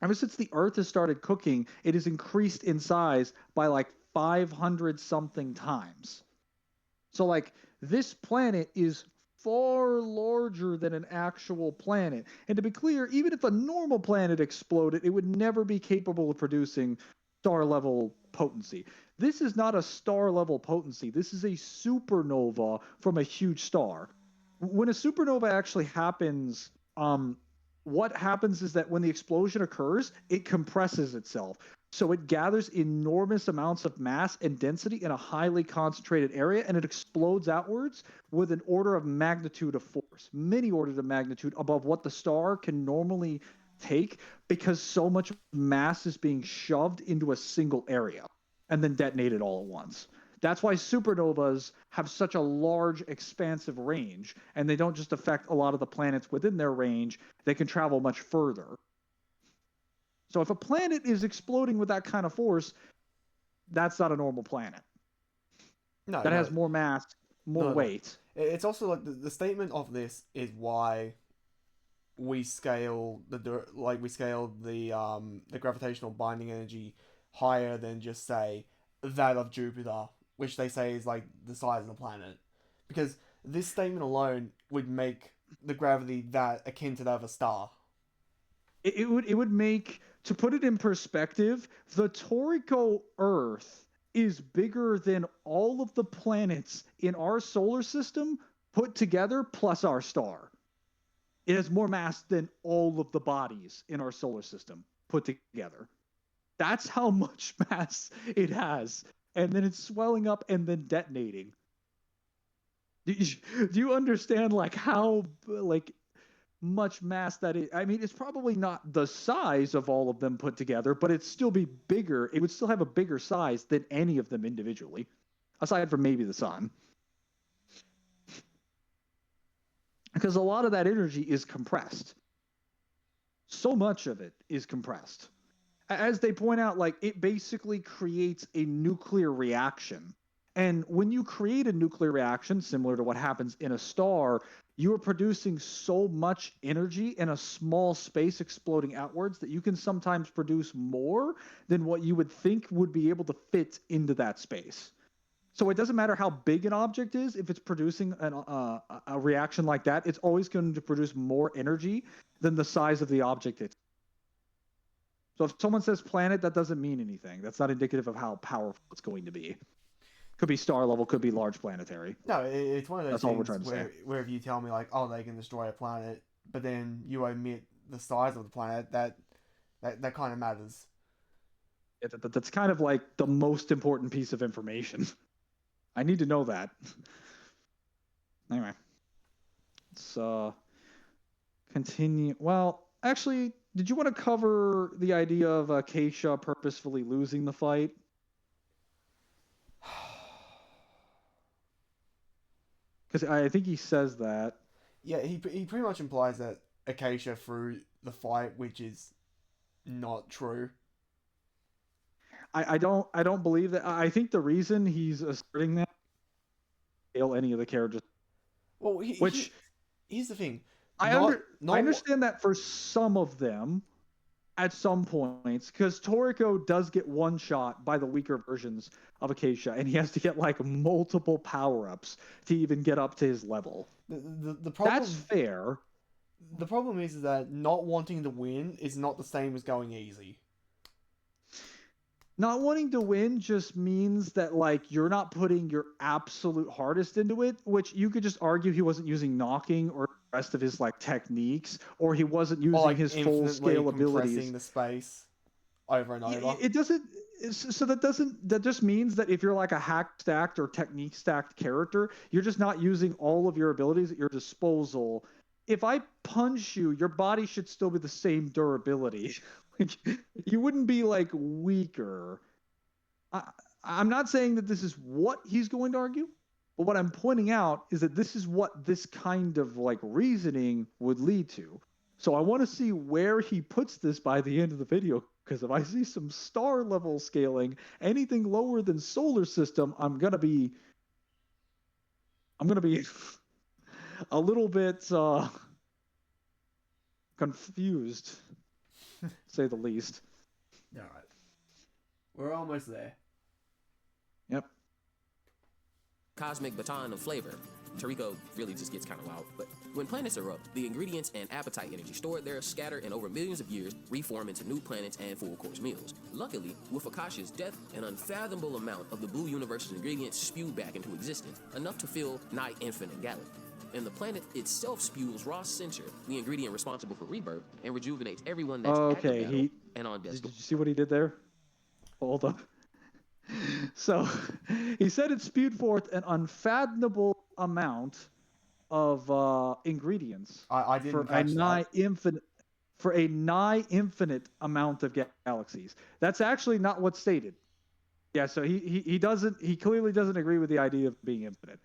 B: ever since the Earth has started cooking, it has increased in size by 500 something times. So this planet is far larger than an actual planet. And to be clear, even if a normal planet exploded, it would never be capable of producing star level potency. This is not a star level potency. This is a supernova from a huge star. When a supernova actually happens, what happens is that when the explosion occurs, it compresses itself. So it gathers enormous amounts of mass and density in a highly concentrated area, and it explodes outwards with an order of magnitude of force, many orders of magnitude above what the star can normally take, because so much mass is being shoved into a single area and then detonated all at once. That's why supernovas have such a large, expansive range, and they don't just affect a lot of the planets within their range, they can travel much further. So if a planet is exploding with that kind of force, that's not a normal planet.
A: No,
B: that has more mass, more weight.
A: It's also the statement of this is why we scale the gravitational binding energy higher than just say that of Jupiter, which they say is like the size of the planet. Because this statement alone would make the gravity that akin to that of a star.
B: It would make, to put it in perspective, the Toriko Earth is bigger than all of the planets in our solar system put together plus our star. It has more mass than all of the bodies in our solar system put together. That's how much mass it has. And then it's swelling up and then detonating. Do you understand like how like much mass that is? I mean, it's probably not the size of all of them put together, but it'd still be bigger. It would still have a bigger size than any of them individually, aside from maybe the sun. Because a lot of that energy is compressed. So much of it is compressed. As they point out, like, it basically creates a nuclear reaction. And when you create a nuclear reaction, similar to what happens in a star, you are producing so much energy in a small space exploding outwards that you can sometimes produce more than what you would think would be able to fit into that space. So it doesn't matter how big an object is, if it's producing a reaction like that, it's always going to produce more energy than the size of the object it's. So if someone says planet, that doesn't mean anything. That's not indicative of how powerful it's going to be. Could be star level, could be large planetary.
A: No, it's one of those
B: That's all we're
A: things
B: trying to say.
A: where if you tell me like, oh, they can destroy a planet, but then you omit the size of the planet, that kind of matters.
B: That's kind of like the most important piece of information. I need to know that. Anyway, let's continue. Well, actually, did you want to cover the idea of Acacia purposefully losing the fight? Because I think he says that.
A: Yeah, he pretty much implies that Acacia threw the fight, which is not true.
B: I don't believe that. I think the reason he's asserting that kill any of the characters.
A: Well, here's the thing.
B: I understand that for some of them, at some points, because Toriko does get one shot by the weaker versions of Acacia, and he has to get like multiple power-ups to even get up to his level.
A: The problem,
B: that's fair.
A: The problem is that not wanting to win is not the same as going easy.
B: Not wanting to win just means that like you're not putting your absolute hardest into it, which you could just argue he wasn't using knocking or the rest of his like techniques, or he wasn't using like his full scale abilities.
A: Compressing the space over and over.
B: It doesn't. So that just means that if you're like a hack stacked or technique stacked character, you're just not using all of your abilities at your disposal. If I punch you, your body should still be the same durability. You wouldn't be like weaker. I'm not saying that this is what he's going to argue, but what I'm pointing out is that this is what this kind of like reasoning would lead to. So I want to see where he puts this by the end of the video, because if I see some star level scaling, anything lower than solar system, I'm gonna be a little bit confused. Say the least.
A: All right. We're almost there.
B: Yep.
C: Cosmic baton of flavor. Toriko really just gets kind of wild. But when planets erupt, the ingredients and appetite energy stored there scatter and over millions of years reform into new planets and full-course meals. Luckily, with Acacia's death, an unfathomable amount of the blue universe's ingredients spew back into existence, enough to fill nigh infinite galaxies. And the planet itself spews raw censure, the ingredient responsible for rebirth, and rejuvenates everyone that's at the battle and on death's door.
B: Did you see what he did there? Hold up. So he said it spewed forth an unfathomable amount of ingredients
A: I didn't catch that.
B: For a nigh infinite amount of galaxies. That's actually not what's stated. Yeah, so he clearly doesn't agree with the idea of being infinite.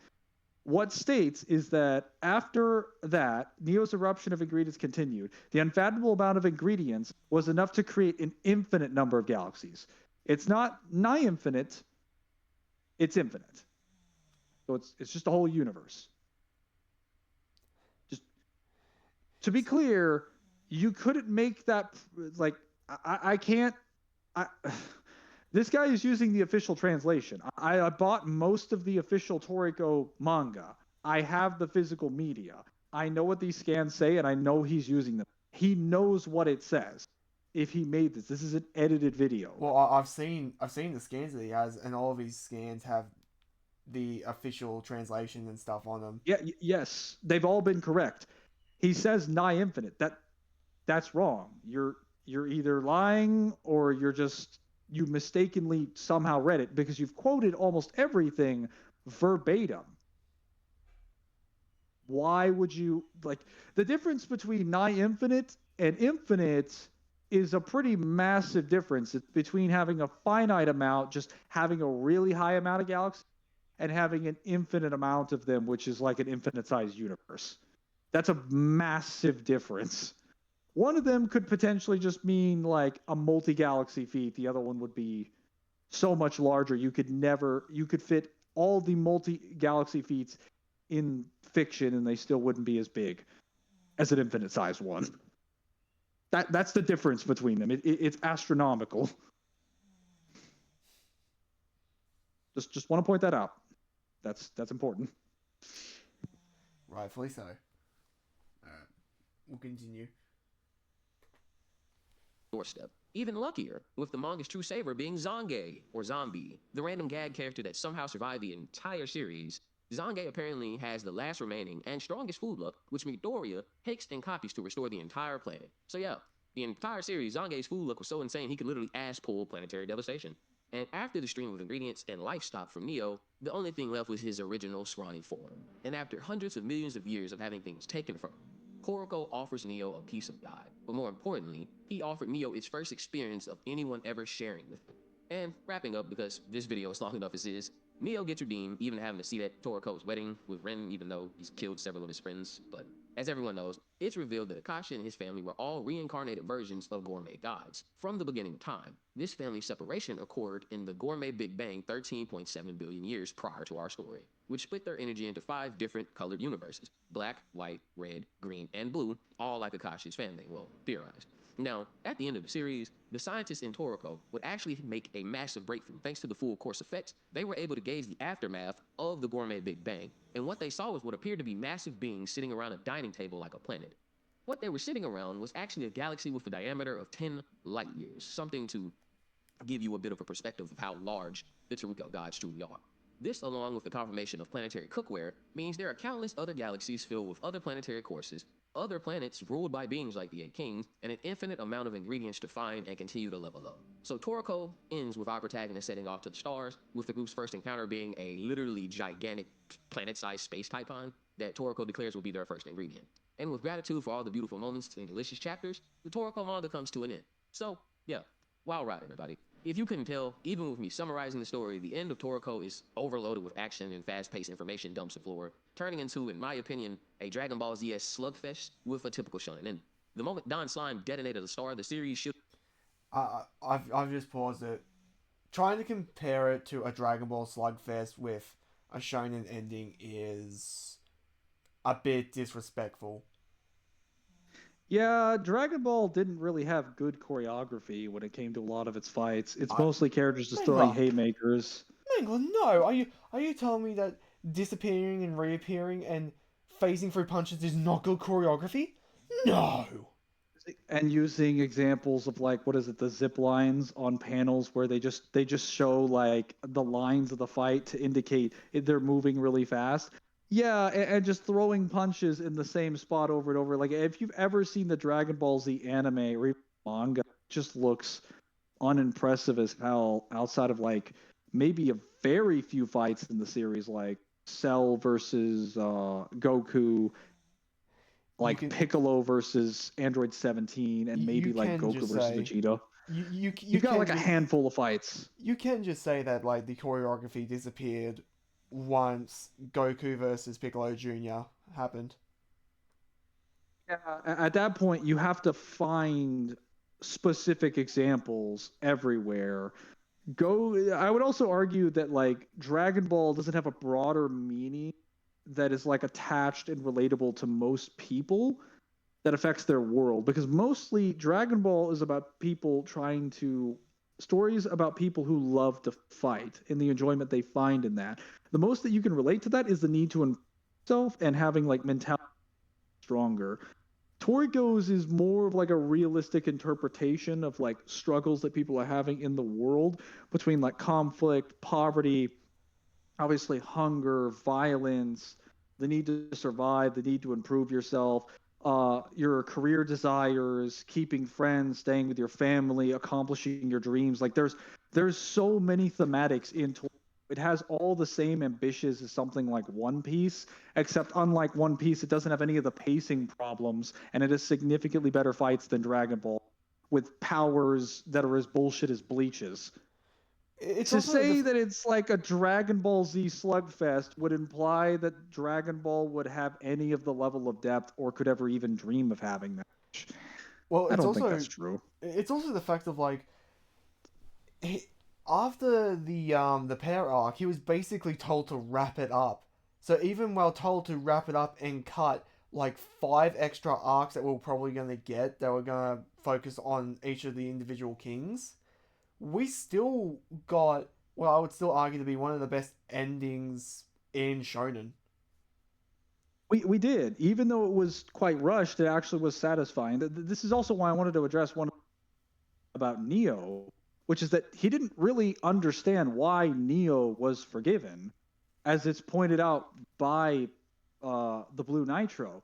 B: What states is that after that, Neo's eruption of ingredients continued. The unfathomable amount of ingredients was enough to create an infinite number of galaxies. It's not nigh infinite, it's infinite. So it's just a whole universe. Just to be clear, you couldn't make that like I can't This guy is using the official translation. I bought most of the official Toriko manga. I have the physical media. I know what these scans say, and I know he's using them. He knows what it says. If he made this, this is an edited video.
A: Well, I've seen the scans that he has, and all of his scans have the official translation and stuff on them.
B: Yeah, yes, they've all been correct. He says nigh infinite. That's wrong. You're either lying or you mistakenly somehow read it, because you've quoted almost everything verbatim. Why would you, like, the difference between nigh infinite and infinite is a pretty massive difference. It's between having a finite amount, just having a really high amount of galaxies, and having an infinite amount of them, which is like an infinite sized universe. That's a massive difference. One of them could potentially just mean like a multi-galaxy feat. The other one would be so much larger. You could fit all the multi-galaxy feats in fiction, and they still wouldn't be as big as an infinite-sized one. That's the difference between them. It's astronomical. Just want to point that out. That's important.
A: Rightfully so. We'll continue.
C: Doorstep. Even luckier, with the manga's true saver being Zange, or Zombie, the random gag character that somehow survived the entire series. Zange apparently has the last remaining and strongest food luck, which Midoriya takes and copies to restore the entire planet. So yeah, the entire series, Zange's food luck was so insane he could literally ass pull planetary devastation. And after the stream of ingredients and life stock from Neo, the only thing left was his original scrawny form. And after hundreds of millions of years of having things taken from him, Toriko offers Neo a piece of God, but more importantly, he offered Neo its first experience of anyone ever sharing with him. And wrapping up, because this video is long enough as is, Neo gets redeemed, even having to see at Toriko's wedding with Ren, even though he's killed several of his friends. But as everyone knows, it's revealed that Acacia and his family were all reincarnated versions of gourmet gods. From the beginning of time, this family separation occurred in the gourmet Big Bang 13.7 billion years prior to our story, which split their energy into 5 different colored universes: black, white, red, green, and blue, all like Acacia's family, well, theorized. Now, at the end of the series, the scientists in Toriko would actually make a massive breakthrough. Thanks to the full course effects, they were able to gauge the aftermath of the gourmet Big Bang, and what they saw was what appeared to be massive beings sitting around a dining table like a planet. What they were sitting around was actually a galaxy with a diameter of 10 light years, something to give you a bit of a perspective of how large the Toriko gods truly are. This, along with the confirmation of planetary cookware, means there are countless other galaxies filled with other planetary courses, other planets ruled by beings like the 8 Kings, and an infinite amount of ingredients to find and continue to level up. So Toriko ends with our protagonist setting off to the stars, with the group's first encounter being a literally gigantic planet-sized space typhon that Toriko declares will be their first ingredient. And with gratitude for all the beautiful moments and delicious chapters, the Toriko manga comes to an end. So, yeah, wild ride, everybody. If you couldn't tell, even with me summarizing the story, the end of Toriko is overloaded with action and fast-paced information dumps the floor, turning into, in my opinion, a Dragon Ball Z-esque slugfest with a typical shonen. And the moment Don Slime detonated the star, the series should...
A: I've just paused it. Trying to compare it to a Dragon Ball slugfest with a shonen ending is a bit disrespectful.
B: Yeah, Dragon Ball didn't really have good choreography when it came to a lot of its fights. It's mostly characters just throwing haymakers.
A: Mangler, no! Are you telling me that disappearing and reappearing and phasing through punches is not good choreography? No!
B: And using examples of, like, what is it, the zip lines on panels where they just show like the lines of the fight to indicate they're moving really fast. Yeah, and just throwing punches in the same spot over and over. Like, if you've ever seen the Dragon Ball Z anime or manga, it just looks unimpressive as hell outside of, like, maybe a very few fights in the series, like Cell versus Goku, like Piccolo versus Android 17, and maybe like Goku versus Vegeta. You've got like a handful of fights.
A: You can just say that, like, the choreography disappeared once Goku versus Piccolo Jr. happened.
B: Yeah, at that point, you have to find specific examples everywhere. I would also argue that, like, Dragon Ball doesn't have a broader meaning that is, like, attached and relatable to most people that affects their world, because mostly Dragon Ball is about people trying to stories about people who love to fight and the enjoyment they find in that. The most that you can relate to that is the need to improve yourself and having like mentality stronger. Toriko's is more of like a realistic interpretation of like struggles that people are having in the world between like conflict, poverty, obviously hunger, violence, the need to survive, the need to improve yourself, your career desires, keeping friends, staying with your family, accomplishing your dreams. Like there's so many thematics into it. Has all the same ambitions as something like One Piece, except unlike One Piece, it doesn't have any of the pacing problems, and it has significantly better fights than Dragon Ball, with powers that are as bullshit as Bleach's.
A: It's
B: To
A: also
B: say that it's like a Dragon Ball Z slugfest would imply that Dragon Ball would have any of the level of depth or could ever even dream of having that.
A: well,
B: I
A: it's
B: don't think
A: also
B: that's true.
A: it's also the fact of like he, after the pair arc, he was basically told to wrap it up. So even while told to wrap it up and cut like 5 extra arcs that we're probably gonna get that were gonna focus on each of the individual kings, we still got, well, I would still argue to be one of the best endings in shonen.
B: We did, even though it was quite rushed. It actually was satisfying. This is also why I wanted to address one about Neo, which is that he didn't really understand why Neo was forgiven, as it's pointed out by the Blue Nitro.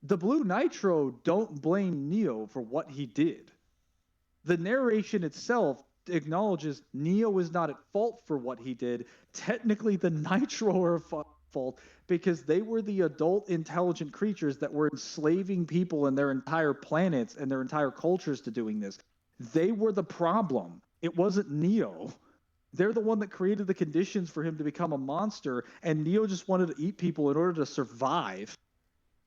B: The Blue Nitro don't blame Neo for what he did. The narration itself acknowledges Neo is not at fault for what he did. Technically, the Nitro are at fault because they were the adult intelligent creatures that were enslaving people and their entire planets and their entire cultures to doing this. They were the problem. It wasn't Neo. They're the one that created the conditions for him to become a monster, and Neo just wanted to eat people in order to survive.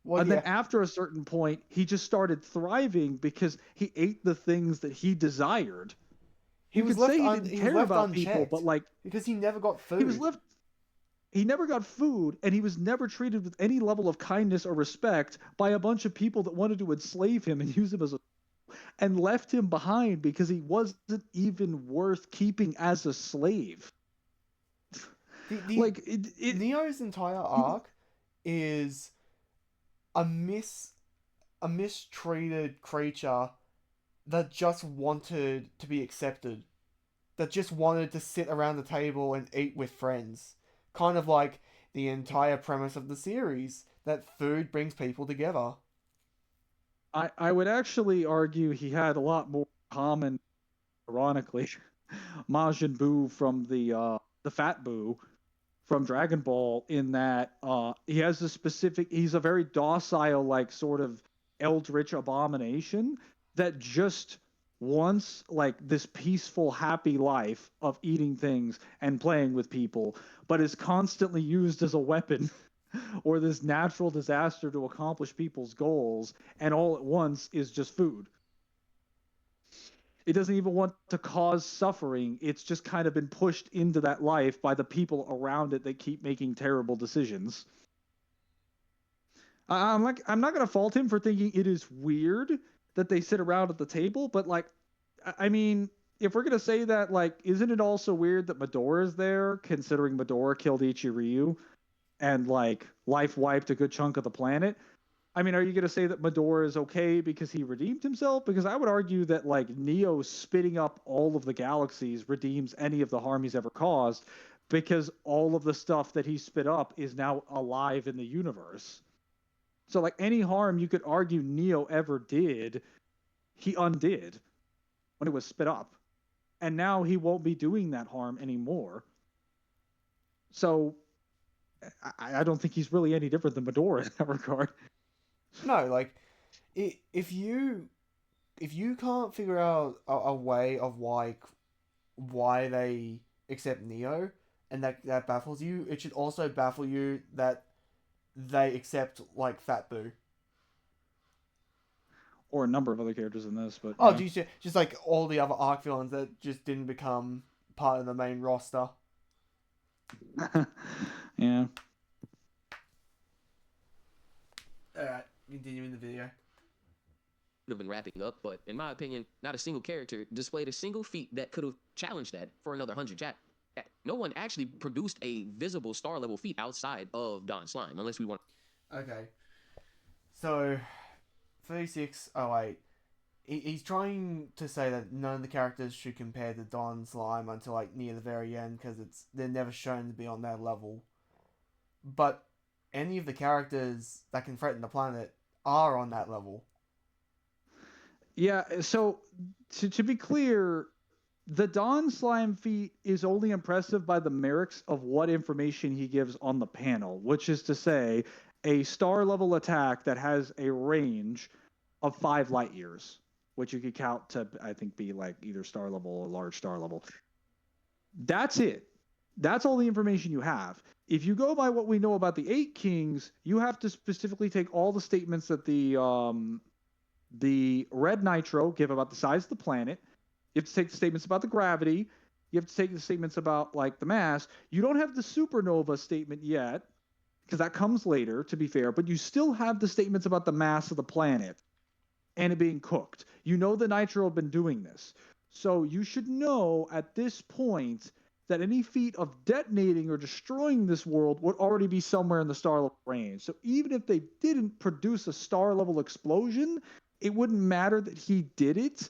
A: Well,
B: And
A: yeah,
B: then after a certain point, he just started thriving because he ate the things that he desired. You could say he didn't
A: he was
B: care
A: left
B: about people,
A: unchecked
B: but like
A: because he never got
B: he was
A: food.
B: left he never got food, and he was never treated with any level of kindness or respect by a bunch of people that wanted to enslave him and use him as a and left him behind because he wasn't even worth keeping as a slave.
A: The
B: Like it
A: Neo's entire arc is a mis a mistreated creature that just wanted to be accepted, that just wanted to sit around the table and eat with friends. Kind of like the entire premise of the series, that food brings people together.
B: I would actually argue he had a lot more common, ironically, Majin Buu from the Fat Buu from Dragon Ball, in that he has a specific, he's a very docile, like sort of eldritch abomination that just wants like this peaceful, happy life of eating things and playing with people, but is constantly used as a weapon or this natural disaster to accomplish people's goals, and all at once is just food. It doesn't even want to cause suffering. It's just kind of been pushed into that life by the people around it that keep making terrible decisions. I'm not gonna fault him for thinking it is weird that they sit around at the table, but like, I mean, if we're gonna say that, like, isn't it also weird that Medora is there, considering Medora killed Ichiryu and like life wiped a good chunk of the planet? I mean, are you going to say that Medora is okay because he redeemed himself? Because I would argue that like Neo spitting up all of the galaxies redeems any of the harm he's ever caused, because all of the stuff that he spit up is now alive in the universe. So like any harm you could argue Neo ever did, he undid when it was spit up. And now he won't be doing that harm anymore. So I don't think he's really any different than Medora in that regard.
A: No, like, if you can't figure out a way of why they accept Neo, and that baffles you, it should also baffle you that they accept like Fat Boo.
B: Or a number of other characters in this, but
A: Oh,
B: yeah.
A: geez, just like all the other arc villains that just didn't become part of the main roster.
B: Yeah.
A: Alright, continuing the video.
C: have been wrapping up, but in my opinion, not a single character displayed a single feat that could have challenged that for another 100 chat. No one actually produced a visible star level feat outside of Don Slime, unless we want.
A: Okay. So, 3608. He's trying to say that none of the characters should compare to Don Slime until like near the very end because they're never shown to be on that level. But any of the characters that can threaten the planet are on that level.
B: Yeah, so to be clear, the Don Slime feat is only impressive by the merits of what information he gives on the panel, which is to say, a star level attack that has a range of 5 light years, which you could count to, I think, be like either star level or large star level. That's it. That's all the information you have. If you go by what we know about the 8 Kings, you have to specifically take all the statements that the red nitro give about the size of the planet. You have to take the statements about the gravity. You have to take the statements about like the mass. You don't have the supernova statement yet, because that comes later, to be fair, but you still have the statements about the mass of the planet and it being cooked. You know the nitro have been doing this. So you should know at this point that any feat of detonating or destroying this world would already be somewhere in the star level range. So even if they didn't produce a star level explosion, it wouldn't matter that he did it,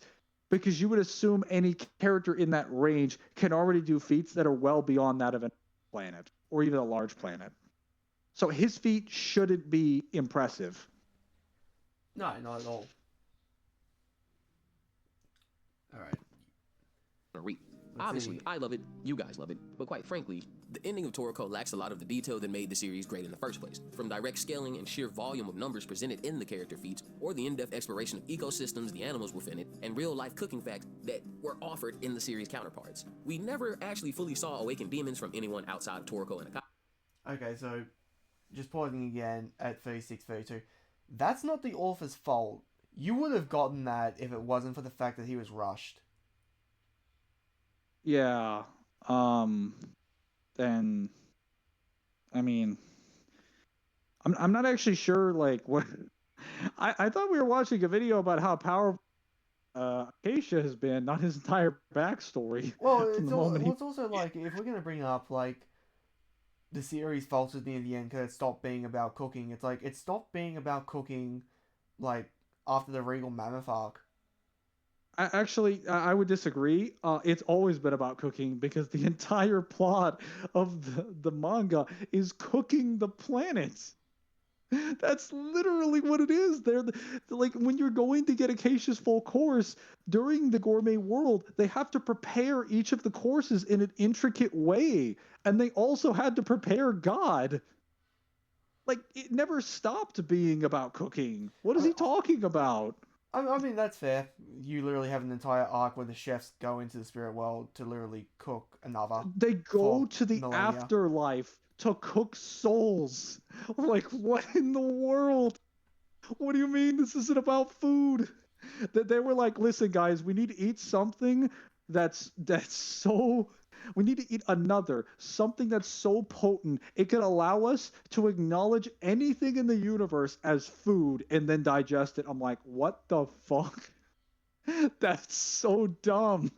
B: because you would assume any character in that range can already do feats that are well beyond that of a planet or even a large planet. So his feat shouldn't be impressive.
A: No, not at all. Alright.
C: Obviously, I love it, you guys love it, but quite frankly, the ending of Toriko lacks a lot of the detail that made the series great in the first place. From direct scaling and sheer volume of numbers presented in the character feats, or the in-depth exploration of ecosystems, the animals within it, and real-life cooking facts that were offered in the series counterparts. We never actually fully saw awakened demons from anyone outside of Toriko and Acacia.
A: Okay, so just pausing again at 3632. That's not the author's fault. You would have gotten that if it wasn't for the fact that he was rushed.
B: Yeah. Then, I mean, I'm not actually sure, like, what... I thought we were watching a video about how powerful Acacia has been, not his entire backstory.
A: Well, it's also like, if we're going to bring up, like, the series faltered near the end because it stopped being about cooking, it's like, it stopped being about cooking, like, after the Regal Mammoth arc.
B: I would disagree. It's always been about cooking, because the entire plot of the manga is cooking the planets. That's literally what it is. They're like, when you're going to get Acacia's full course during the Gourmet World, they have to prepare each of the courses in an intricate way, and they also had to prepare God. Like, it never stopped being about cooking. What is he talking about?
A: I mean, that's fair. You literally have an entire arc where the chefs go into the spirit world to literally cook another.
B: They go to the
A: millennia.
B: afterlife to cook souls. Like, what in the world? What do you mean this isn't about food? That they were like, listen, guys, we need to eat something that's so... We need to eat something that's so potent it could allow us to acknowledge anything in the universe as food and then digest it. I'm like, what the fuck? That's so dumb.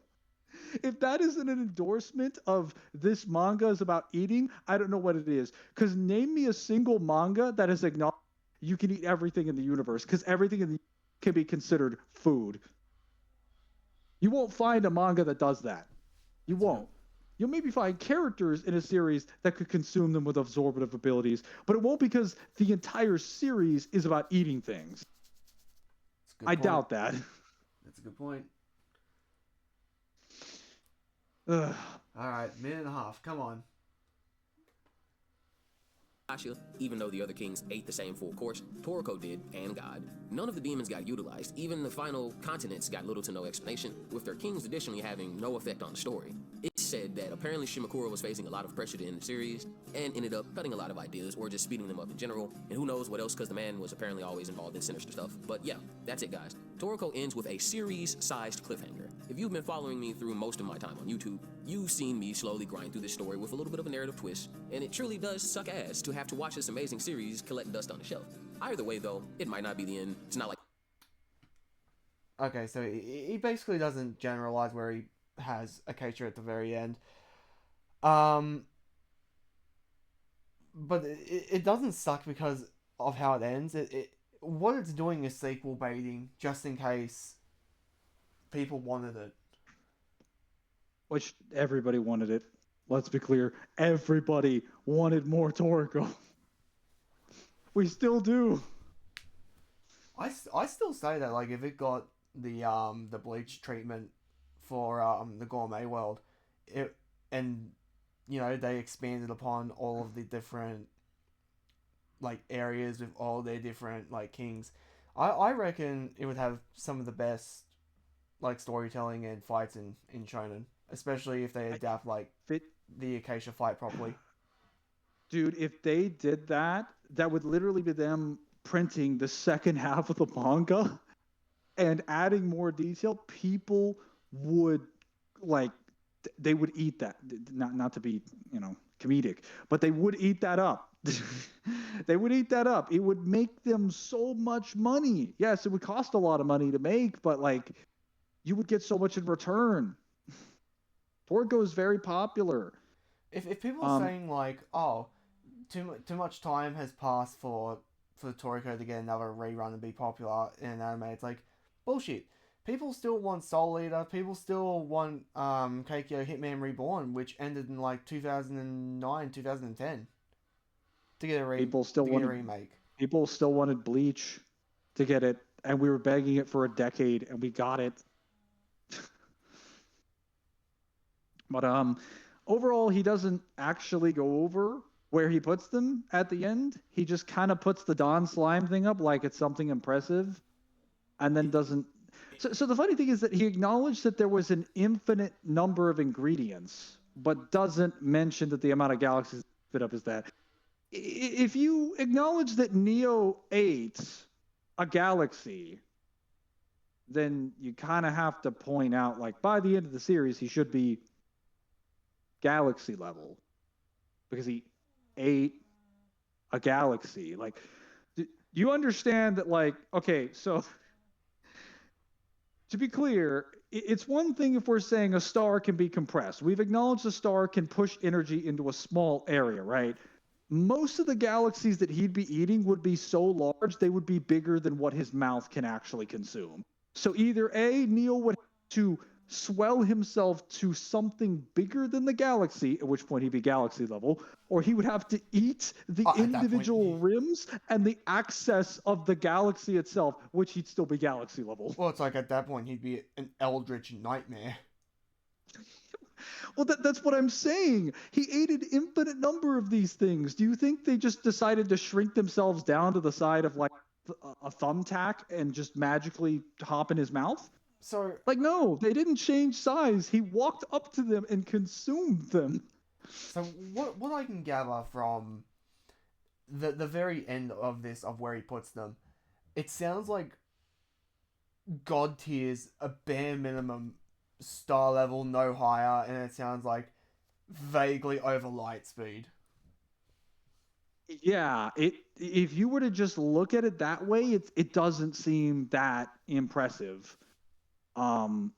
B: If that isn't an endorsement of this manga is about eating, I don't know what it is. Because name me a single manga that has acknowledged you can eat everything in the universe, because everything in the can be considered food. You won't find a manga that does that. You won't. You'll maybe find characters in a series that could consume them with absorptive abilities, but it won't, because the entire series is about eating things. I doubt that.
A: That's a good point.
B: Ugh.
A: Alright, minute and a half. Come on.
C: Acacia, even though the other kings ate the same full course, Toriko did, and God. None of the demons got utilized. Even the final continents got little to no explanation, with their kings additionally having no effect on the story. It's said that apparently Shimakura was facing a lot of pressure to end the series, and ended up cutting a lot of ideas, or just speeding them up in general, and who knows what else, because the man was apparently always involved in sinister stuff. But yeah, that's it, guys. Toriko ends with a series-sized cliffhanger. If you've been following me through most of my time on YouTube, you've seen me slowly grind through this story with a little bit of a narrative twist, and it truly does suck ass to have to watch this amazing series collect dust on the shelf. Either way, though, it might not be the end. It's not like...
A: Okay, so he basically doesn't generalize where he has Acacia at the very end. Um, but it doesn't suck because of how it ends. What it's doing is sequel baiting, just in case people wanted it.
B: Which everybody wanted it. Let's be clear. Everybody wanted more Toriko. We still do.
A: I still say that like if it got the bleach treatment for the gourmet world, it and they expanded upon all of the different like areas with all their different like kings. I reckon it would have some of the best like storytelling and fights in shonen, especially if they adapt like
B: Fit,
A: the Acacia fight properly.
B: dude. If they did that, that would literally be them printing the second half of the manga and adding more detail. People would like they would eat that. Not to be comedic, but they would eat that up. They would eat that up. It would make them so much money. Yes, it would cost a lot of money to make, but like you would get so much in return. Torgo is very popular.
A: If people are
B: Um,
A: saying like, oh, too much time has passed for Toriko to get another rerun and be popular in an anime, it's like bullshit. People still want Soul Eater. People still want Keikyo Hitman Reborn, which ended in like 2009, 2010, to get a
B: people still wanted
A: remake.
B: people still wanted Bleach to get it, and we were begging it for a decade, and we got it. But overall, he doesn't actually go over where he puts them at the end. He just kind of puts the Don Slime thing up like it's something impressive, and then doesn't. So the funny thing is that he acknowledged that there was an infinite number of ingredients, but doesn't mention that the amount of galaxies fit up is that. If you acknowledge that Neo ate a galaxy, then you kind of have to point out, like, by the end of the series, he should be galaxy level because he ate a galaxy. Like, do you understand that? Like, okay, so to be clear, it's one thing if we're saying a star can be compressed. We've acknowledged a star can push energy into a small area, right? Most of the galaxies that he'd be eating would be so large they would be bigger than what his mouth can actually consume. So either A, Neo would have to swell himself to something bigger than the galaxy, at which point he'd be galaxy level, or he would have to eat the individual rims and the access of the galaxy itself, which he'd still be galaxy level.
A: Well, it's like at that point he'd be an eldritch nightmare.
B: Well, that's what I'm saying. He ate an infinite number of these things. Do you think they just decided to shrink themselves down to the side of like a thumbtack and just magically hop in his mouth?
A: So,
B: like, no, they didn't change size. He walked up to them and consumed them.
A: So what I can gather from the very end of this, of where he puts them, it sounds like God tier's a bare minimum, star level, no higher, and it sounds like vaguely over light speed.
B: Yeah, if you were to just look at it that way, it doesn't seem that impressive. Well,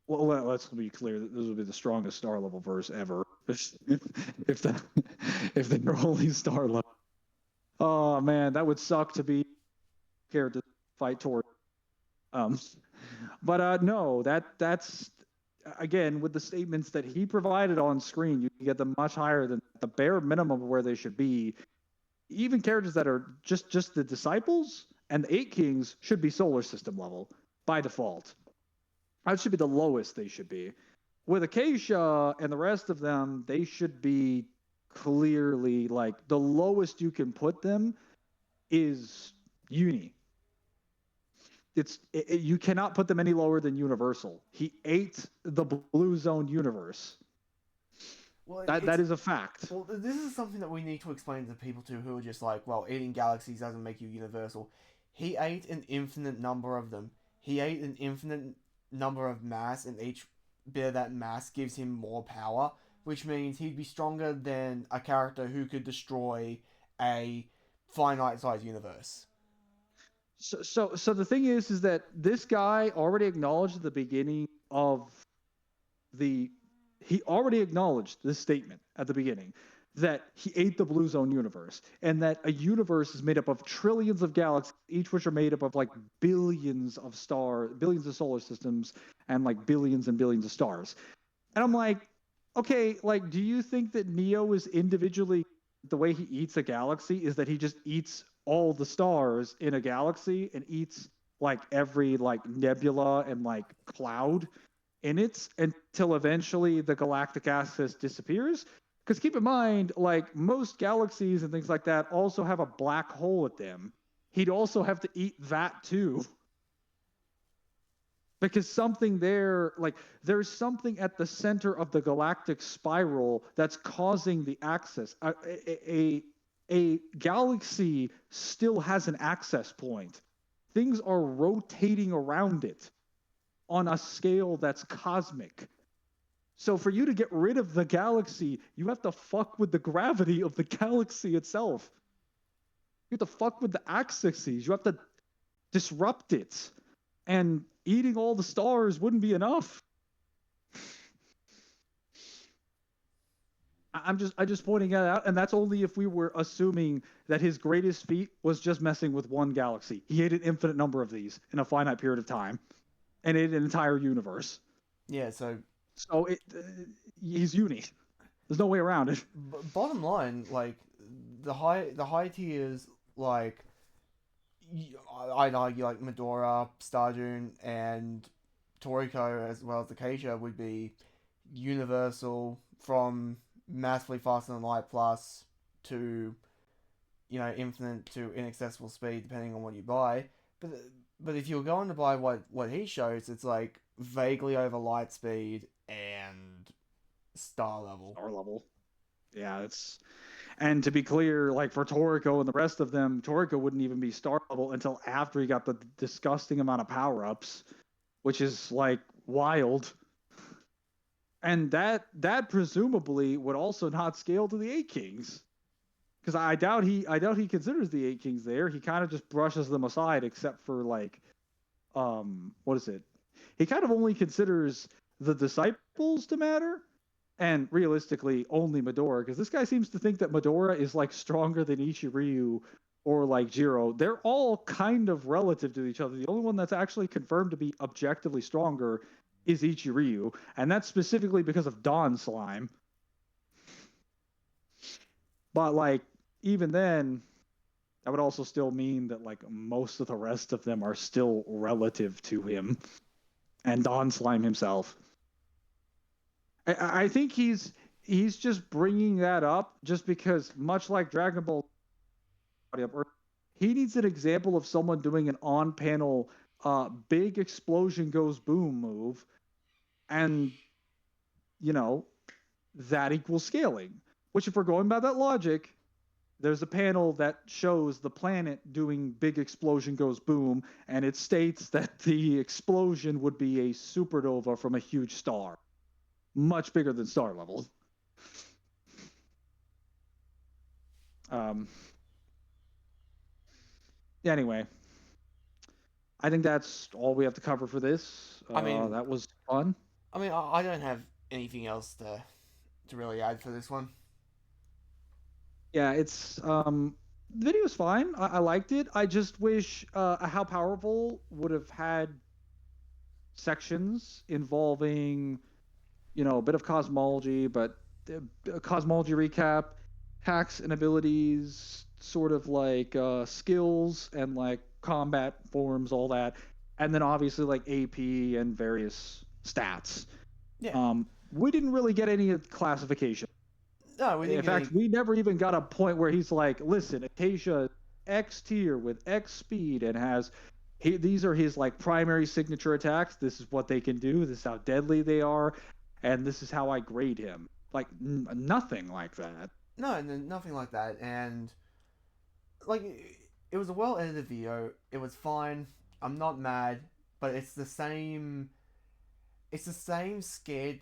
B: let's be clear. This would be the strongest star level verse ever. if they're only star level. Oh man, that would suck to be scared to fight toward. But no, that's again with the statements that he provided on screen, you can get them much higher than the bare minimum of where they should be. Even characters that are just the disciples and the 8 kings should be solar system level by default. That should be the lowest they should be. With Acacia and the rest of them, they should be clearly like the lowest you can put them is Uni. You cannot put them any lower than Universal. He ate the Blue Zone universe. Well, that is a fact.
A: Well, this is something that we need to explain to people too, who are just like, well, eating galaxies doesn't make you universal. He ate an infinite number of them. He ate an infinite number of mass, and each bit of that mass gives him more power, which means he'd be stronger than a character who could destroy a finite-sized universe.
B: So the thing is that this guy already acknowledged at the beginning of the he already acknowledged this statement at the beginning that he ate the blue zone universe and that a universe is made up of trillions of galaxies, each which are made up of like billions of solar systems, and like billions and billions of stars. And I'm like, okay, like, do you think that Neo is individually, the way he eats a galaxy is that he just eats all the stars in a galaxy and eats like every like nebula and like cloud in it until eventually the galactic axis disappears? Because keep in mind, like most galaxies and things like that also have a black hole at them. He'd also have to eat that too. Because something there, like there's something at the center of the galactic spiral that's causing the axis. A galaxy still has an access point. Things are rotating around it on a scale that's cosmic. So for you to get rid of the galaxy, you have to fuck with the gravity of the galaxy itself. You have to fuck with the axes. You have to disrupt it. And eating all the stars wouldn't be enough. I'm just pointing that out, and that's only if we were assuming that his greatest feat was just messing with one galaxy. He ate an infinite number of these in a finite period of time, and ate an entire universe.
A: Yeah, so
B: he's unique. There's no way around it.
A: bottom line, like the high tiers, like I'd argue like Medora, Starjune, and Toriko as well as Acacia would be universal from massively faster than light plus to infinite to inaccessible speed depending on what you buy. But if you're going to buy what he shows, it's like vaguely over light speed and star level.
B: Star level. Yeah, it's. And to be clear, like for Toriko and the rest of them, Toriko wouldn't even be star level until after he got the disgusting amount of power-ups, which is like wild. And that presumably would also not scale to the 8 Kings. Because I doubt he considers the 8 Kings there. He kind of just brushes them aside, except for like what is it? He kind of only considers the disciples to matter. And realistically, only Medora, because this guy seems to think that Medora is like stronger than Ichiryu or like Jiro. They're all kind of relative to each other. The only one that's actually confirmed to be objectively stronger is Ichiryu, and that's specifically because of Dawn Slime. But like, even then, that would also still mean that like most of the rest of them are still relative to him and Dawn Slime himself. I think he's just bringing that up just because, much like Dragon Ball, he needs an example of someone doing an on-panel big explosion goes boom move, and that equals scaling. Which, if we're going by that logic, there's a panel that shows the planet doing big explosion goes boom, and it states that the explosion would be a supernova from a huge star. Much bigger than star level. Anyway, I think that's all we have to cover for this.
A: I mean,
B: that was fun.
A: I mean, I don't have anything else to really add for this one.
B: Yeah, it's the video's fine. I liked it. I just wish How Powerful would have had sections involving a bit of cosmology, but a cosmology recap, hacks and abilities, sort of like skills and like combat forms, all that, and then obviously like AP and various stats.
A: Yeah.
B: We didn't really get any classification.
A: No, we didn't.
B: In fact, we never even got a point where he's like, "Listen, Acacia X tier with X speed and has." These are his like primary signature attacks. This is what they can do. This is how deadly they are. And this is how I grade him. Like, nothing like that.
A: No, nothing like that. And, like, it was a well-edited video. It was fine. I'm not mad. But it's the same... It's the same scared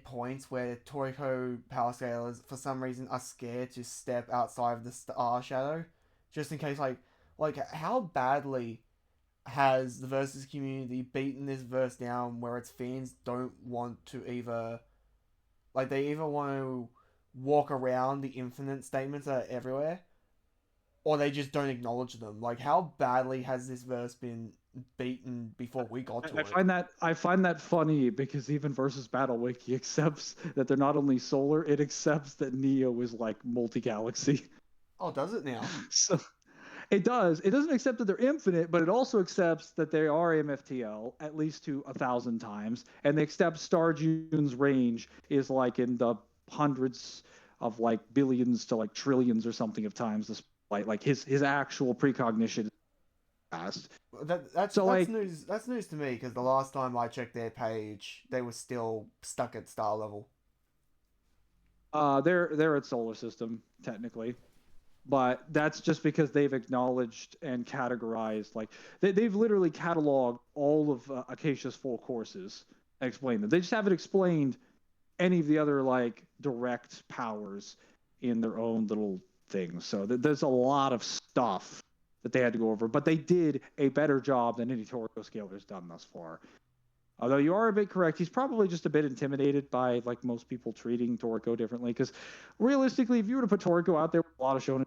A: points where Toriko power scalers, for some reason, are scared to step outside of the star shadow. Just in case, like, Like, how badly has the versus community beaten this verse down where its fans don't want to either, like, they either want to walk around the infinite statements that are everywhere, or they just don't acknowledge them. Like, how badly has this verse been beaten before we got to
B: I
A: it?
B: find that funny because even versus Battle Wiki accepts that they're not only solar, it accepts that Neo is like multi-galaxy.
A: Oh, does it now?
B: So it does. It doesn't accept that they're infinite, but it also accepts that they are MFTL at least to 1,000 times, and they accept Star June's range is like in the hundreds of like billions to like trillions or something of times. Despite like his actual precognition is fast.
A: That's
B: So like
A: news. That's news to me because the last time I checked their page, they were still stuck at star level.
B: they're at solar system technically, but that's just because they've acknowledged and categorized like they've literally cataloged all of Acacia's full courses and explained them. They just haven't explained any of the other like direct powers in their own little things. So there's a lot of stuff that they had to go over, but they did a better job than any Toriko scaler's done thus far. Although you are a bit correct, he's probably just a bit intimidated by like most people treating Toriko differently. Because realistically, if you were to put Toriko out there with a lot of shonen,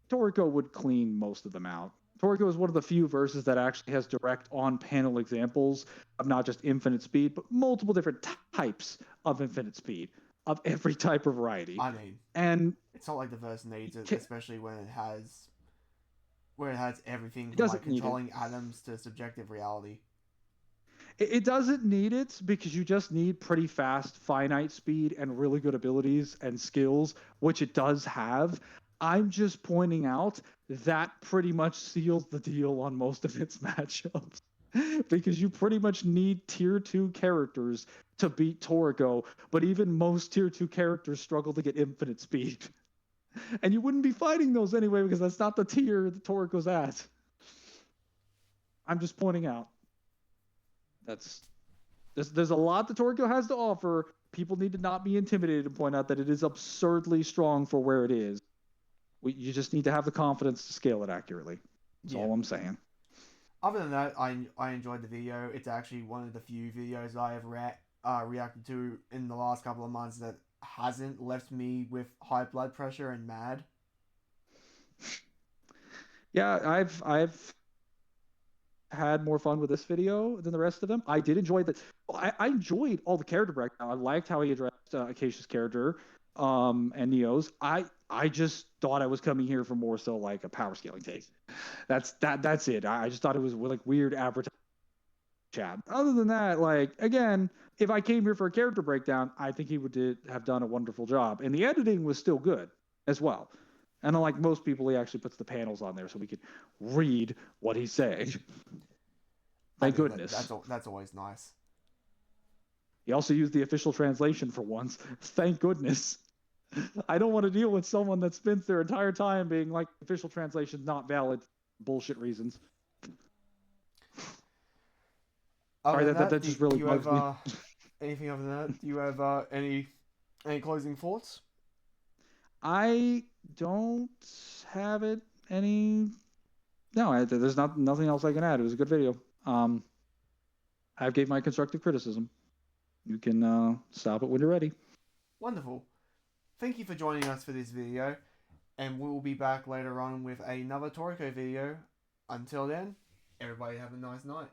B: Toriko would clean most of them out. Toriko is one of the few verses that actually has direct on-panel examples of not just infinite speed, but multiple different types of infinite speed of every type of variety.
A: I mean,
B: And
A: it's not like the verse needs it, especially when it has everything from like
B: doesn't need it.
A: controlling atoms to subjective reality.
B: It doesn't need it because you just need pretty fast finite speed and really good abilities and skills, which it does have. I'm just pointing out that pretty much seals the deal on most of its matchups. Because you pretty much need tier 2 characters to beat Toriko, but even most tier 2 characters struggle to get infinite speed. And you wouldn't be fighting those anyway because that's not the tier that Toriko's at. I'm just pointing out. There's a lot that Toriko has to offer. People need to not be intimidated and point out that it is absurdly strong for where it is. You just need to have the confidence to scale it accurately. That's all I'm saying.
A: Other than that, I enjoyed the video. It's actually one of the few videos I have reacted to in the last couple of months that hasn't left me with high blood pressure and mad.
B: Yeah, I've had more fun with this video than the rest of them. I did enjoy that. I enjoyed all the character breakdown. I liked how he addressed Acacia's character and Neo's. I just thought I was coming here for more so like a power scaling take. That's it. I just thought it was like weird advertising chat. Other than that, like again, if I came here for a character breakdown, I think he would have done a wonderful job. And the editing was still good as well. And unlike most people, he actually puts the panels on there so we can read what he's saying. Thank goodness.
A: That's always nice.
B: He also used the official translation for once. Thank goodness. I don't want to deal with someone that spends their entire time being like, official translation not valid, bullshit reasons. Sorry, that just really bugs me.
A: Anything other than that? Do you have any closing thoughts?
B: I don't have it any. No, there's nothing else I can add. It was a good video. I gave my constructive criticism. You can stop it when you're ready.
A: Wonderful. Thank you for joining us for this video, and we'll be back later on with another Toriko video. Until then, everybody have a nice night.